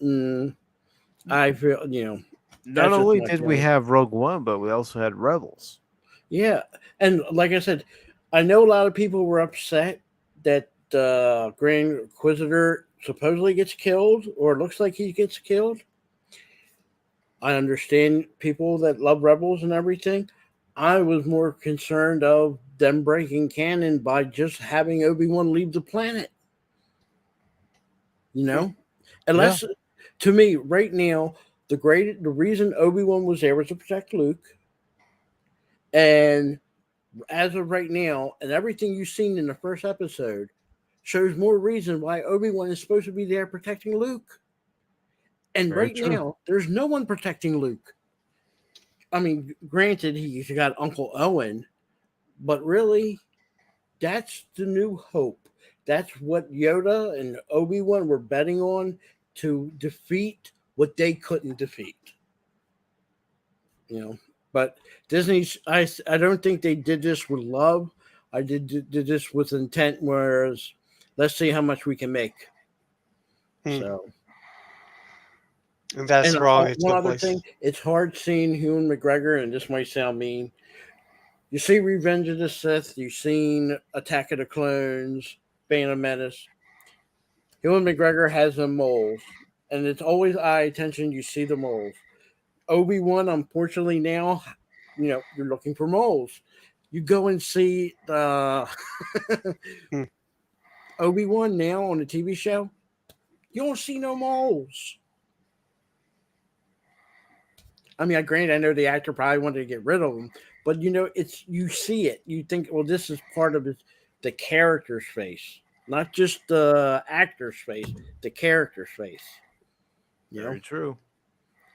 Speaker 3: I feel,
Speaker 1: Not
Speaker 3: that's just
Speaker 1: only
Speaker 3: my
Speaker 1: did we
Speaker 3: feeling.
Speaker 1: have Rogue One, but we also had Rebels.
Speaker 3: Yeah. And like I said, I know a lot of people were upset that Grand Inquisitor supposedly gets killed, or looks like he gets killed. I understand people that love Rebels and everything. I was more concerned of them breaking canon by just having Obi-Wan leave the planet. Unless, to me, right now, the reason Obi-Wan was there was to protect Luke. And as of right now, and everything you've seen in the first episode shows more reason why Obi-Wan is supposed to be there protecting Luke. And
Speaker 1: Very
Speaker 3: right
Speaker 1: true.
Speaker 3: now, there's no one protecting Luke. I mean, granted, he's got Uncle Owen, but really, that's the new hope. That's what Yoda and Obi-Wan were betting on to defeat what they couldn't defeat. But Disney's, I don't think they did this with love. I did this with intent, whereas let's see how much we can make. So,
Speaker 2: And that's wrong. It's
Speaker 3: one other
Speaker 2: someplace.
Speaker 3: thing, it's hard seeing Hugh McGregor, and this might sound mean. You see Revenge of the Sith, you've seen Attack of the Clones, Phantom Menace. Hugh McGregor has the moles, and it's always eye attention. You see the moles. Obi-Wan, unfortunately, now, you're looking for moles. You go and see Obi-Wan now on the TV show, you don't see no moles. I mean, granted, I know the actor probably wanted to get rid of him, but it's you see it. You think, well, this is part of the character's face, not just the actor's face, the character's face.
Speaker 1: Very true.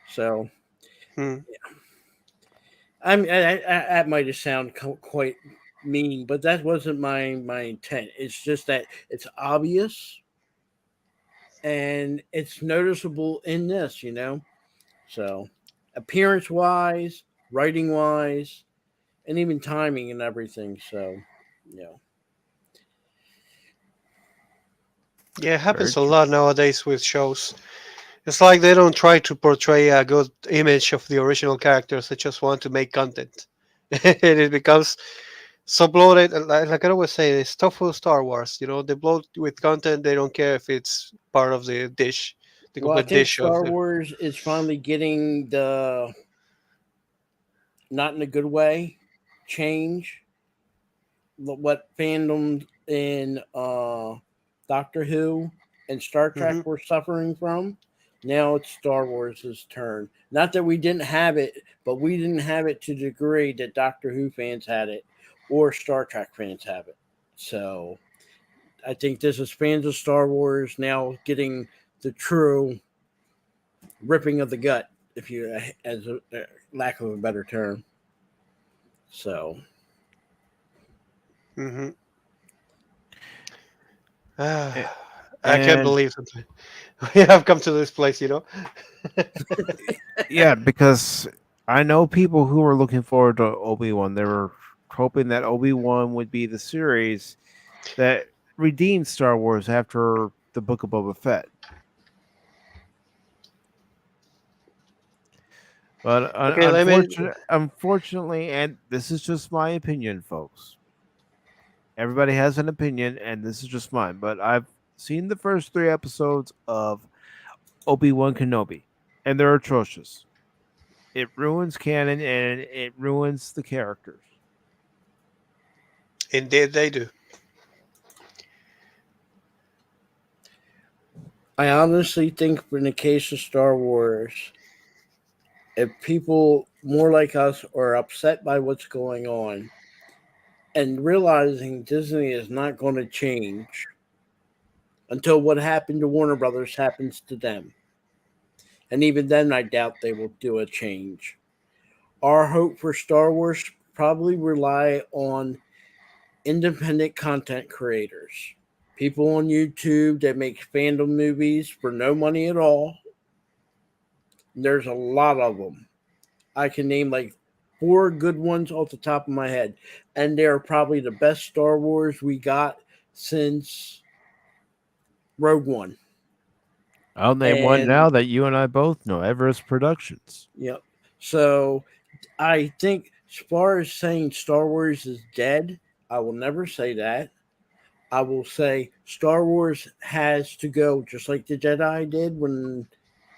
Speaker 3: So,
Speaker 2: Hmm.
Speaker 3: I mean, that might have sounded quite mean, but that wasn't my intent. It's just that it's obvious and it's noticeable in this, So, appearance wise, writing wise, and even timing and everything. So,
Speaker 2: Yeah, it happens
Speaker 1: Very
Speaker 2: a
Speaker 1: true.
Speaker 2: lot nowadays with shows. It's like they don't try to portray a good image of the original characters. They just want to make content, and it becomes so bloated. And like I always say, it's tofu Star Wars. They bloat with content. They don't care if it's part of the dish, the
Speaker 3: well, I
Speaker 2: complete
Speaker 3: think
Speaker 2: dish of
Speaker 3: Star
Speaker 2: the.
Speaker 3: Wars is finally getting the not in a good way change what fandoms in Doctor Who and Star
Speaker 2: Hmm.
Speaker 3: Trek were suffering from. Now it's Star Wars' turn. Not that we didn't have it, but we didn't have it to the degree that Doctor Who fans had it or Star Trek fans have it. So I think this is fans of Star Wars now getting the true ripping of the gut, if you, as a lack of a better term. So
Speaker 2: Hmm.
Speaker 1: A-
Speaker 2: I can't
Speaker 1: And
Speaker 2: believe that we have come to this place.
Speaker 1: yeah, because I know people who were looking forward to Obi-Wan. They were hoping that Obi-Wan would be the series that redeemed Star Wars after the Book of Boba Fett. But
Speaker 2: Okay, let me.
Speaker 1: unfortunately, and this is just my opinion, folks. Everybody has an opinion, and this is just mine. But I've seen the first 3 episodes of Obi-Wan Kenobi, and they're atrocious. It ruins canon and it ruins the characters.
Speaker 2: Indeed, they do.
Speaker 3: I honestly think in the case of Star Wars, if people more like us are upset by what's going on and realizing Disney is not going to change until what happened to Warner Brothers happens to them. And even then, I doubt they will do a change. Our hope for Star Wars probably rely on independent content creators, people on YouTube that make fandom movies for no money at all. There's a lot of them. I can name like 4 good ones off the top of my head, and they're probably the best Star Wars we got since Rogue One.
Speaker 1: I'll name one
Speaker 3: And
Speaker 1: now that you and I both know: Everest Productions.
Speaker 3: yep. So I think as far as saying Star Wars is dead, I will never say that. I will say Star Wars has to go just like the Jedi did when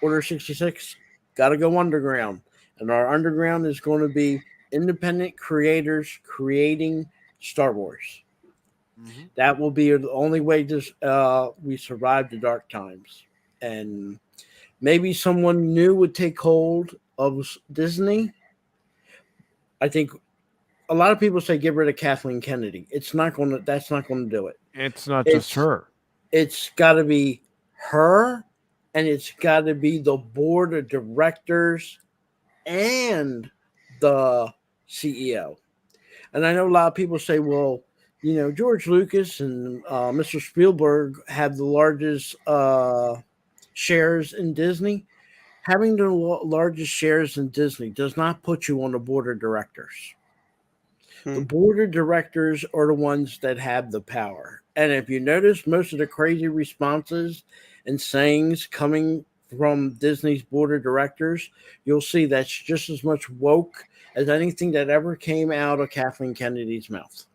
Speaker 3: Order 66 got to go underground. And our underground is going to be independent creators creating Star Wars. That will be the only way we survive the dark times. And maybe someone new would take hold of Disney. I think a lot of people say get rid of Kathleen Kennedy. It's not going to. That's not going to do it.
Speaker 1: It's not just
Speaker 3: It's
Speaker 1: her.
Speaker 3: it's got to be her, and it's got to be the board of directors and the CEO. And I know a lot of people say, well, George Lucas and Mr. Spielberg have the largest shares in Disney. Having the largest shares in Disney does not put you on the board of directors. The board of directors are the ones that have the power. And if you notice, most of the crazy responses and sayings coming from Disney's board of directors, you'll see that's just as much woke as anything that ever came out of Kathleen Kennedy's mouth.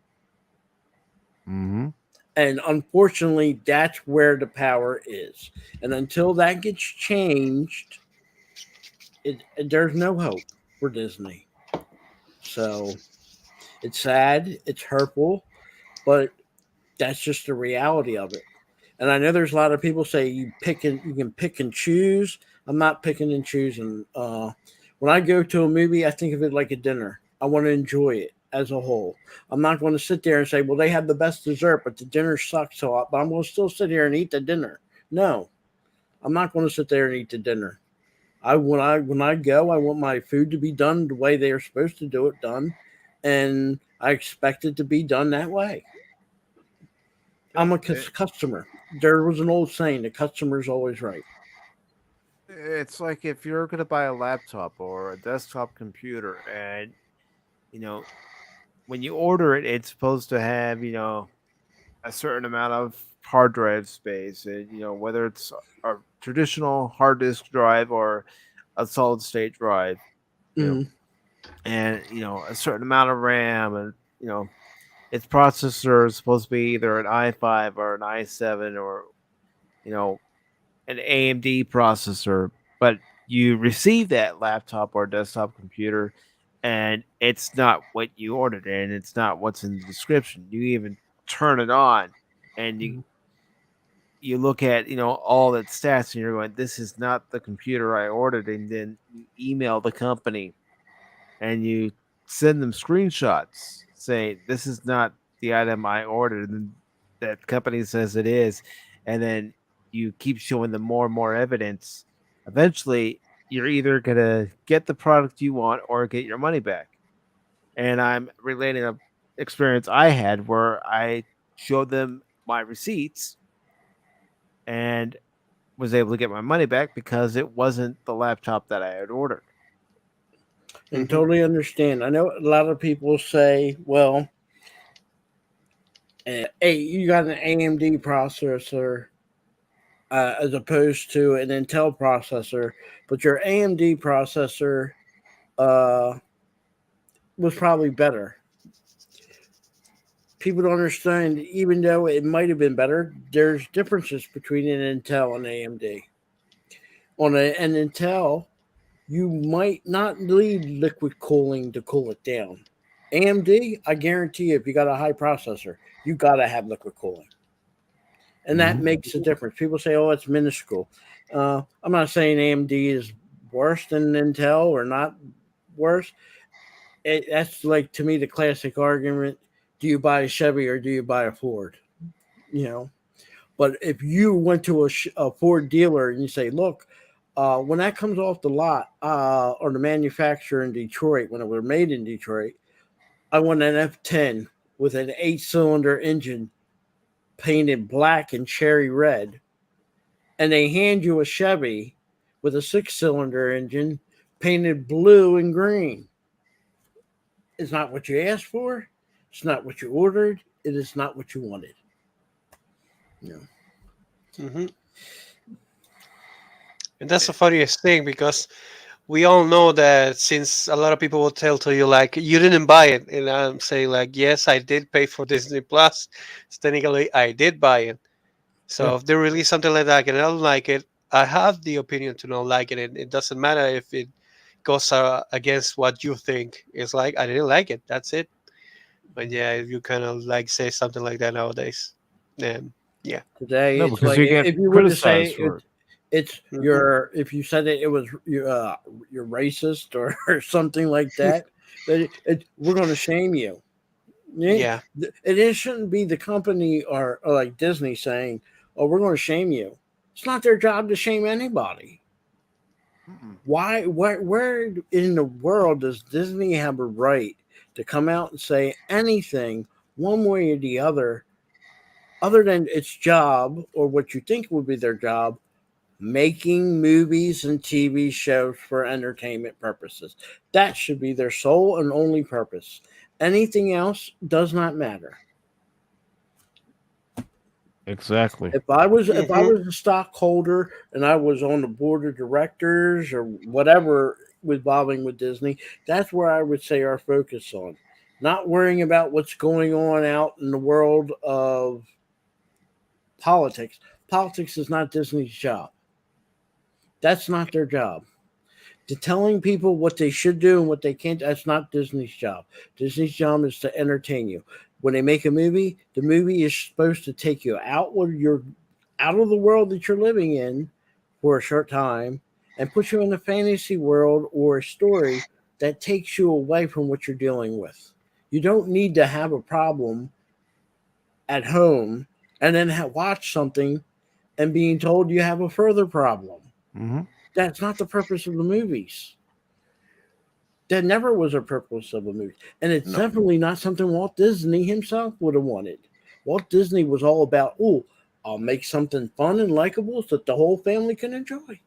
Speaker 1: Mm-hmm.
Speaker 3: And unfortunately, that's where the power is. And until that gets changed, there's no hope for Disney. So it's sad, it's hurtful, but that's just the reality of it. And I know there's a lot of people say you can pick and choose. I'm not picking and choosing. When I go to a movie, I think of it like a dinner. I want to enjoy it as a whole. I'm not going to sit there and say, well, they have the best dessert, but the dinner sucks so but I'm going to still sit here and eat the dinner. No, I'm not going to sit there and eat the dinner. When I go, I want my food to be done the way they are supposed to do it done, and I expect it to be done that way. I'm a customer. There was an old saying: the customer's always right.
Speaker 1: It's like if you're going to buy a laptop or a desktop computer, and you know, when you order it, it's supposed to have, a certain amount of hard drive space, and whether it's a traditional hard disk drive or a solid state drive, you know,
Speaker 3: Mhm.
Speaker 1: and a certain amount of RAM, and its processor is supposed to be either an i5 or an i7 or an AMD processor, but you receive that laptop or desktop computer and it's not what you ordered and it's not what's in the description. You even turn it on and you look at all that stats and you're going, this is not the computer I ordered, and then you email the company and you send them screenshots saying this is not the item I ordered, and that company says it is, and then you keep showing them more and more evidence. Eventually, you're either gonna get the product you want or get your money back. And I'm relating a experience I had where I showed them my receipts and was able to get my money back because it wasn't the laptop that I had ordered.
Speaker 3: And totally understand. I know a lot of people say, well, hey, you got an AMD processor as opposed to an Intel processor, but your AMD processor was probably better. People don't understand, even though it might have been better, there's differences between an Intel and AMD. On an Intel, you might not need liquid cooling to cool it down. AMD, I guarantee you, if you got a high processor, you got to have liquid cooling. And that makes a difference. People say, oh, it's minuscule. I'm not saying AMD is worse than Intel or not worse. That's like, to me, the classic argument. Do you buy a Chevy or do you buy a Ford? But if you went to a Ford dealer and you say, look, when that comes off the lot or the manufacturer in Detroit, when it was made in Detroit, I want an F10 with an 8-cylinder engine painted black and cherry red. And they hand you a Chevy with a 6-cylinder engine painted blue and green. It's not what you asked for. It's not what you ordered. It is not what you wanted.
Speaker 2: And that's the funniest thing, because we all know that, since a lot of people will tell to you like, you didn't buy it, and I'm saying like, yes, I did pay for Disney Plus. Technically, I did buy it. So if they release something like that and I don't like it, I have the opinion to not like it, and it doesn't matter if it goes against what you think. It's like, I didn't like it. That's it. But yeah, if you kind of like say something like that nowadays, then yeah.
Speaker 3: Today,
Speaker 1: No,
Speaker 3: it's
Speaker 1: because
Speaker 3: like
Speaker 1: you get
Speaker 3: if you were to say
Speaker 1: criticized for it.
Speaker 3: it's if you said it was you're racist or something like that, we're going to shame you.
Speaker 2: Yeah.
Speaker 3: It shouldn't be the company or like Disney saying, "Oh, we're going to shame you." It's not their job to shame anybody. Why? Where in the world does Disney have a right to come out and say anything one way or the other than its job or what you think would be their job, making movies and TV shows for entertainment purposes? That should be their sole and only purpose. Anything else does not matter.
Speaker 1: Exactly.
Speaker 3: If I was a stockholder and I was on the board of directors or whatever involving with Disney, that's where I would say our focus on. Not worrying about what's going on out in the world of politics. Politics is not Disney's job. That's not their job. To telling people what they should do and what they can't, that's not Disney's job. Disney's job is to entertain you. When they make a movie, the movie is supposed to take you out of the world that you're living in for a short time and put you in a fantasy world or a story that takes you away from what you're dealing with. You don't need to have a problem at home and then watch something and being told you have a further problem.
Speaker 1: Mm-hmm.
Speaker 3: That's not the purpose of the movies. That never was a purpose of a movie. And it's
Speaker 1: No.
Speaker 3: definitely not something Walt Disney himself would have wanted. Walt Disney was all about, I'll make something fun and likable so that the whole family can enjoy.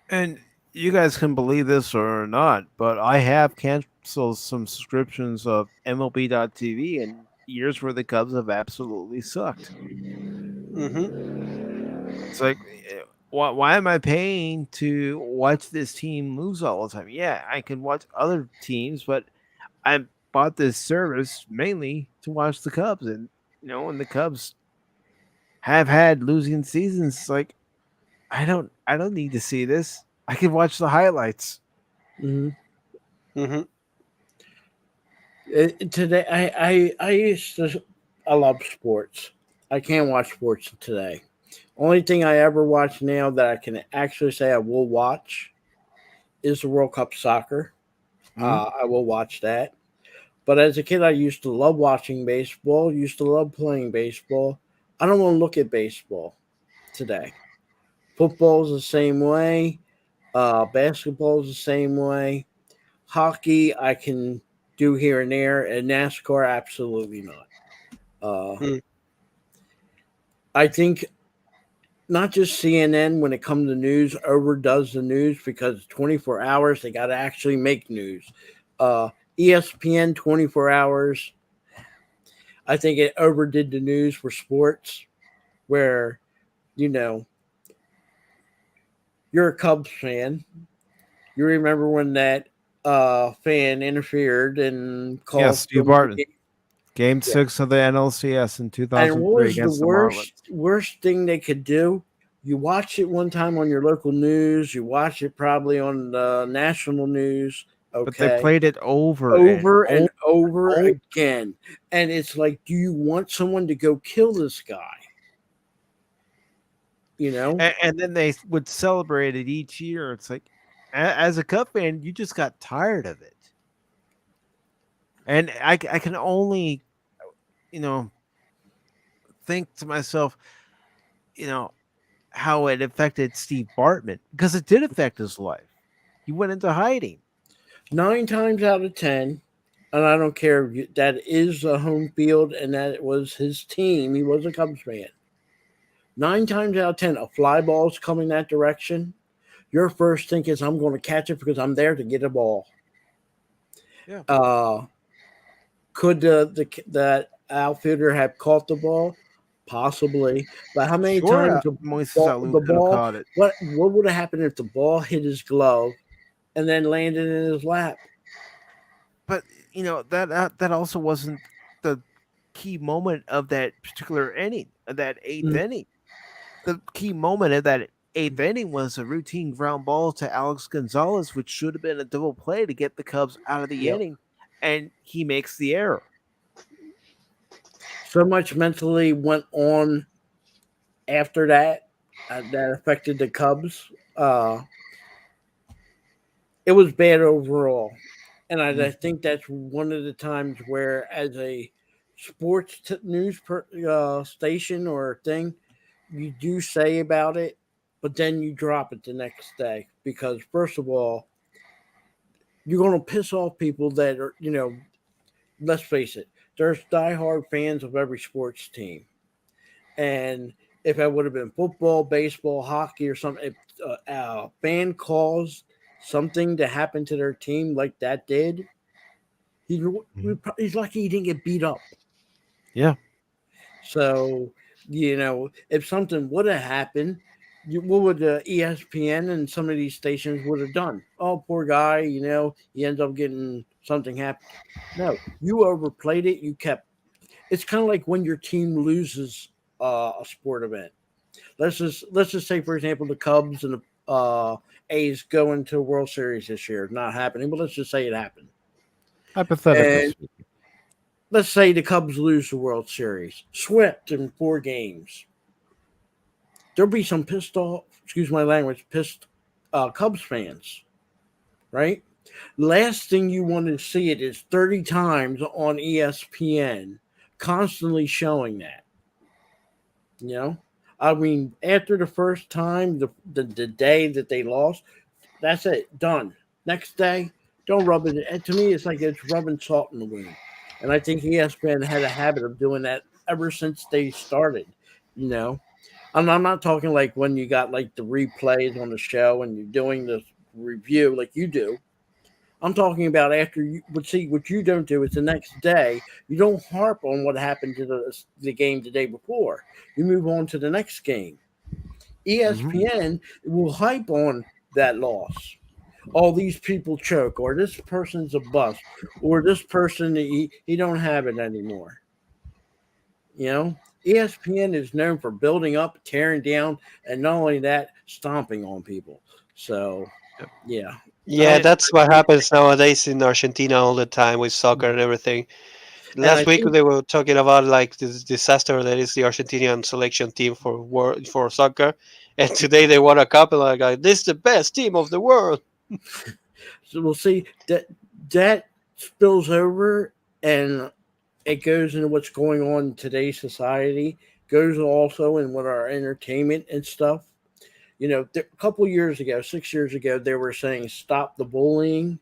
Speaker 1: And you guys can believe this or not, but I have canceled some subscriptions of MLB.TV, and years where the Cubs have absolutely sucked. It's like, why am I paying to watch this team lose all the time? Yeah, I can watch other teams, but I bought this service mainly to watch the Cubs, and when the Cubs have had losing seasons, it's like I don't need to see this. I can watch the highlights.
Speaker 2: Mm-hmm.
Speaker 3: Today, I love sports. I can't watch sports today. Only thing I ever watch now that I can actually say I will watch is the World Cup soccer. I will watch that. But as a kid, I used to love watching baseball, used to love playing baseball. I don't want to look at baseball today. Football's the same way. Basketball's the same way. Hockey, I can do here and there. And NASCAR, absolutely not. I think not just CNN, when it comes to news, overdoes the news because 24 hours, they got to actually make news. ESPN, 24 hours. I think it overdid the news for sports where, you're a Cubs fan. You remember when that fan interfered and called
Speaker 1: Steve Barton. Game 6 of the NLCS in 2003
Speaker 3: and what was
Speaker 1: against
Speaker 3: the
Speaker 1: the Marlins.
Speaker 3: worst thing they could do? You watch it one time on your local news. You watch it probably on the national news. Okay.
Speaker 1: But they played it over
Speaker 3: and over again. And it's like, do you want someone to go kill this guy?
Speaker 1: And then they would celebrate it each year. It's like, as a Cub fan, you just got tired of it. And I can only, think to myself, how it affected Steve Bartman, because it did affect his life. He went into hiding.
Speaker 3: 9 times out of 10, and I don't care if that is a home field and that it was his team. He was a Cubs fan. 9 times out of 10, a fly ball's coming that direction. Your first think is, I'm going to catch it because I'm there to get a ball.
Speaker 1: Yeah.
Speaker 3: Could that outfielder have caught the ball? Possibly. But how many times the ball
Speaker 1: caught it?
Speaker 3: What would have happened if the ball hit his glove and then landed in his lap?
Speaker 1: But that also wasn't the key moment of that particular inning, of that 8th inning. The key moment of that 8th inning was a routine ground ball to Alex Gonzalez, which should have been a double play to get the Cubs out of the inning, and he makes the error.
Speaker 3: So much mentally went on after that that affected the Cubs. It was bad overall. And I think that's one of the times where, as a sports news station or thing, you do say about it, but then you drop it the next day. Because, first of all, you're going to piss off people that are, let's face it, there's diehard fans of every sports team. And if it would have been football, baseball, hockey, or something, if a fan caused something to happen to their team like that did, he's lucky he didn't get beat up.
Speaker 1: Yeah.
Speaker 3: So, if something would have happened, what would ESPN and some of these stations would have done? Oh, poor guy, he ends up getting something happen. No, you overplayed it. You kept. It's kind of like when your team loses a sport event. Let's just say, for example, the Cubs and the A's go into World Series this year. Not happening, but let's just say it happened.
Speaker 1: Hypothetically.
Speaker 3: Let's say the Cubs lose the World Series, swept in 4 games. There'll be some pissed off excuse my language, pissed Cubs fans, right? Last thing you want to see it is 30 times on ESPN, constantly showing that. You know, I mean, after the first time, the day that they lost, that's it, done. Next day, don't rub it. And to me, it's like it's rubbing salt in the wound. And I think ESPN had a habit of doing that ever since they started. You know, I'm not talking like when you got like the replays on the show and you're doing the review like you do. I'm talking about after you would see what you don't do is the next day you don't harp on what happened to the game the day before. You move on to the next game. ESPN will hype on that loss. All these people choke, or this person's a bust, or this person he don't have it anymore. You know, ESPN is known for building up, tearing down, and not only that, stomping on people. So, yeah.
Speaker 2: Yeah,
Speaker 1: And-
Speaker 2: that's what happens nowadays in Argentina all the time with soccer and everything.
Speaker 3: And I
Speaker 2: Last week
Speaker 3: think-
Speaker 2: they were talking about like this disaster that is the Argentinian selection team for soccer, and today they won a cup and like this is the best team of the world.
Speaker 3: So we'll see that spills over and it goes into what's going on in today's society, goes also in what our entertainment and stuff. You know, a couple years ago, 6 years ago, they were saying stop the bullying.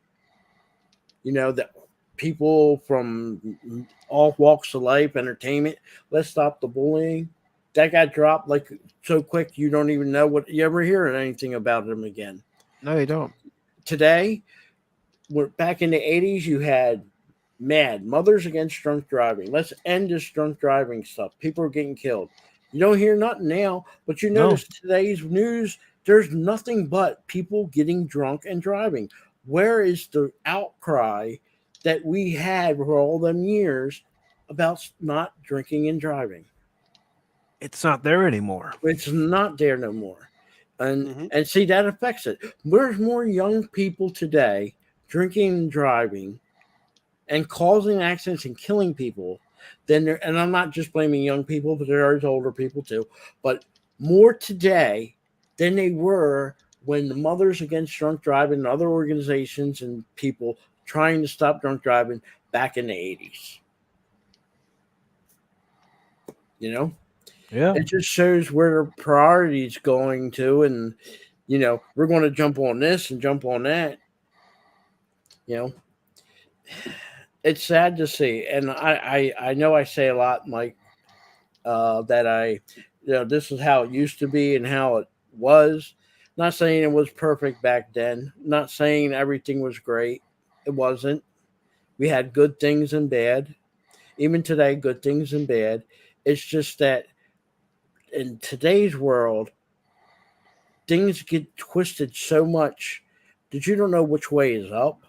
Speaker 3: You know, that people from all walks of life, entertainment, let's stop the bullying. That got dropped like so quick you don't even know what you ever hear anything about them again.
Speaker 1: No, you don't.
Speaker 3: Today, we're back in the 80s, you had MAD, Mothers Against Drunk Driving. Let's end this drunk driving stuff. People are getting killed. You don't hear nothing now, but you notice today's news, there's nothing but people getting drunk and driving. Where is the outcry that we had for all them years about not drinking and driving?
Speaker 1: It's not there anymore.
Speaker 3: It's not there no more. And
Speaker 2: Mhm.
Speaker 3: and see, that affects it. There's more young people today drinking and driving and causing accidents and killing people than there. And I'm not just blaming young people, but there's older people too. But more today than they were when the Mothers Against Drunk Driving and other organizations and people trying to stop drunk driving back in the 80s. You know?
Speaker 1: Yeah.
Speaker 3: It just shows where the priority's going to, and you know, we're going to jump on this and jump on that. You know, it's sad to see, and I know I say a lot, Mike, that this is how it used to be and how it was. Not saying it was perfect back then. Not saying everything was great. It wasn't. We had good things and bad. Even today, good things and bad. It's just that in today's world, things get twisted so much that you don't know which way is up.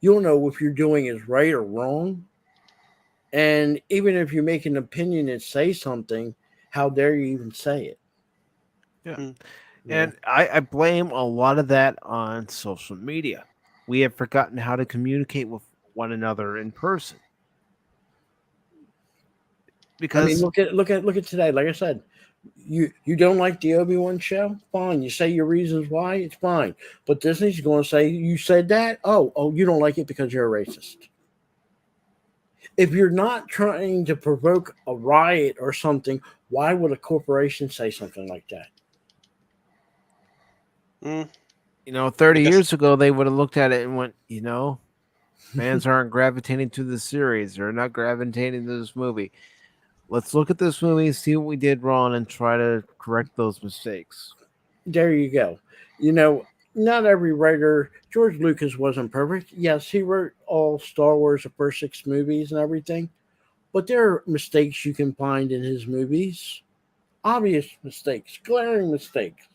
Speaker 3: You don't know if you're doing is right or wrong. And even if you make an opinion and say something, how dare you even say it?
Speaker 1: Yeah. And I blame a lot of that on social media. We have forgotten how to communicate with one another in person. Because
Speaker 3: I mean, look at today. Like I said, you don't like the Obi-Wan show? Fine. You say your reasons why, it's fine. But Disney's going to say you said that. Oh, you don't like it because you're a racist. If you're not trying to provoke a riot or something, why would a corporation say something like that?
Speaker 2: Mm.
Speaker 1: 30
Speaker 2: Because-
Speaker 1: years ago, they would have looked at it and went, fans aren't gravitating to the series. They're not gravitating to this movie. Let's look at this movie, see what we did wrong, and try to correct those mistakes.
Speaker 3: There you go. Not every writer, George Lucas wasn't perfect. Yes, he wrote all Star Wars, the first 6 movies and everything, but there are mistakes you can find in his movies. Obvious mistakes, glaring mistakes.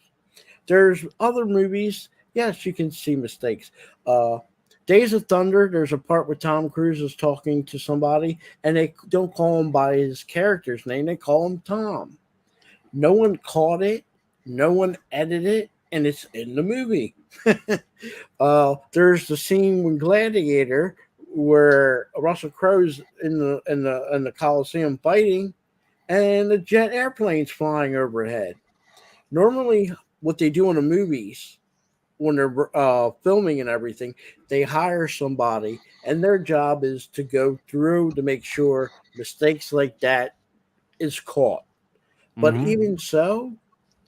Speaker 3: There's other movies, yes, you can see mistakes. Days of Thunder, there's a part where Tom Cruise is talking to somebody, and they don't call him by his character's name, they call him Tom. No one caught it, no one edited it, and it's in the movie. There's the scene with Gladiator where Russell Crowe's in the Coliseum fighting, and the jet airplane's flying overhead. Normally, what they do in the movies when they're filming and everything, they hire somebody, and their job is to go through to make sure mistakes like that is caught. But
Speaker 1: Mhm.
Speaker 3: even so,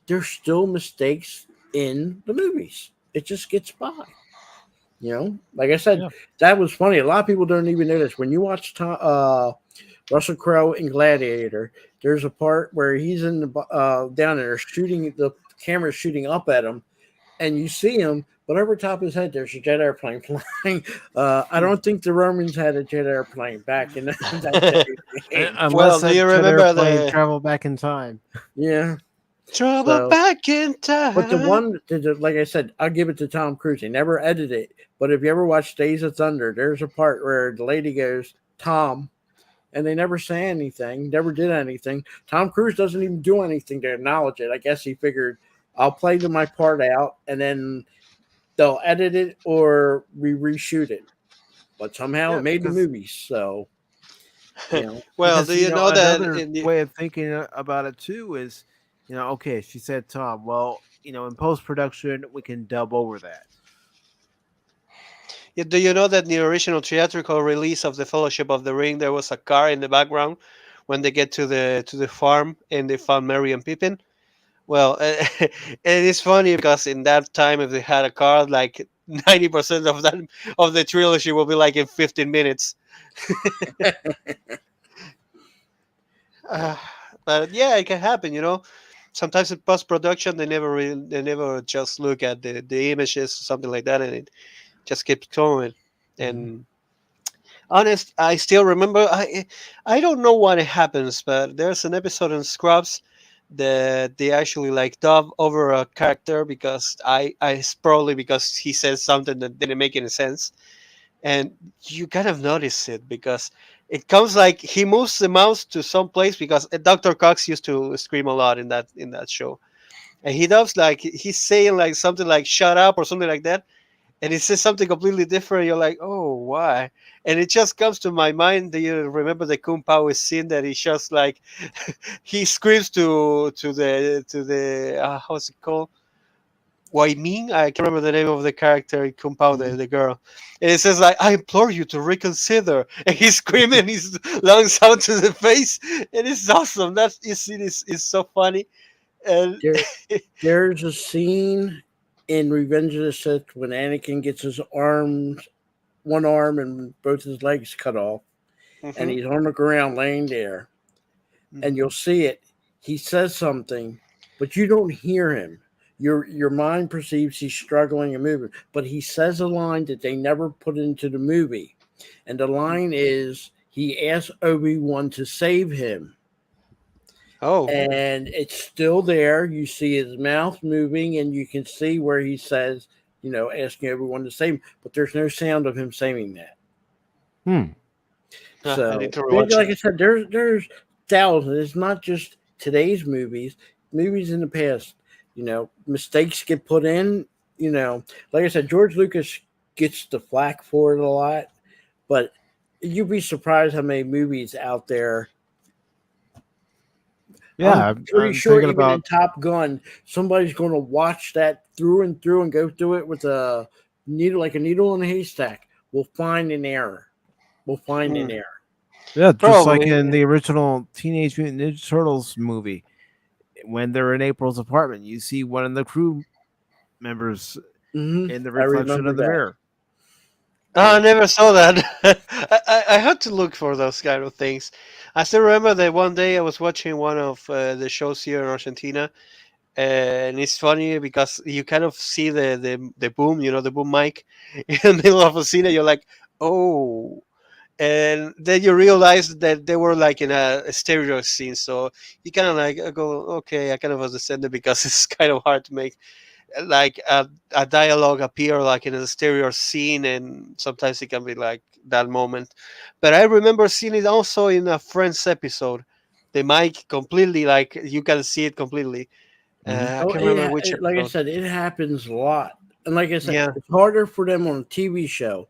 Speaker 3: there's still mistakes in the movies. It just gets by. Like I said,
Speaker 1: Yeah.
Speaker 3: that was funny. A lot of people don't even notice when you watch Russell Crowe in Gladiator. There's a part where he's in the down there shooting. The camera's shooting up at him, and you see him, but over top of his head, there's a jet airplane flying. I don't think the Romans had a jet airplane back in that day.
Speaker 1: Unless
Speaker 2: Well, do
Speaker 1: that
Speaker 2: you
Speaker 1: jet
Speaker 2: remember
Speaker 1: airplane
Speaker 2: the
Speaker 1: travel back in time.
Speaker 3: Yeah.
Speaker 2: trouble
Speaker 3: So,
Speaker 2: back in time?
Speaker 3: but like I said, I'll give it to Tom Cruise. He never edited it. But if you ever watch Days of Thunder, there's a part where the lady goes, Tom, and they never say anything, never did anything. Tom Cruise doesn't even do anything to acknowledge it. I guess he figured I'll play my part out, and then they'll edit it or reshoot it. But somehow
Speaker 1: Yeah,
Speaker 3: it made the
Speaker 1: because-
Speaker 3: movies. So,
Speaker 2: Well,
Speaker 1: Because,
Speaker 2: do you know that
Speaker 1: another
Speaker 2: in the,
Speaker 1: way of thinking about it too is, okay, she said Tom. Well, in post production we can dub over that.
Speaker 2: do you know that in the original theatrical release of the Fellowship of the Ring, there was a car in the background when they get to the farm and they found Merry and Pippin? Well, and it's funny because in that time, if they had a car, like 90% of that of the trilogy will be like in 15 minutes. Uh, but yeah, it can happen, Sometimes in post production, they never just look at the images or something like that, and it just keeps going. And honest, I still remember. I don't know what happens, but there's an episode in Scrubs that they actually like dub over a character because it's probably because he says something that didn't make any sense, and you kind of notice it because it comes like he moves the mouse to some place because Dr. Cox used to scream a lot in that show, and he does like he's saying like something like "shut up" or something like that, and it says something completely different. You're like, oh, why? And it just comes to my mind. Do you remember the Kung Pao scene that he just like he screams to the how's it called? Why Ming? I can't remember the name of the character in Kung Pao, the girl. And it says like, I implore you to reconsider. And he's screaming his lungs out to the face, and it's awesome. That scene is so funny. And
Speaker 3: there's a scene in Revenge of the Sith when Anakin gets his one arm and both his legs cut off, and he's on the ground laying there, and you'll see it. He says something, but you don't hear him. Your mind perceives he's struggling and moving, but he says a line that they never put into the movie, and the line is he asks Obi-Wan to save him.
Speaker 2: oh,
Speaker 3: And it's still there. You see his mouth moving, and you can see where he says, asking everyone to save him, but there's no sound of him saying that. So,
Speaker 2: I need to rewatch
Speaker 3: like
Speaker 2: it.
Speaker 3: I said, there's thousands. It's not just today's movies. Movies in the past, mistakes get put in. Like I said, George Lucas gets the flack for it a lot, but you'd be surprised how many movies out there.
Speaker 1: Yeah,
Speaker 3: I'm pretty
Speaker 1: I'm
Speaker 3: sure
Speaker 1: thinking
Speaker 3: even in Top Gun, somebody's going to watch that through and through and go through it with a needle, like a needle in a haystack. We'll find an error.
Speaker 1: Yeah, just like
Speaker 2: Probably.
Speaker 1: in the original Teenage Mutant Ninja Turtles movie, when they're in April's apartment, you see one of the crew members in the reflection of the mirror.
Speaker 2: Oh, I never saw that. I had to look for those kind of things. I still remember that one day I was watching one of the shows here in Argentina, and it's funny because you kind of see the boom, the boom mic in the middle of a scene, and you're like, oh. And then you realize that they were like in a stereo scene, so you kind of like go, okay, I kind of understand it because it's kind of hard to make like a dialogue appear like in a stereo scene, and sometimes it can be like that moment. But I remember seeing it also in a Friends episode. The mic completely, like you can see it completely. I can't remember which
Speaker 3: Like I
Speaker 2: episode.
Speaker 3: said, it happens a lot. And like I said,
Speaker 2: Yeah.
Speaker 3: it's harder for them on a TV show.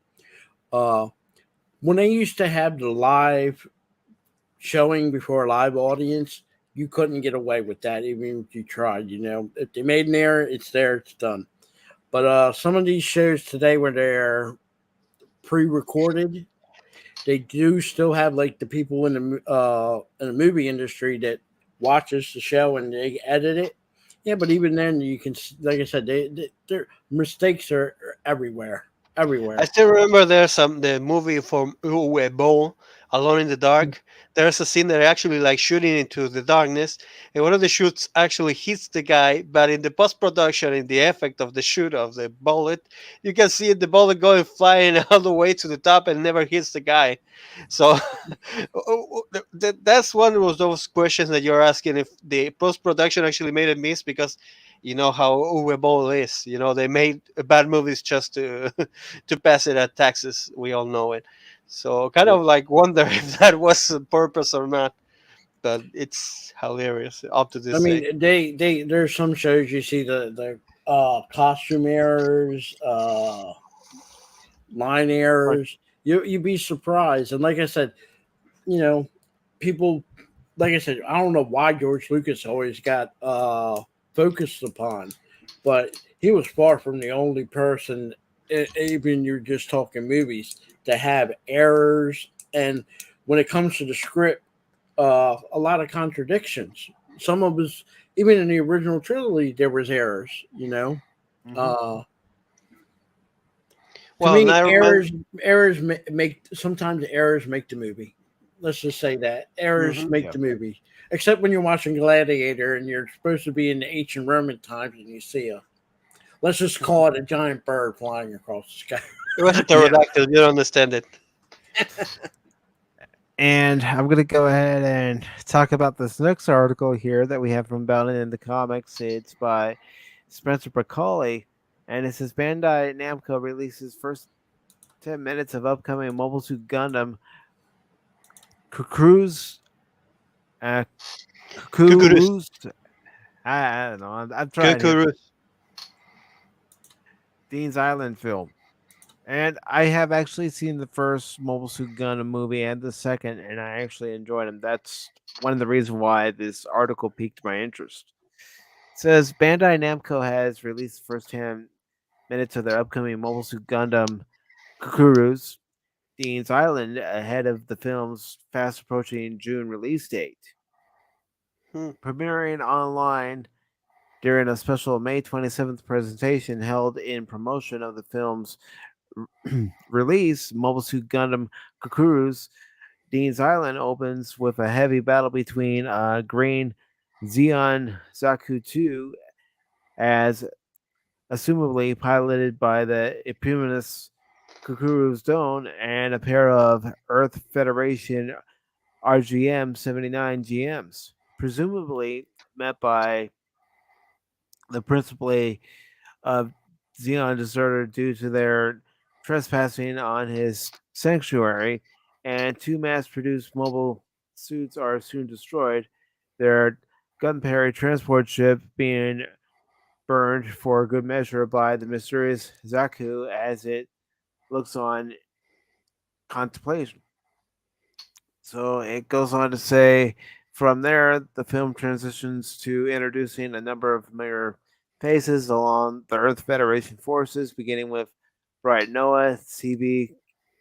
Speaker 3: When they used to have the live showing before a live audience, You couldn't get away with that, even if you tried. If they made an error, it's there, it's done. But some of these shows today, where they're pre-recorded, they do still have like the people in the movie industry that watches the show and they edit it. Yeah, but even then, you can, like I said, their mistakes are everywhere, everywhere.
Speaker 2: I still remember there's the movie from Uwe Boll, Alone in the Dark. There's a scene that they're actually like shooting into the darkness, and one of the shoots actually hits the guy, but in the post production, in the effect of the shoot of the bullet, you can see the bullet going flying all the way to the top and never hits the guy. So that's one of those questions that you're asking if the post production actually made a miss, because you know how Uwe Boll is. They made bad movies just to to pass it at taxes. We all know it. So kind of like wonder if that was the purpose or not. But it's hilarious up to
Speaker 3: I
Speaker 2: this day.
Speaker 3: mean, there's some shows you see the costume errors, line errors. You'd be surprised. And like I said, people, like I said, I don't know why George Lucas always got focused upon, but he was far from the only person, even you're just talking movies, to have errors. And when it comes to the script, a lot of contradictions. Some of us, even in the original trilogy, there was errors. To
Speaker 2: Well,
Speaker 3: me,
Speaker 2: now I remember.
Speaker 3: errors make sometimes errors make the movie. Let's just say that errors
Speaker 2: Mhm.
Speaker 3: make the movie. Except when you're watching Gladiator and you're supposed to be in the ancient Roman times and you see let's just call it a giant bird flying across the sky.
Speaker 2: It was a pterodactyl. You don't understand it.
Speaker 1: And I'm going to go ahead and talk about this next article here that we have from Bound in the Comics. It's by Spencer Bacali, and it says Bandai Namco releases first 10 minutes of upcoming Mobile Suit Gundam Cucuruz.
Speaker 2: Cucuruz.
Speaker 1: I don't know. I'm trying here.
Speaker 2: Cucuruz.
Speaker 1: Dean's Island film. And I have actually seen the first Mobile Suit Gundam movie and the second, and I actually enjoyed them. That's one of the reasons why this article piqued my interest. It says Bandai Namco has released the first 10 minutes of their upcoming Mobile Suit Gundam Cucuruz Dean's Island ahead of the film's fast approaching June release date. Premiering online during a special May 27th presentation held in promotion of the film's release, Mobile Suit Gundam Cucuruz Dean's Island opens with a heavy battle between Green Zeon Zaku 2 as assumably piloted by the eponymous Cucuruz Doan and a pair of Earth Federation RGM 79 GMs, presumably met by the principally of Xeon deserter due to their trespassing on his sanctuary, and two mass-produced mobile suits are soon destroyed. Their gunpowder transport ship being burned for good measure by the mysterious Zaku as it looks on contemplation. So it goes on to say, from there, the film transitions to introducing a number of familiar faces along the Earth Federation forces, beginning with Bright Noah, CB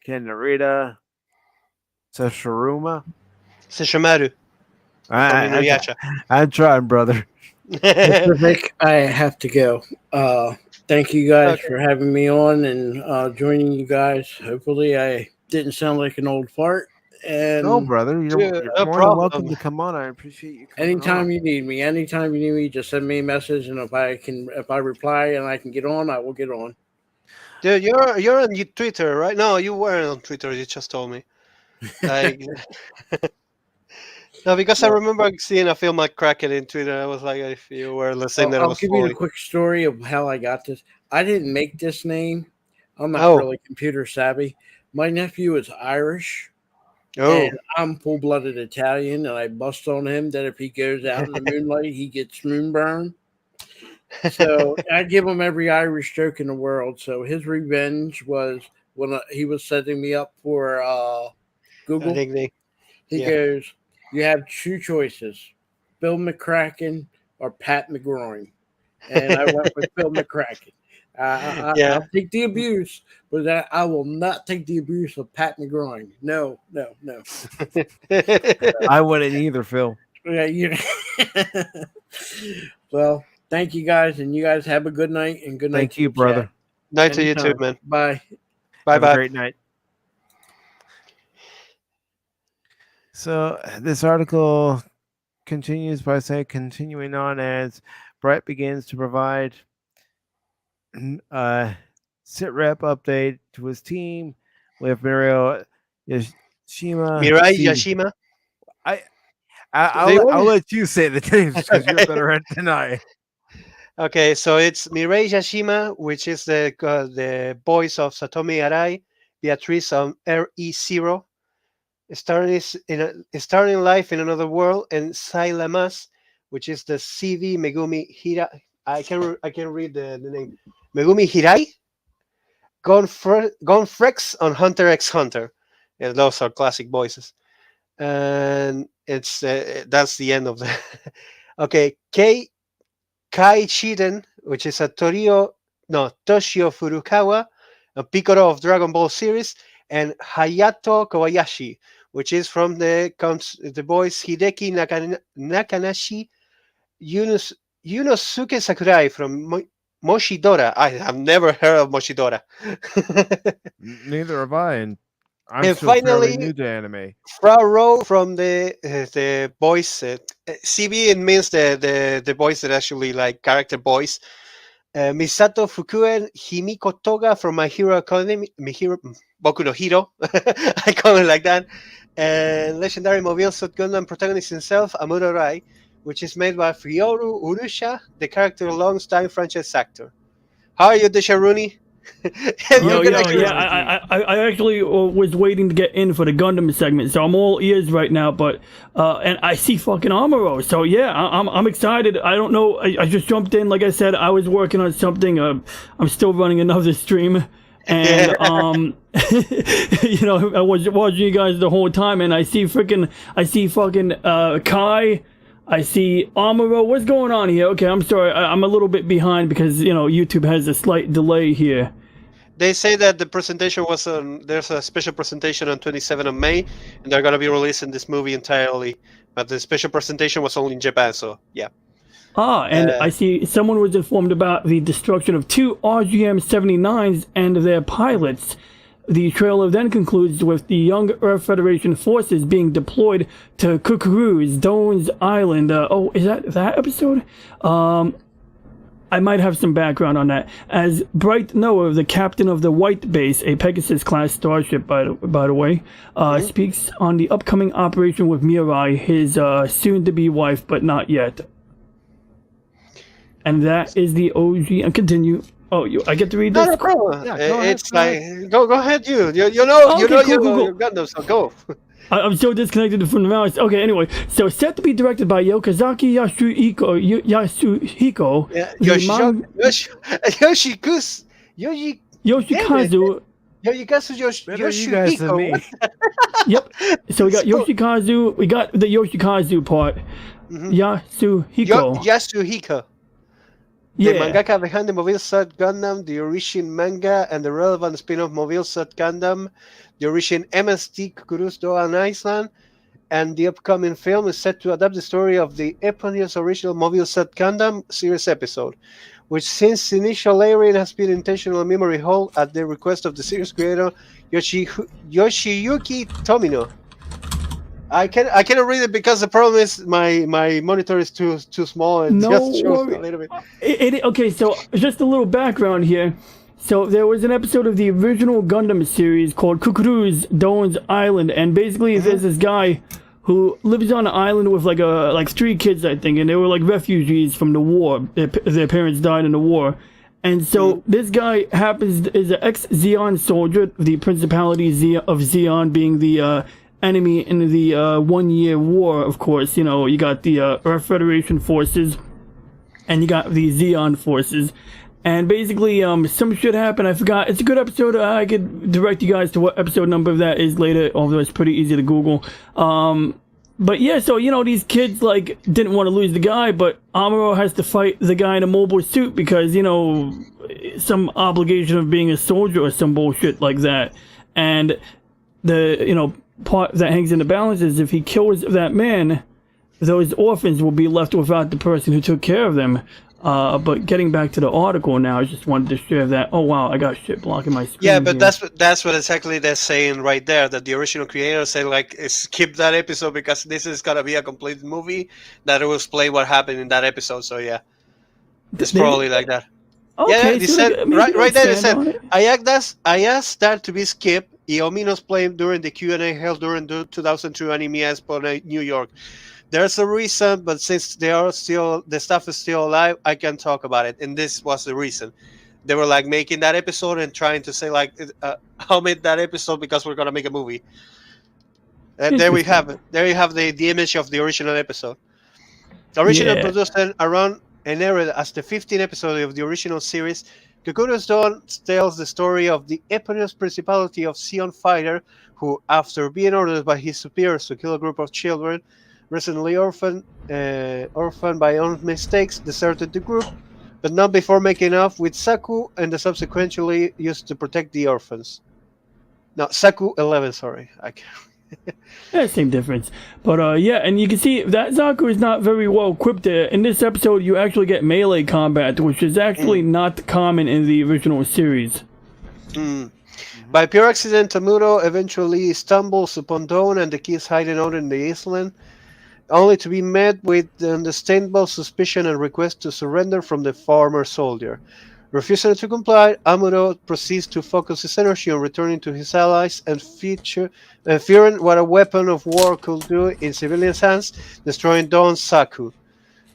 Speaker 1: Ken Narita, Sesshomaru.
Speaker 2: Sesshomaru.
Speaker 1: I'm trying, brother.
Speaker 3: Pacific, I have to go. Thank you guys
Speaker 2: Okay.
Speaker 3: for having me on and joining you guys. Hopefully, I didn't sound like an old fart. And
Speaker 1: No, brother, you're
Speaker 2: Yeah, no
Speaker 1: more than welcome
Speaker 2: problem.
Speaker 1: to come on. I appreciate you coming
Speaker 3: anytime
Speaker 1: on.
Speaker 3: you need me, just send me a message, and if I reply and I can get on, I will get on.
Speaker 2: Dude, you're on Twitter, right? No, you weren't on Twitter. You just told me. Like, no, because I remember seeing a film like Kraken in Twitter. I was like, if you were listening, that it
Speaker 3: I'll
Speaker 2: was
Speaker 3: give you
Speaker 2: fully.
Speaker 3: the quick story of how I got this. I didn't make this name. I'm not
Speaker 2: Oh.
Speaker 3: really computer savvy. My nephew is Irish.
Speaker 2: Oh,
Speaker 3: And I'm full-blooded Italian, and I bust on him that if he goes out in the moonlight, he gets moonburn. So I give him every Irish joke in the world. So his revenge was when he was setting me up for Google.
Speaker 2: nickname.
Speaker 3: He
Speaker 2: yeah.
Speaker 3: goes, "You have two choices: Bill McCracken or Pat McGroin, and I went with Bill McCracken. I'll take the abuse, but I will not take the abuse of Pat McGroin. No.
Speaker 1: I wouldn't either, Phil.
Speaker 3: Yeah, Well, thank you guys, and you guys have a good night and good night.
Speaker 1: Thank
Speaker 3: to
Speaker 1: you,
Speaker 3: the
Speaker 1: brother.
Speaker 3: chat.
Speaker 2: Night to you too,
Speaker 3: Anytime.
Speaker 2: man.
Speaker 3: Bye.
Speaker 2: Bye
Speaker 1: Have a
Speaker 2: bye.
Speaker 1: great night. So this article continues by saying, continuing on as Brett begins to provide a sit rep update to his team with Mirai Yashima.
Speaker 2: Mirai
Speaker 1: See,
Speaker 2: Yashima.
Speaker 1: I'll let you say the names because you're better at it than I.
Speaker 2: Okay, so it's Mirai Yashima, which is the voice of Satomi Arai, Beatrice on RE0, starting life in another world, and Sai Lamas, which is the CV Megumi Hira. I can read the name. Megumi Hirai, Gone Frex on Hunter x Hunter. Yeah, those are classic voices, and it's that's the end of the. Okay, Kai Shiden, which is a Toshio Furukawa, a Piccolo of Dragon Ball series, and Hayato Kobayashi, which is from the boys Hideki Nakanashi, Yunosuke Sakurai from Moshidora. I have never heard of Moshidora.
Speaker 1: Neither have I, and I'm
Speaker 2: And
Speaker 1: still fairly
Speaker 2: finally,
Speaker 1: new to anime.
Speaker 2: Fraro from the boys. CB means the boys that actually like character boys. Misato Fukuen, Himiko Toga from My Hero Academy, Boku no Hero, I call it like that, and legendary Mobile Suit Gundam protagonist himself, Amuro Rai, which is made by Ryoru Urusha, the character long-time franchise actor. How are you, Desharuni?
Speaker 6: I actually was waiting to get in for the Gundam segment, so I'm all ears right now. But and I see fucking Amuro, so yeah, I'm excited. I don't know. I just jumped in, like I said, I was working on something. I'm still running another stream, and I was watching you guys the whole time, and I see fucking Kai. I see Amuro. What's going on here? Okay, I'm sorry. I'm a little bit behind because, YouTube has a slight delay here.
Speaker 2: They say that the presentation was there's a special presentation on 27th of May, and they're going to be releasing this movie entirely. But the special presentation was only in Japan, so yeah.
Speaker 6: And I see someone was informed about the destruction of 2 RGM-79s and their pilots. The trailer then concludes with the Young Earth Federation forces being deployed to Cucuruz, Doan's Island. Is that episode? I might have some background on that. As Bright Noah, the captain of the White Base, a Pegasus-class starship, by the way, speaks on the upcoming operation with Mirai, his soon-to-be wife, but not yet. And that is the OG. And continue. Oh, I get to read this?
Speaker 2: No problem.
Speaker 1: Yeah,
Speaker 2: Go ahead. You know your Gundam, so go.
Speaker 6: I'm so disconnected from the mouse. Okay, anyway, so set to be directed by Yokazaki Yasuhiko. Yoshikazu.
Speaker 2: Yoshikazu.
Speaker 6: Yep. So we got Yoshikazu. We got the Yoshikazu part.
Speaker 2: Mm-hmm.
Speaker 6: Yasuhiko.
Speaker 2: The mangaka behind the Mobile Suit Gundam, the origin manga, and the relevant spin-off Mobile Suit Gundam, the origin MST Cucuruz Doan Island, and the upcoming film is set to adapt the story of the eponymous original Mobile Suit Gundam series episode, which since initial airing has been intentional memory hold at the request of the series creator Yoshiyuki Tomino. I cannot read it because the problem is my monitor is too small and just shows a little bit.
Speaker 6: Okay, so just a little background here. So there was an episode of the original Gundam series called Cucuruz, Doan's Island, and basically there's this guy who lives on an island with like 3 kids, I think, and they were like refugees from the war. Their parents died in the war. And so this guy is an ex-Zeon soldier, the Principality of Zeon being the enemy in the 1-year war, of course. You got the Earth Federation forces, and you got the Zeon forces. And basically, some shit happened. I forgot. It's a good episode. I could direct you guys to what episode number that is later, although it's pretty easy to Google. But yeah, so these kids like didn't want to lose the guy, but Amuro has to fight the guy in a mobile suit because some obligation of being a soldier or some bullshit like that. And the part that hangs in the balance is if he kills that man, those orphans will be left without the person who took care of them. But getting back to the article now, I just wanted to share that. Oh wow, I got shit blocking my screen.
Speaker 2: Yeah, but
Speaker 6: here.
Speaker 2: that's what exactly they're saying right there. That the original creator said like skip that episode because this is gonna be a complete movie that will explain what happened in that episode. So yeah, it's probably like that.
Speaker 6: Okay,
Speaker 2: They
Speaker 6: so
Speaker 2: said
Speaker 6: maybe
Speaker 2: right
Speaker 6: don't
Speaker 2: there. They
Speaker 6: stand on
Speaker 2: said
Speaker 6: it.
Speaker 2: I asked that to be skipped. Iomino's played during the Q&A held during the 2002 Anime Expo in New York. There's a reason, but since the stuff is still alive, I can talk about it. And this was the reason. They were like making that episode and trying to say like, I'll make that episode because we're gonna make a movie. And there we have it. There you have the image of the original episode. The original produced around and aired as the 15th episode of the original series. Cucuruz Doan tells the story of the eponymous principality of Sion fighter who, after being ordered by his superiors to kill a group of children, recently orphaned by own mistakes, deserted the group, but not before making off with Saku and the subsequently used to protect the orphans. No, Saku 11, sorry.
Speaker 6: Yeah, same difference. But yeah, and you can see that Zaku is not very well equipped there. In this episode, you actually get melee combat, which is actually not common in the original series.
Speaker 2: By pure accident, Tamuro eventually stumbles upon Doan and the kids hiding out in the island, only to be met with the understandable suspicion and request to surrender from the former soldier. Refusing to comply, Amuro proceeds to focus his energy on returning to his allies and fearing what a weapon of war could do in civilians' hands, destroying Dawn's Saku.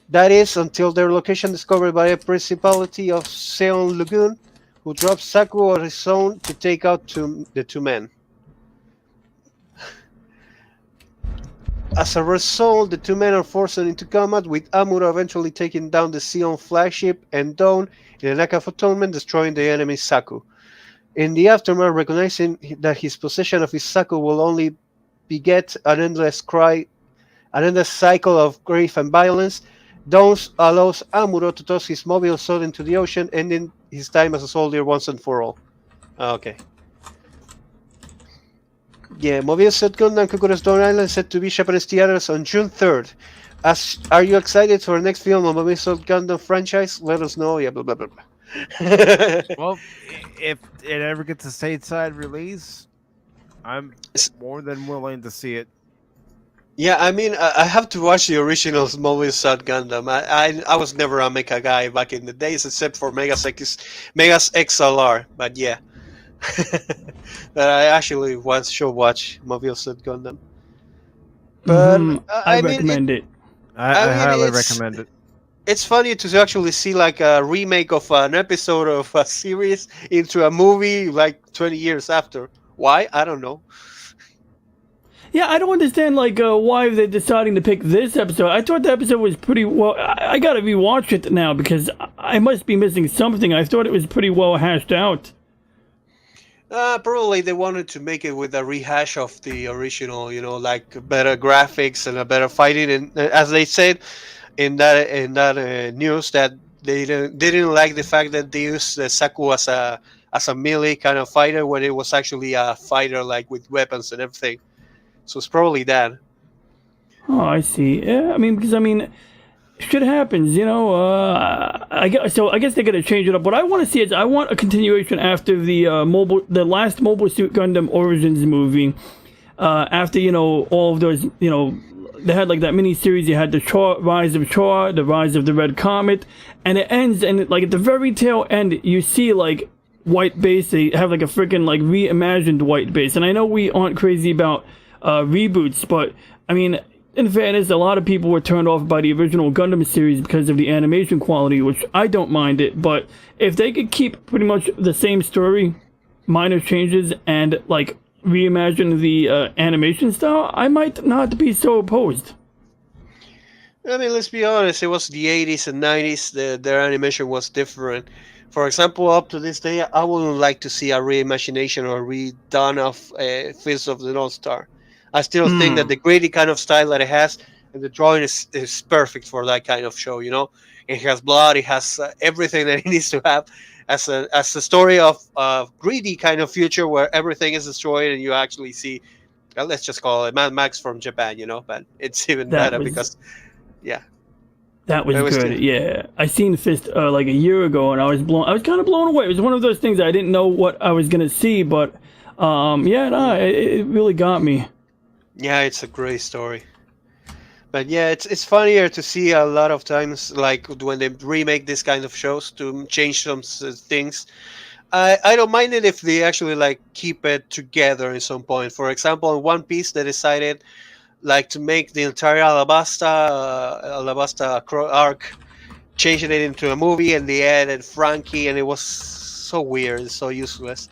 Speaker 2: That is, until their location discovered by a principality of Seon Lagoon, who drops Saku on his own to take out the two men. As a result, the two men are forced into combat, with Amuro eventually taking down the Sion flagship and Dawn in an act of atonement, destroying the enemy Saku. In the aftermath, recognizing that his possession of his Saku will only beget an endless cycle of grief and violence, Dawn allows Amuro to toss his mobile sword into the ocean, ending his time as a soldier once and for all. Okay. Yeah, Mobile Suit Gundam Cucuruz Dawn Island set to be Japanese theaters on June 3rd. Are you excited for the next film on Mobile Suit Gundam franchise? Let us know. Yeah, blah, blah, blah, blah.
Speaker 1: Well, if it ever gets a stateside release, I'm more than willing to see it.
Speaker 2: Yeah, I mean, I have to watch the original Mobile Suit Gundam. I was never a mecha guy back in the days, except for Megas XLR. But yeah. But I actually should watch Mobile Suit Gundam. But
Speaker 6: I recommend it.
Speaker 1: I highly recommend it.
Speaker 2: It's funny to actually see like a remake of an episode of a series into a movie like 20 years after. Why? I don't know.
Speaker 6: Yeah, I don't understand like why they're deciding to pick this episode. I thought the episode was pretty well. I gotta rewatch it now because I must be missing something. I thought it was pretty well hashed out.
Speaker 2: Probably they wanted to make it with a rehash of the original, like better graphics and a better fighting. And as they said in that news, that they didn't like the fact that they used Saku as a melee kind of fighter when it was actually a fighter like with weapons and everything. So it's probably that.
Speaker 6: Oh, I see. Yeah, because shit happens, I guess they're gonna change it up. What I want to see is I want a continuation after the last Mobile Suit Gundam Origins movie. After all of those, they had like that mini series. You had the Rise of Char, the Rise of the Red Comet, and it ends. And like at the very tail end, you see like White Base. They have like a freaking like reimagined White Base. And I know we aren't crazy about reboots, but in fairness, a lot of people were turned off by the original Gundam series because of the animation quality, which I don't mind it. But if they could keep pretty much the same story, minor changes, and like reimagine the animation style, I might not be so opposed.
Speaker 2: Let's be honest, it was the 80s and 90s, their animation was different. For example, up to this day, I wouldn't like to see a reimagination or redone of Fist of the North Star. I still think that the gritty kind of style that it has and the drawing is perfect for that kind of show. It has blood, it has everything that it needs to have as a story of greedy kind of future where everything is destroyed and you actually see, let's just call it Mad Max from Japan, but it's even better because, yeah.
Speaker 6: That was
Speaker 2: was
Speaker 6: good.
Speaker 2: good.
Speaker 6: Yeah, I seen Fist like a year ago, and I was kind of blown away. It was one of those things I didn't know what I was gonna see, but it really got me.
Speaker 2: Yeah, it's a great story. But yeah, it's funnier to see a lot of times, like when they remake this kind of shows to change some things. I don't mind it if they actually like keep it together in some point. For example, in One Piece, they decided like to make the entire Alabasta arc, changing it into a movie, and they added Frankie, and it was so weird and so useless.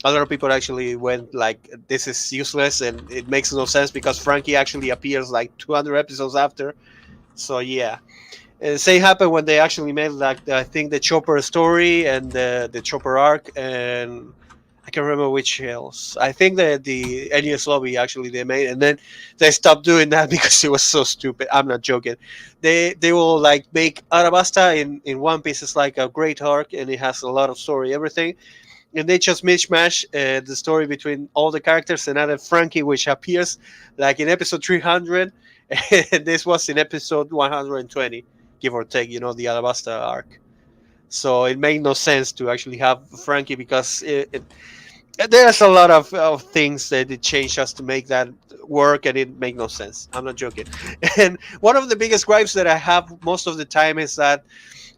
Speaker 2: A lot of people actually went like, this is useless and it makes no sense because Frankie actually appears like 200 episodes after. So yeah. And same happened when they actually made like I think the Chopper story and the Chopper arc, and I can't remember which else. I think that the NES Lobby actually they made, and then they stopped doing that because it was so stupid. I'm not joking. They will like make Arabasta in One Piece is like a great arc and it has a lot of story, everything. And they just mishmash the story between all the characters and added Frankie, which appears like in episode 300, and this was in episode 120, give or take, the Alabasta arc. So it made no sense to actually have Frankie because there's a lot of things that it changed just to make that work, and it made no sense. I'm not joking. And one of the biggest gripes that I have most of the time is that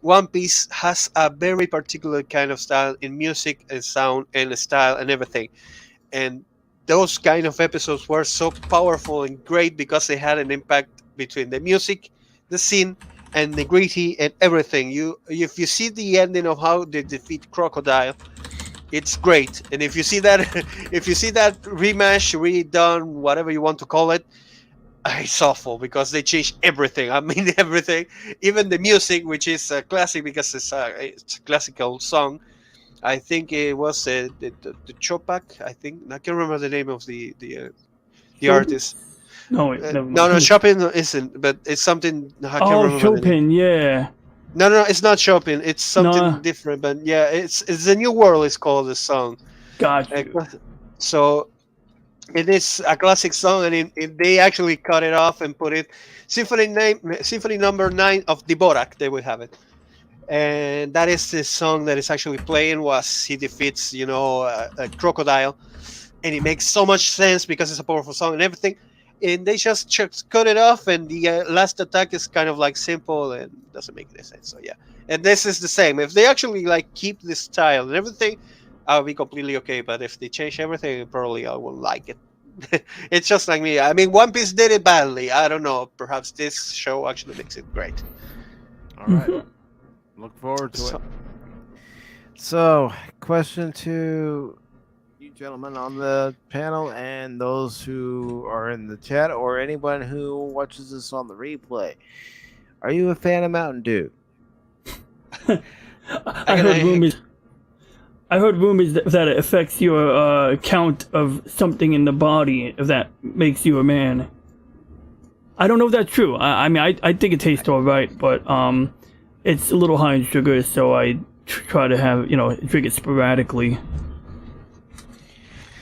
Speaker 2: One Piece has a very particular kind of style in music and sound and style and everything. And those kind of episodes were so powerful and great because they had an impact between the music, the scene, and the gritty and everything. If you see the ending of how they defeat Crocodile, it's great. And if you see that rematch, redone, whatever you want to call it, it's awful because they changed everything. I mean, everything, even the music, which is a classic because it's a classical song. I think it was the Chopak. I think I can't remember the name of the artist.
Speaker 6: No,
Speaker 2: No, Chopin isn't, but it's something. I can't remember.
Speaker 6: Chopin, yeah.
Speaker 2: No, it's not Chopin. It's something different. But yeah, it's the New World. Is called the song.
Speaker 6: Gotcha.
Speaker 2: So it is a classic song, and they actually cut it off and put it Symphony number 9 of Dvorak. They would have it, and that is the song that is actually playing was he defeats a crocodile, and it makes so much sense because it's a powerful song and everything. And they just cut it off, and the last attack is kind of like simple and doesn't make any sense. So yeah, and this is the same. If they actually like keep this style and everything, I'll be completely okay. But if they change everything, probably I won't like it. It's just like me. I mean, One Piece did it badly. I don't know. Perhaps this show actually makes it great.
Speaker 1: All right. Look forward to it. So, question to you gentlemen on the panel and those who are in the chat or anyone who watches this on the replay. Are you a fan of Mountain Dew?
Speaker 6: I heard rumors that it affects your count of something in the body if that makes you a man. I don't know if that's true. I mean, I think it tastes all right, but it's a little high in sugar, so I try to have drink it sporadically.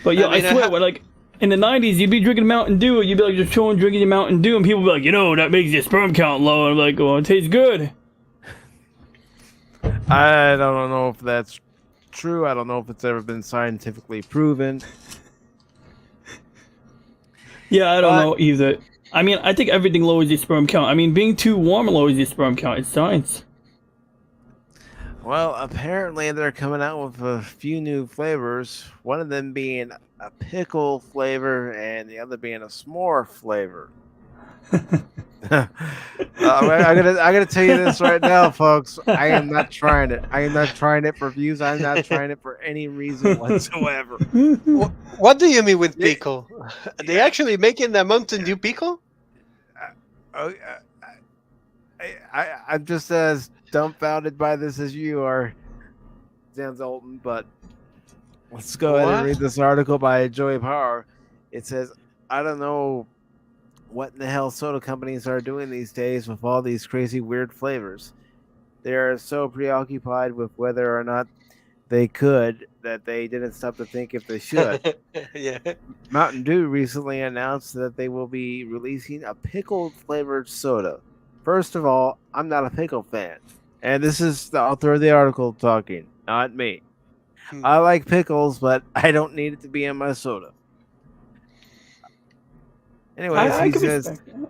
Speaker 6: But yeah, I swear, like in the 90s, you'd be drinking Mountain Dew, you'd be like just chilling, drinking your Mountain Dew, and people would be like, that makes your sperm count low. And I'm like, oh, it tastes good.
Speaker 1: I don't know if that's true. I don't know if it's ever been scientifically proven.
Speaker 6: Yeah, I don't know either. I mean, I think everything lowers your sperm count. I mean, being too warm lowers your sperm count. It's science.
Speaker 1: Well, apparently they're coming out with a few new flavors. One of them being a pickle flavor, and the other being a s'more flavor. I gotta tell you this right now, folks. I am not trying it. I am not trying it for views. I'm not trying it for any reason whatsoever.
Speaker 2: What do you mean with pickle? Are they actually making the Mountain Dew pickle?
Speaker 1: I'm just as dumbfounded by this as you are, Dan Zoltan, but let's go ahead and read this article by Joey Power. It says, I don't know what in the hell soda companies are doing these days with all these crazy weird flavors. They are so preoccupied with whether or not they could that they didn't stop to think if they should.
Speaker 2: Yeah.
Speaker 1: Mountain Dew recently announced that they will be releasing a pickled flavored soda. First of all, I'm not a pickle fan. And this is the author of the article talking, not me. I like pickles, but I don't need it to be in my soda. Anyways,
Speaker 6: I
Speaker 1: he
Speaker 6: can
Speaker 1: says,
Speaker 6: respect that.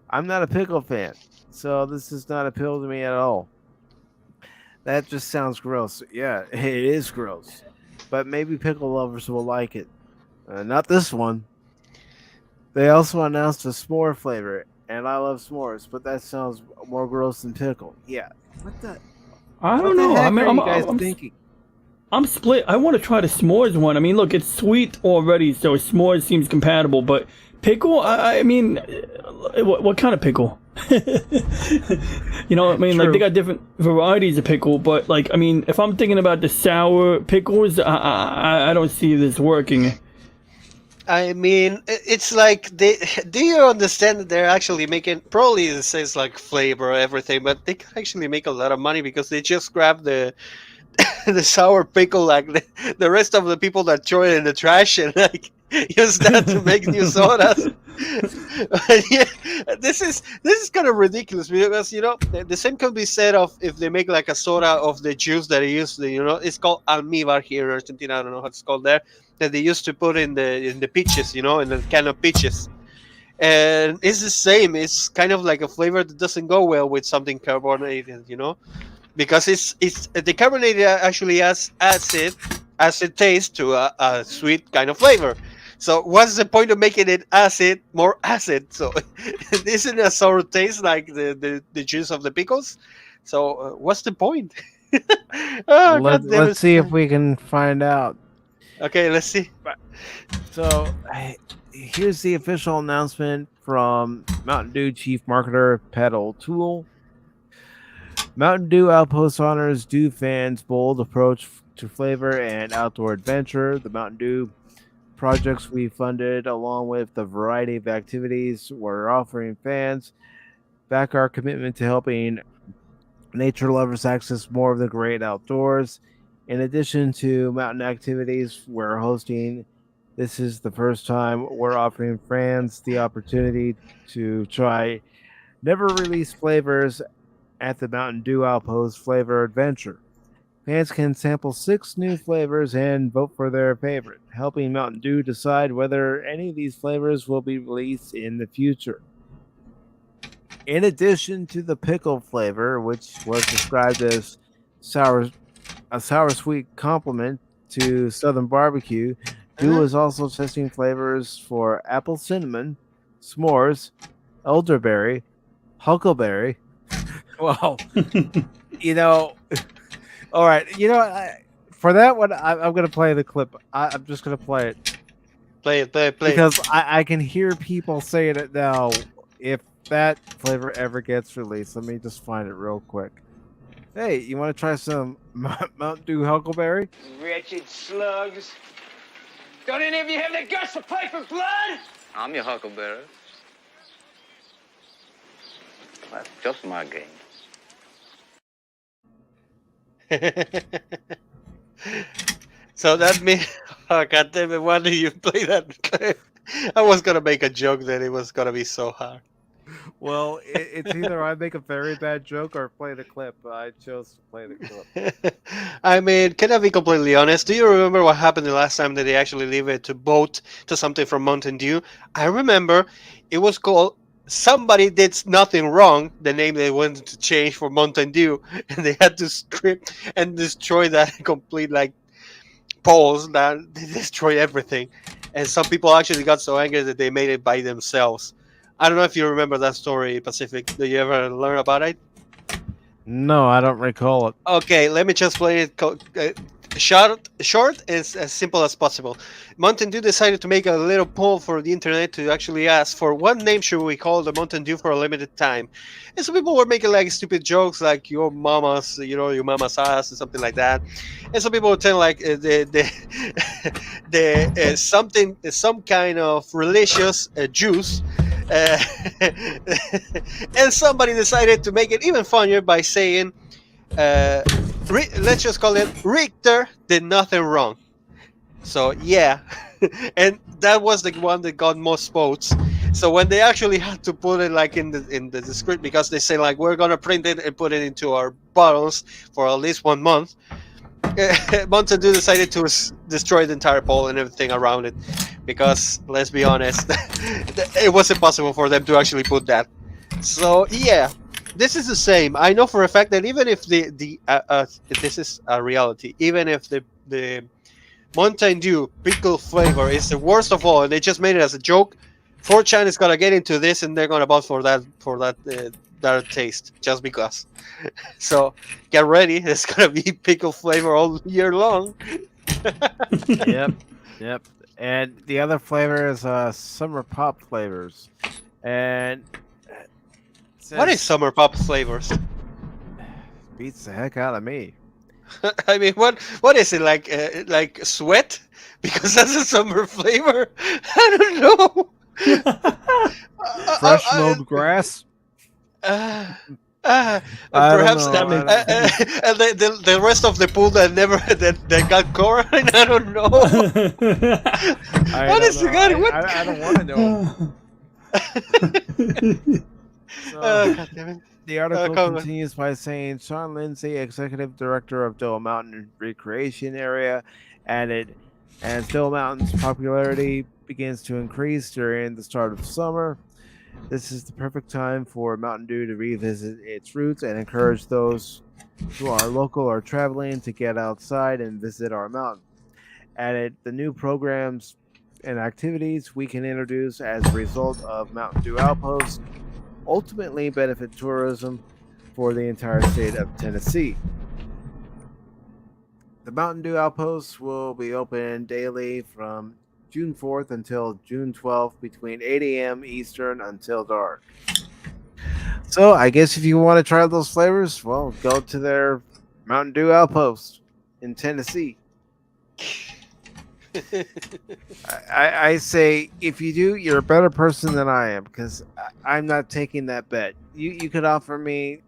Speaker 1: I'm not a pickle fan, so this does not appeal to me at all. That just sounds gross. Yeah, it is gross. But maybe pickle lovers will like it. Not this one. They also announced a s'more flavor, and I love s'mores, but that sounds more gross than pickle. Yeah. What the
Speaker 6: I
Speaker 1: what
Speaker 6: don't
Speaker 1: the
Speaker 6: know.
Speaker 1: heck
Speaker 6: I mean,
Speaker 1: are you guys thinking?
Speaker 6: I'm split. I want to try the s'mores one. I mean, look, it's sweet already, so s'mores seems compatible. But pickle, I mean, what kind of pickle? You know what I mean? Like,
Speaker 1: True.
Speaker 6: they got different varieties of pickle, but like, I mean, if I'm thinking about the sour pickles, I don't see this working.
Speaker 2: I mean, it's like they. Do you understand that they're actually making? Probably it says like flavor everything, but they can actually make a lot of money because they just grab the the sour pickle like the rest of the people that throw it in the trash and like use that to make new sodas. Yeah, this is kind of ridiculous because the same can be said of if they make like a soda of the juice that they use. It's called almíbar here in Argentina. I don't know how it's called there. That they used to put in the peaches, in the can of peaches. And it's the same. It's kind of like a flavor that doesn't go well with something carbonated, because it's the carbonated actually has acid taste to a sweet kind of flavor. So what's the point of making it more acid? So isn't a sour taste like the juice of the pickles? So what's the point? Oh, God damn
Speaker 1: Let's
Speaker 2: it.
Speaker 1: see if we can find out.
Speaker 2: Okay, let's see.
Speaker 1: So, here's the official announcement from Mountain Dew Chief Marketer Pat O'Toole. Mountain Dew Outpost honors Dew fans' bold approach to flavor and outdoor adventure. The Mountain Dew projects we funded, along with the variety of activities we're offering fans, back our commitment to helping nature lovers access more of the great outdoors. In addition to mountain activities we're hosting, this is the first time we're offering fans the opportunity to try never released flavors at the Mountain Dew Outpost Flavor Adventure. Fans can sample 6 new flavors and vote for their favorite, helping Mountain Dew decide whether any of these flavors will be released in the future. In addition to the pickle flavor, which was described as a sour sweet complement to Southern barbecue, Dew is also testing flavors for apple cinnamon, s'mores, elderberry, huckleberry. Well, all right. For that one, I'm going to play the clip. I'm just going to play it.
Speaker 2: Play it.
Speaker 1: Because I can hear people saying it now. If that flavor ever gets released, let me just find it real quick. Hey, you want to try some Mountain Dew Huckleberry?
Speaker 7: Wretched slugs. Don't any of you have the guts to play for blood?
Speaker 8: I'm your huckleberry. That's just my game.
Speaker 2: So that means, oh, God damn it, why do you play that clip? I was going to make a joke that it was going to be so hard.
Speaker 1: Well, it's either I make a very bad joke or play the clip. I chose to play the clip.
Speaker 2: I mean, can I be completely honest? Do you remember what happened the last time that they actually leave it to vote to something from Mountain Dew? I remember it was called Somebody Did Nothing Wrong, the name they wanted to change for Mountain Dew, and they had to script and destroy that complete polls that they destroyed everything. And some people actually got so angry that they made it by themselves. I don't know if you remember that story, Pacific. Did you ever learn about it?
Speaker 1: No, I don't recall it.
Speaker 2: Okay, let me just play it. short is as simple as possible. Mountain Dew decided to make a little poll for the internet to actually ask for what name should we call the Mountain Dew for a limited time. And some people were making like stupid jokes like your mama's, your mama's ass and something like that. And some people were telling like the something, some kind of religious juice. Uh, and somebody decided to make it even funnier by saying, uh, let's just call it Richter did nothing wrong. So yeah, and that was the one that got most votes. So when they actually had to put it like in the script, because they say like we're gonna print it and put it into our bottles for at least 1 month, Mountain Dew decided to destroy the entire poll and everything around it, because let's be honest, it was impossible for them to actually put that. So yeah, this is the same. I know for a fact that even if this is a reality, even if the Mountain Dew pickle flavor is the worst of all, and they just made it as a joke, 4chan is gonna get into this and they're gonna vote for that taste just because. So get ready, it's gonna be pickle flavor all year long.
Speaker 1: Yep. And the other flavor is summer pop flavors. And
Speaker 2: What is summer pop flavors?
Speaker 1: beats the heck out of me.
Speaker 2: I mean, what is it like sweat? Because that's a summer flavor. I don't know.
Speaker 1: Fresh mowed grass.
Speaker 2: Perhaps
Speaker 1: know,
Speaker 2: and the rest of the pool that never that got chlorine. I don't know. What is it?
Speaker 1: I don't want to know.
Speaker 2: God damn it.
Speaker 1: The article
Speaker 2: come on.
Speaker 1: continues by saying Sean Lindsay, executive director of Doan Mountain Recreation Area, added, as Doan Mountain's popularity begins to increase during the start of summer, this is the perfect time for Mountain Dew to revisit its roots and encourage those who are local or traveling to get outside and visit our mountain. Added, the new programs and activities we can introduce as a result of Mountain Dew Outposts ultimately benefit tourism for the entire state of Tennessee. The Mountain Dew Outposts will be open daily from June 4th until June 12th between 8 a.m. Eastern until dark. So I guess if you want to try those flavors, well, go to their Mountain Dew Outpost in Tennessee. I say if you do, you're a better person than I am, because I'm not taking that bet. You could offer me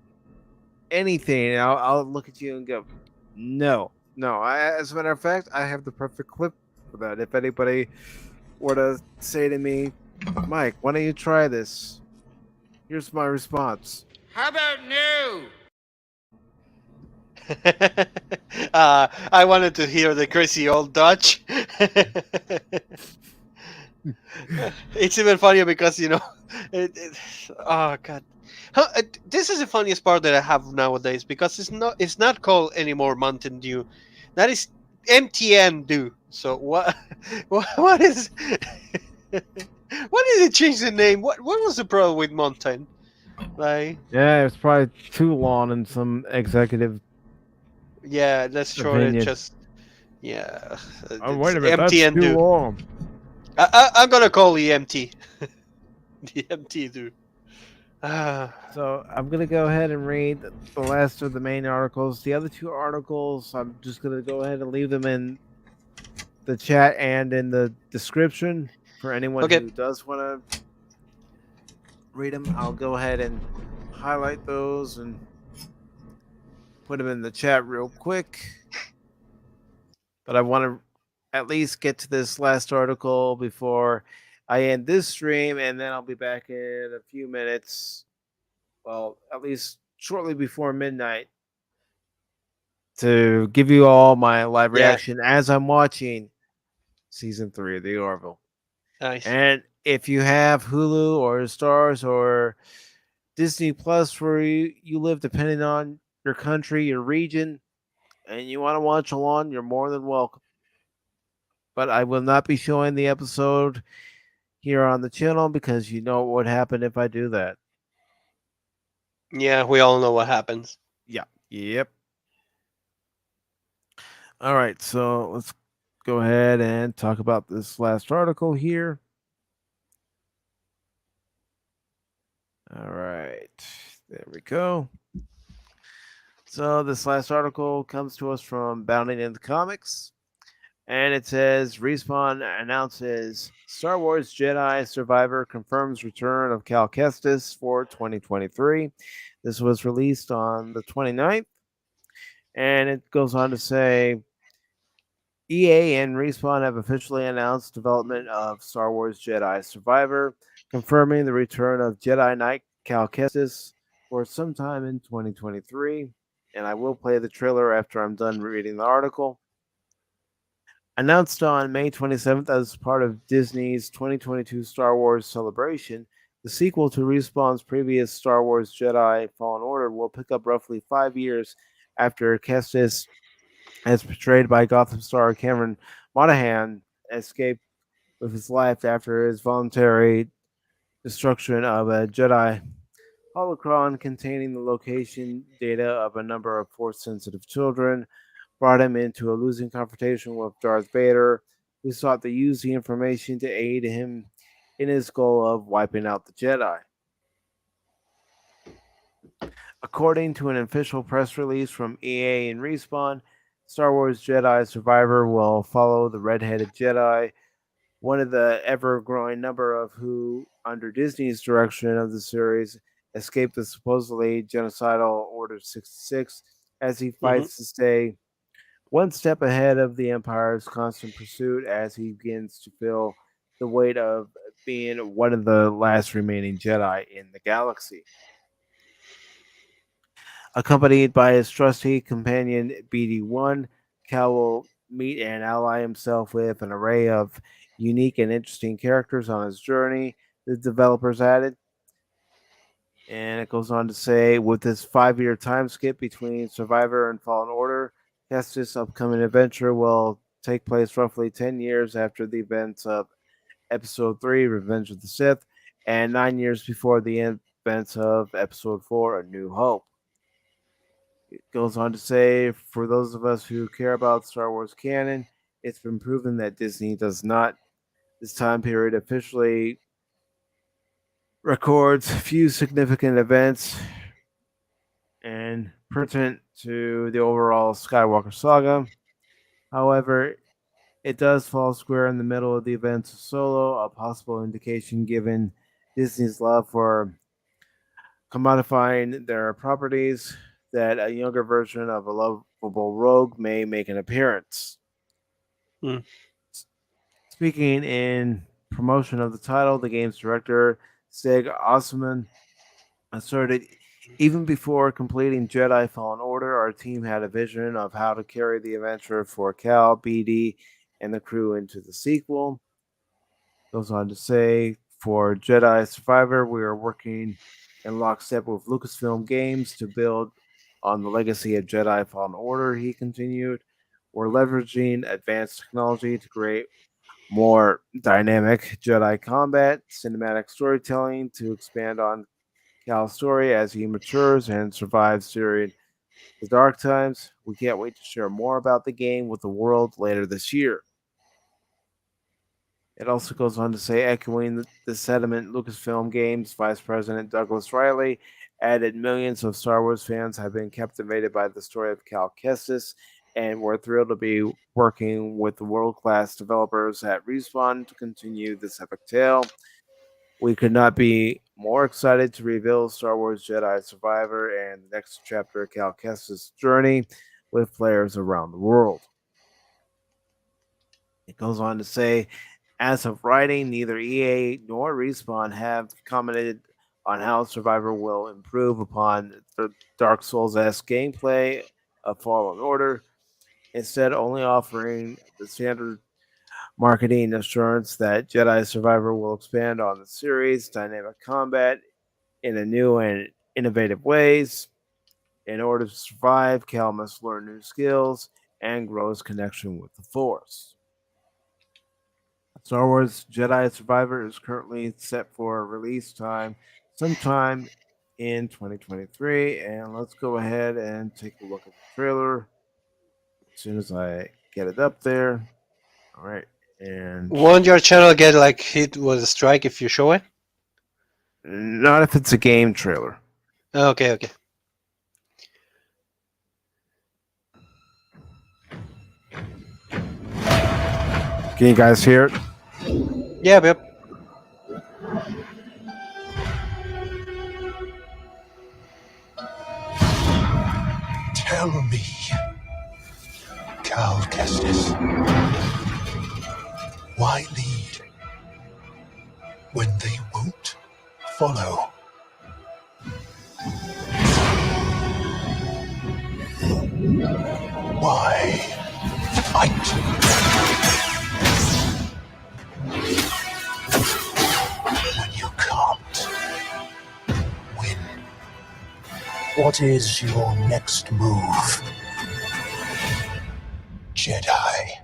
Speaker 1: anything, and I'll look at you and go, no. As a matter of fact, I have the perfect clip for that. If anybody were to say to me, Mike, why don't you try this? Here's my response.
Speaker 7: How about no?
Speaker 2: I wanted to hear the crazy old Dutch. It's even funnier because oh god, this is the funniest part that I have nowadays, because it's not called anymore Mountain Dew. That is MTN Dew. So what is why did they change the name? What was the problem with Mountain? Like,
Speaker 1: Yeah, it's probably too long and some executive.
Speaker 2: yeah, that's true.
Speaker 1: Opinion.
Speaker 2: It just, yeah.
Speaker 1: Oh, wait a
Speaker 2: it's
Speaker 1: minute, that's
Speaker 2: MTN
Speaker 1: too
Speaker 2: Dew.
Speaker 1: long.
Speaker 2: I'm gonna call the MT. The MT Dew.
Speaker 1: So I'm gonna go ahead and read the last of the main articles. The other two articles, I'm just gonna go ahead and leave them in the chat and in the description for anyone
Speaker 2: Okay.
Speaker 1: who does want to read them. I'll go ahead and highlight those and put them in the chat real quick. But I want to at least get to this last article before I end this stream, and then I'll be back in a few minutes. Well, at least shortly before midnight, to give you all my live
Speaker 2: Yeah.
Speaker 1: reaction as I'm watching season 3 of The Orville.
Speaker 2: Nice.
Speaker 1: And if you have Hulu or Stars or Disney Plus where you live, depending on your country, your region, and you want to watch along, you're more than welcome. But I will not be showing the episode here on the channel, because you know what would happen if I do that.
Speaker 2: Yeah, we all know what happens.
Speaker 1: Yeah. Yep. All right, so let's go ahead and talk about this last article here. All right, there we go. So this last article comes to us from Bounding in the Comics, and it says Respawn announces Star Wars Jedi Survivor confirms return of Cal Kestis for 2023. This was released on the 29th, and it goes on to say EA and Respawn have officially announced development of Star Wars Jedi Survivor, confirming the return of Jedi Knight Cal Kestis for sometime in 2023. And I will play the trailer after I'm done reading the article. Announced on May 27th as part of Disney's 2022 Star Wars celebration, the sequel to Respawn's previous Star Wars Jedi Fallen Order will pick up roughly 5 years after Kestis, as portrayed by Gotham star Cameron Monaghan, escaped with his life after his voluntary destruction of a Jedi holocron containing the location data of a number of Force-sensitive children, brought him into a losing confrontation with Darth Vader, who sought to use the information to aid him in his goal of wiping out the Jedi. According to an official press release from EA and Respawn, Star Wars Jedi Survivor will follow the red-headed Jedi, one of the ever-growing number of who, under Disney's direction of the series, escaped the supposedly genocidal Order 66 as he fights to stay one step ahead of the Empire's constant pursuit as he begins to feel the weight of being one of the last remaining Jedi in the galaxy. Accompanied by his trusty companion BD1, Cal will meet and ally himself with an array of unique and interesting characters on his journey, the developers added. And it goes on to say, with this 5-year time skip between Survivor and Fallen Order, Kestis' upcoming adventure will take place roughly 10 years after the events of Episode 3, Revenge of the Sith, and 9 years before the events of Episode 4, A New Hope. It goes on to say, for those of us who care about Star Wars canon, it's been proven that Disney does not, this time period, officially records few significant events and pertinent to the overall Skywalker saga. However, it does fall square in the middle of the events of Solo, a possible indication given Disney's love for commodifying their properties that a younger version of a lovable rogue may make an appearance. Speaking in promotion of the title, the game's director, Stig Osman, asserted, even before completing Jedi Fallen Order, our team had a vision of how to carry the adventure for Cal, BD, and the crew into the sequel. Goes on to say, for Jedi Survivor, we are working in lockstep with Lucasfilm Games to build on the legacy of Jedi Fallen Order, he continued. We're leveraging advanced technology to create more dynamic Jedi combat, cinematic storytelling to expand on Cal's story as he matures and survives during the dark times. We can't wait to share more about the game with the world later this year. It also goes on to say, echoing the sentiment, Lucasfilm Games Vice President Douglas Riley added, millions of Star Wars fans have been captivated by the story of Cal Kestis, and we're thrilled to be working with the world-class developers at Respawn to continue this epic tale. We could not be more excited to reveal Star Wars Jedi Survivor and the next chapter of Cal Kestis' journey with players around the world. It goes on to say, as of writing, neither EA nor Respawn have commented on how Survivor will improve upon the Dark Souls-esque gameplay of Fallen Order, instead only offering the standard marketing assurance that Jedi Survivor will expand on the series' dynamic combat in a new and innovative ways. In order to survive, Cal must learn new skills and grow his connection with the Force. Star Wars Jedi Survivor is currently set for release time sometime in 2023. And let's go ahead and take a look at the trailer. As soon as I get it up there. All right. And
Speaker 2: Won't your channel get like hit with a strike if you show it?
Speaker 1: not if it's a game trailer.
Speaker 2: Okay, okay.
Speaker 1: Can you guys hear it?
Speaker 2: Yep.
Speaker 9: Tell me, Cal Kestis, why lead when they won't follow? Why fight when you can't win? What is your next move, Jedi?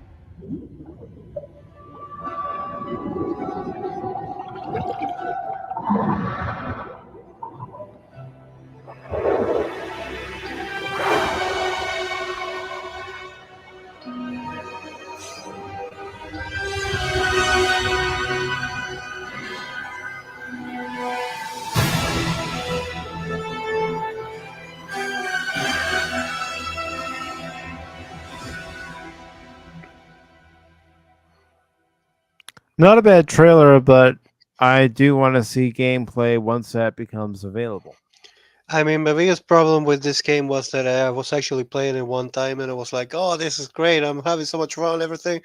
Speaker 1: Not a bad trailer, but I do want to see gameplay once that becomes available.
Speaker 2: I mean, my biggest problem with this game was that I was actually playing it one time and I was like, oh, this is great. I'm having so much fun, everything.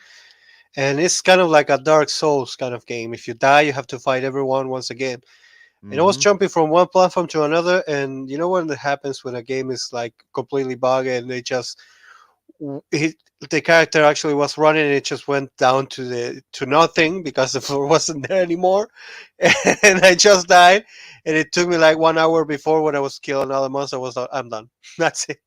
Speaker 2: And it's kind of like a Dark Souls kind of game. If you die, you have to fight everyone once again. And I was
Speaker 1: Mhm.
Speaker 2: jumping from one platform to another. And you know when that happens when a game is like completely bugged and they just the character actually was running and it just went down to nothing because the floor wasn't there anymore. And I just died. And it took me like 1 hour before when I was killing all the monsters. I was like, I'm done. That's it.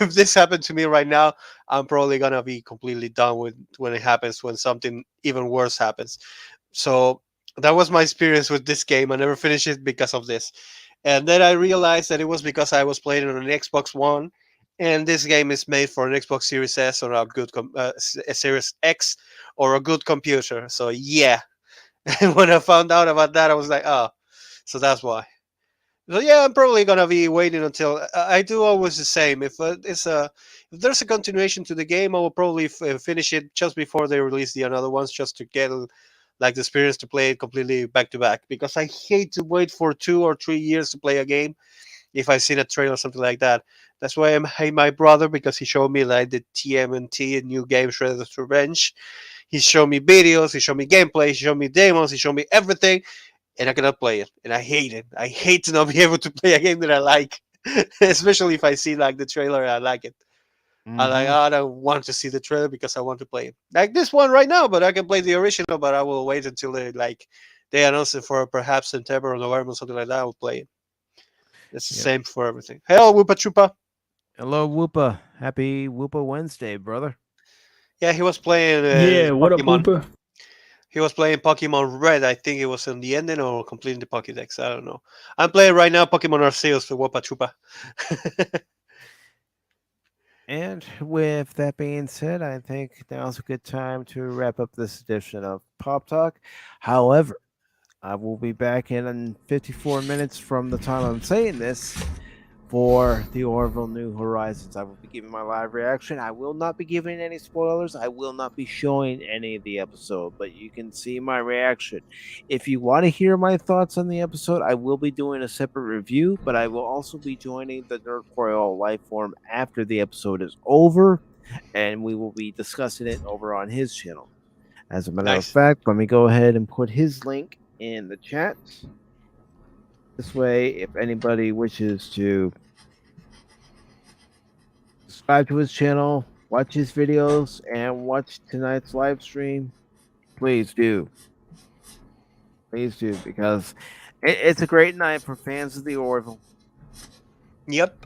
Speaker 2: If this happened to me right now, I'm probably gonna be completely done with when it happens, when something even worse happens. So that was my experience with this game. I never finished it because of this. And then I realized that it was because I was playing on an Xbox One, and this game is made for an Xbox Series S or a good a Series X or a good computer. So yeah, and when I found out about that, I was like, oh, so that's why. So yeah, I'm probably gonna be waiting until I do always the same. If there's a continuation to the game, I will probably finish it just before they release the another ones, just to get like the experience to play it completely back to back. Because I hate to wait for 2 or 3 years to play a game if I seen a trailer or something like that. That's why I'm hey my brother, because he showed me like the TMNT new game Shredder's Revenge. He showed me videos, he showed me gameplay, he showed me demos, he showed me everything, and I cannot play it. And I hate it. I hate to not be able to play a game that I like. Especially if I see like the trailer and I like it.
Speaker 1: Mhm.
Speaker 2: I don't want to see the trailer because I want to play it. Like this one right now, but I can play the original, but I will wait until they announce it for perhaps September or November or something like that. I will play it. It's the
Speaker 1: Yep.
Speaker 2: same for everything. Hello, Woopa Chupa.
Speaker 1: Hello, Whoopa. Happy Whoopa Wednesday, brother.
Speaker 2: Yeah, he was playing
Speaker 6: Yeah, what up,
Speaker 2: Pokemon.
Speaker 6: Hooper?
Speaker 2: He was playing Pokemon Red. I think it was in the ending or completing the Pokédex. I don't know. I'm playing right now Pokemon Arceus for Woopa Chupa.
Speaker 1: And with that being said, I think now's a good time to wrap up this edition of Pop Talk. However, I will be back in 54 minutes from the time I'm saying this for the Orville New Horizons. I will be giving my live reaction. I will not be giving any spoilers. I will not be showing any of the episode, but you can see my reaction. If you want to hear my thoughts on the episode, I will be doing a separate review, but I will also be joining the Nerd Royale live form after the episode is over, and we will be discussing it over on his channel. As a matter of
Speaker 2: Nice.
Speaker 1: fact, let me go ahead and put his link in the chat. This way, if anybody wishes to subscribe to his channel, watch his videos, and watch tonight's live stream, please do. Please do, because it's a great night for fans of the Orville.
Speaker 2: Yep.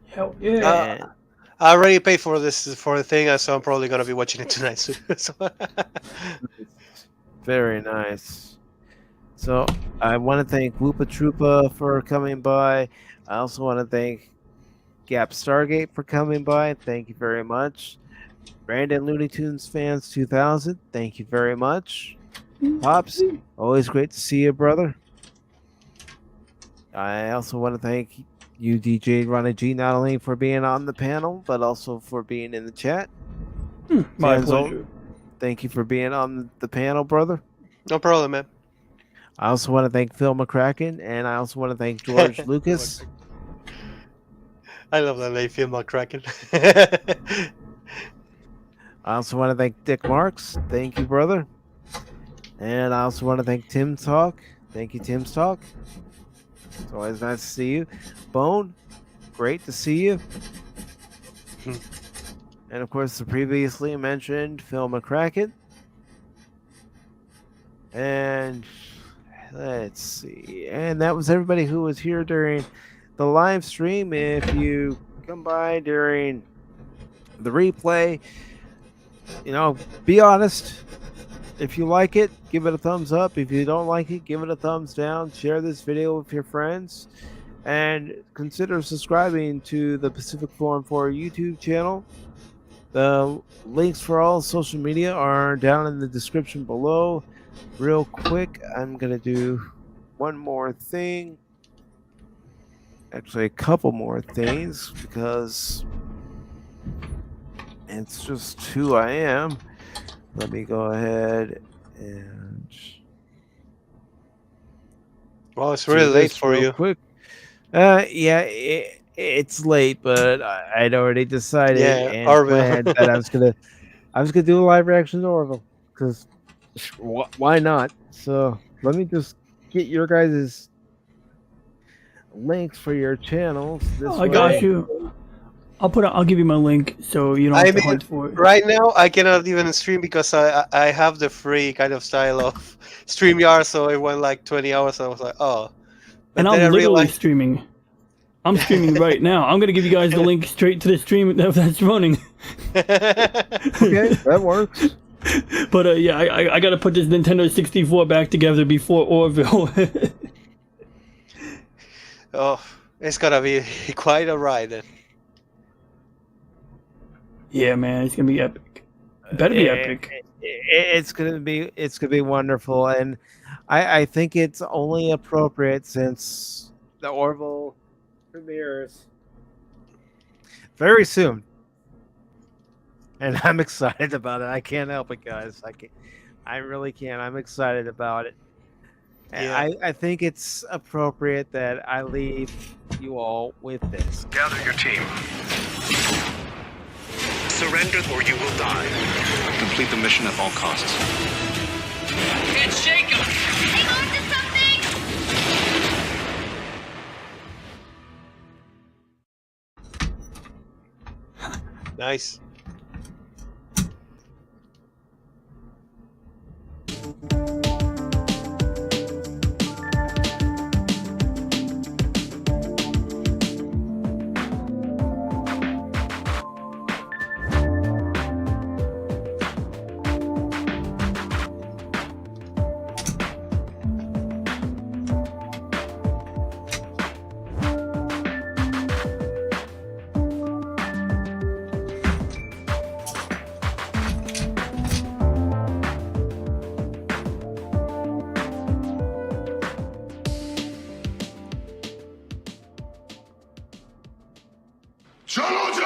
Speaker 6: Hell yeah.
Speaker 1: And
Speaker 2: I already paid for the thing, so I'm probably gonna be watching it tonight. So
Speaker 1: very nice. So I want to thank Whoopa Troopa for coming by. I also want to thank Gap Stargate for coming by. Thank you very much. Brandon Looney Tunes fans 2000. Thank you very much. Pops, always great to see you, brother. I also want to thank you, DJ Ronnie G, not only for being on the panel, but also for being in the chat.
Speaker 6: My
Speaker 1: Fans,
Speaker 6: pleasure.
Speaker 1: thank you for being on the panel, brother.
Speaker 2: No problem, man.
Speaker 1: I also want to thank Phil McCracken, and I also want to thank George Lucas.
Speaker 2: I love that name, Phil McCracken.
Speaker 1: I also want to thank Dick Marks. Thank you, brother. And I also want to thank Tim Talk. Thank you, Tim's Talk. It's always nice to see you. Bone, great to see you. And of course, the previously mentioned Phil McCracken. And let's see. And that was everybody who was here during the live stream. If you come by during the replay, be honest. If you like it, give it a thumbs up. If you don't like it, give it a thumbs down. Share this video with your friends. And consider subscribing to the PACIFIC414 YouTube channel. The links for all social media are down in the description below. Real quick, I'm going to do one more thing. Actually, a couple more things, because it's just who I am. Let me go ahead and...
Speaker 2: Well, it's really late for you.
Speaker 1: Quick. Yeah, it's late, but I'd already decided and planned that I was gonna do a live reaction to Orville, because why not? So let me just get your guys' links for your channels.
Speaker 6: I got you. I'll give you my link so you don't have to hunt for it.
Speaker 2: Right now, I cannot even stream because I have the free kind of style of StreamYard, so it went like 20 hours. I was like, oh. But
Speaker 6: and I'm literally streaming. I'm streaming right now. I'm gonna give you guys the link straight to the stream that's running.
Speaker 1: Okay, that works.
Speaker 6: But yeah, I gotta put this Nintendo 64 back together before Orville.
Speaker 2: Oh, it's gonna be quite a ride then.
Speaker 6: Yeah, man, it's gonna be epic. It better be epic.
Speaker 1: It's gonna be wonderful, and I think it's only appropriate since the Orville premieres very soon, and I'm excited about it. I can't help it, guys. I really can't. I'm excited about it. And
Speaker 2: Yeah.
Speaker 1: I think it's appropriate that I leave you all with this.
Speaker 4: Gather your team. Surrender or you will die. Complete the mission at all costs.
Speaker 5: Can't shake him! Hang on to something!
Speaker 2: Nice.
Speaker 9: Challenge!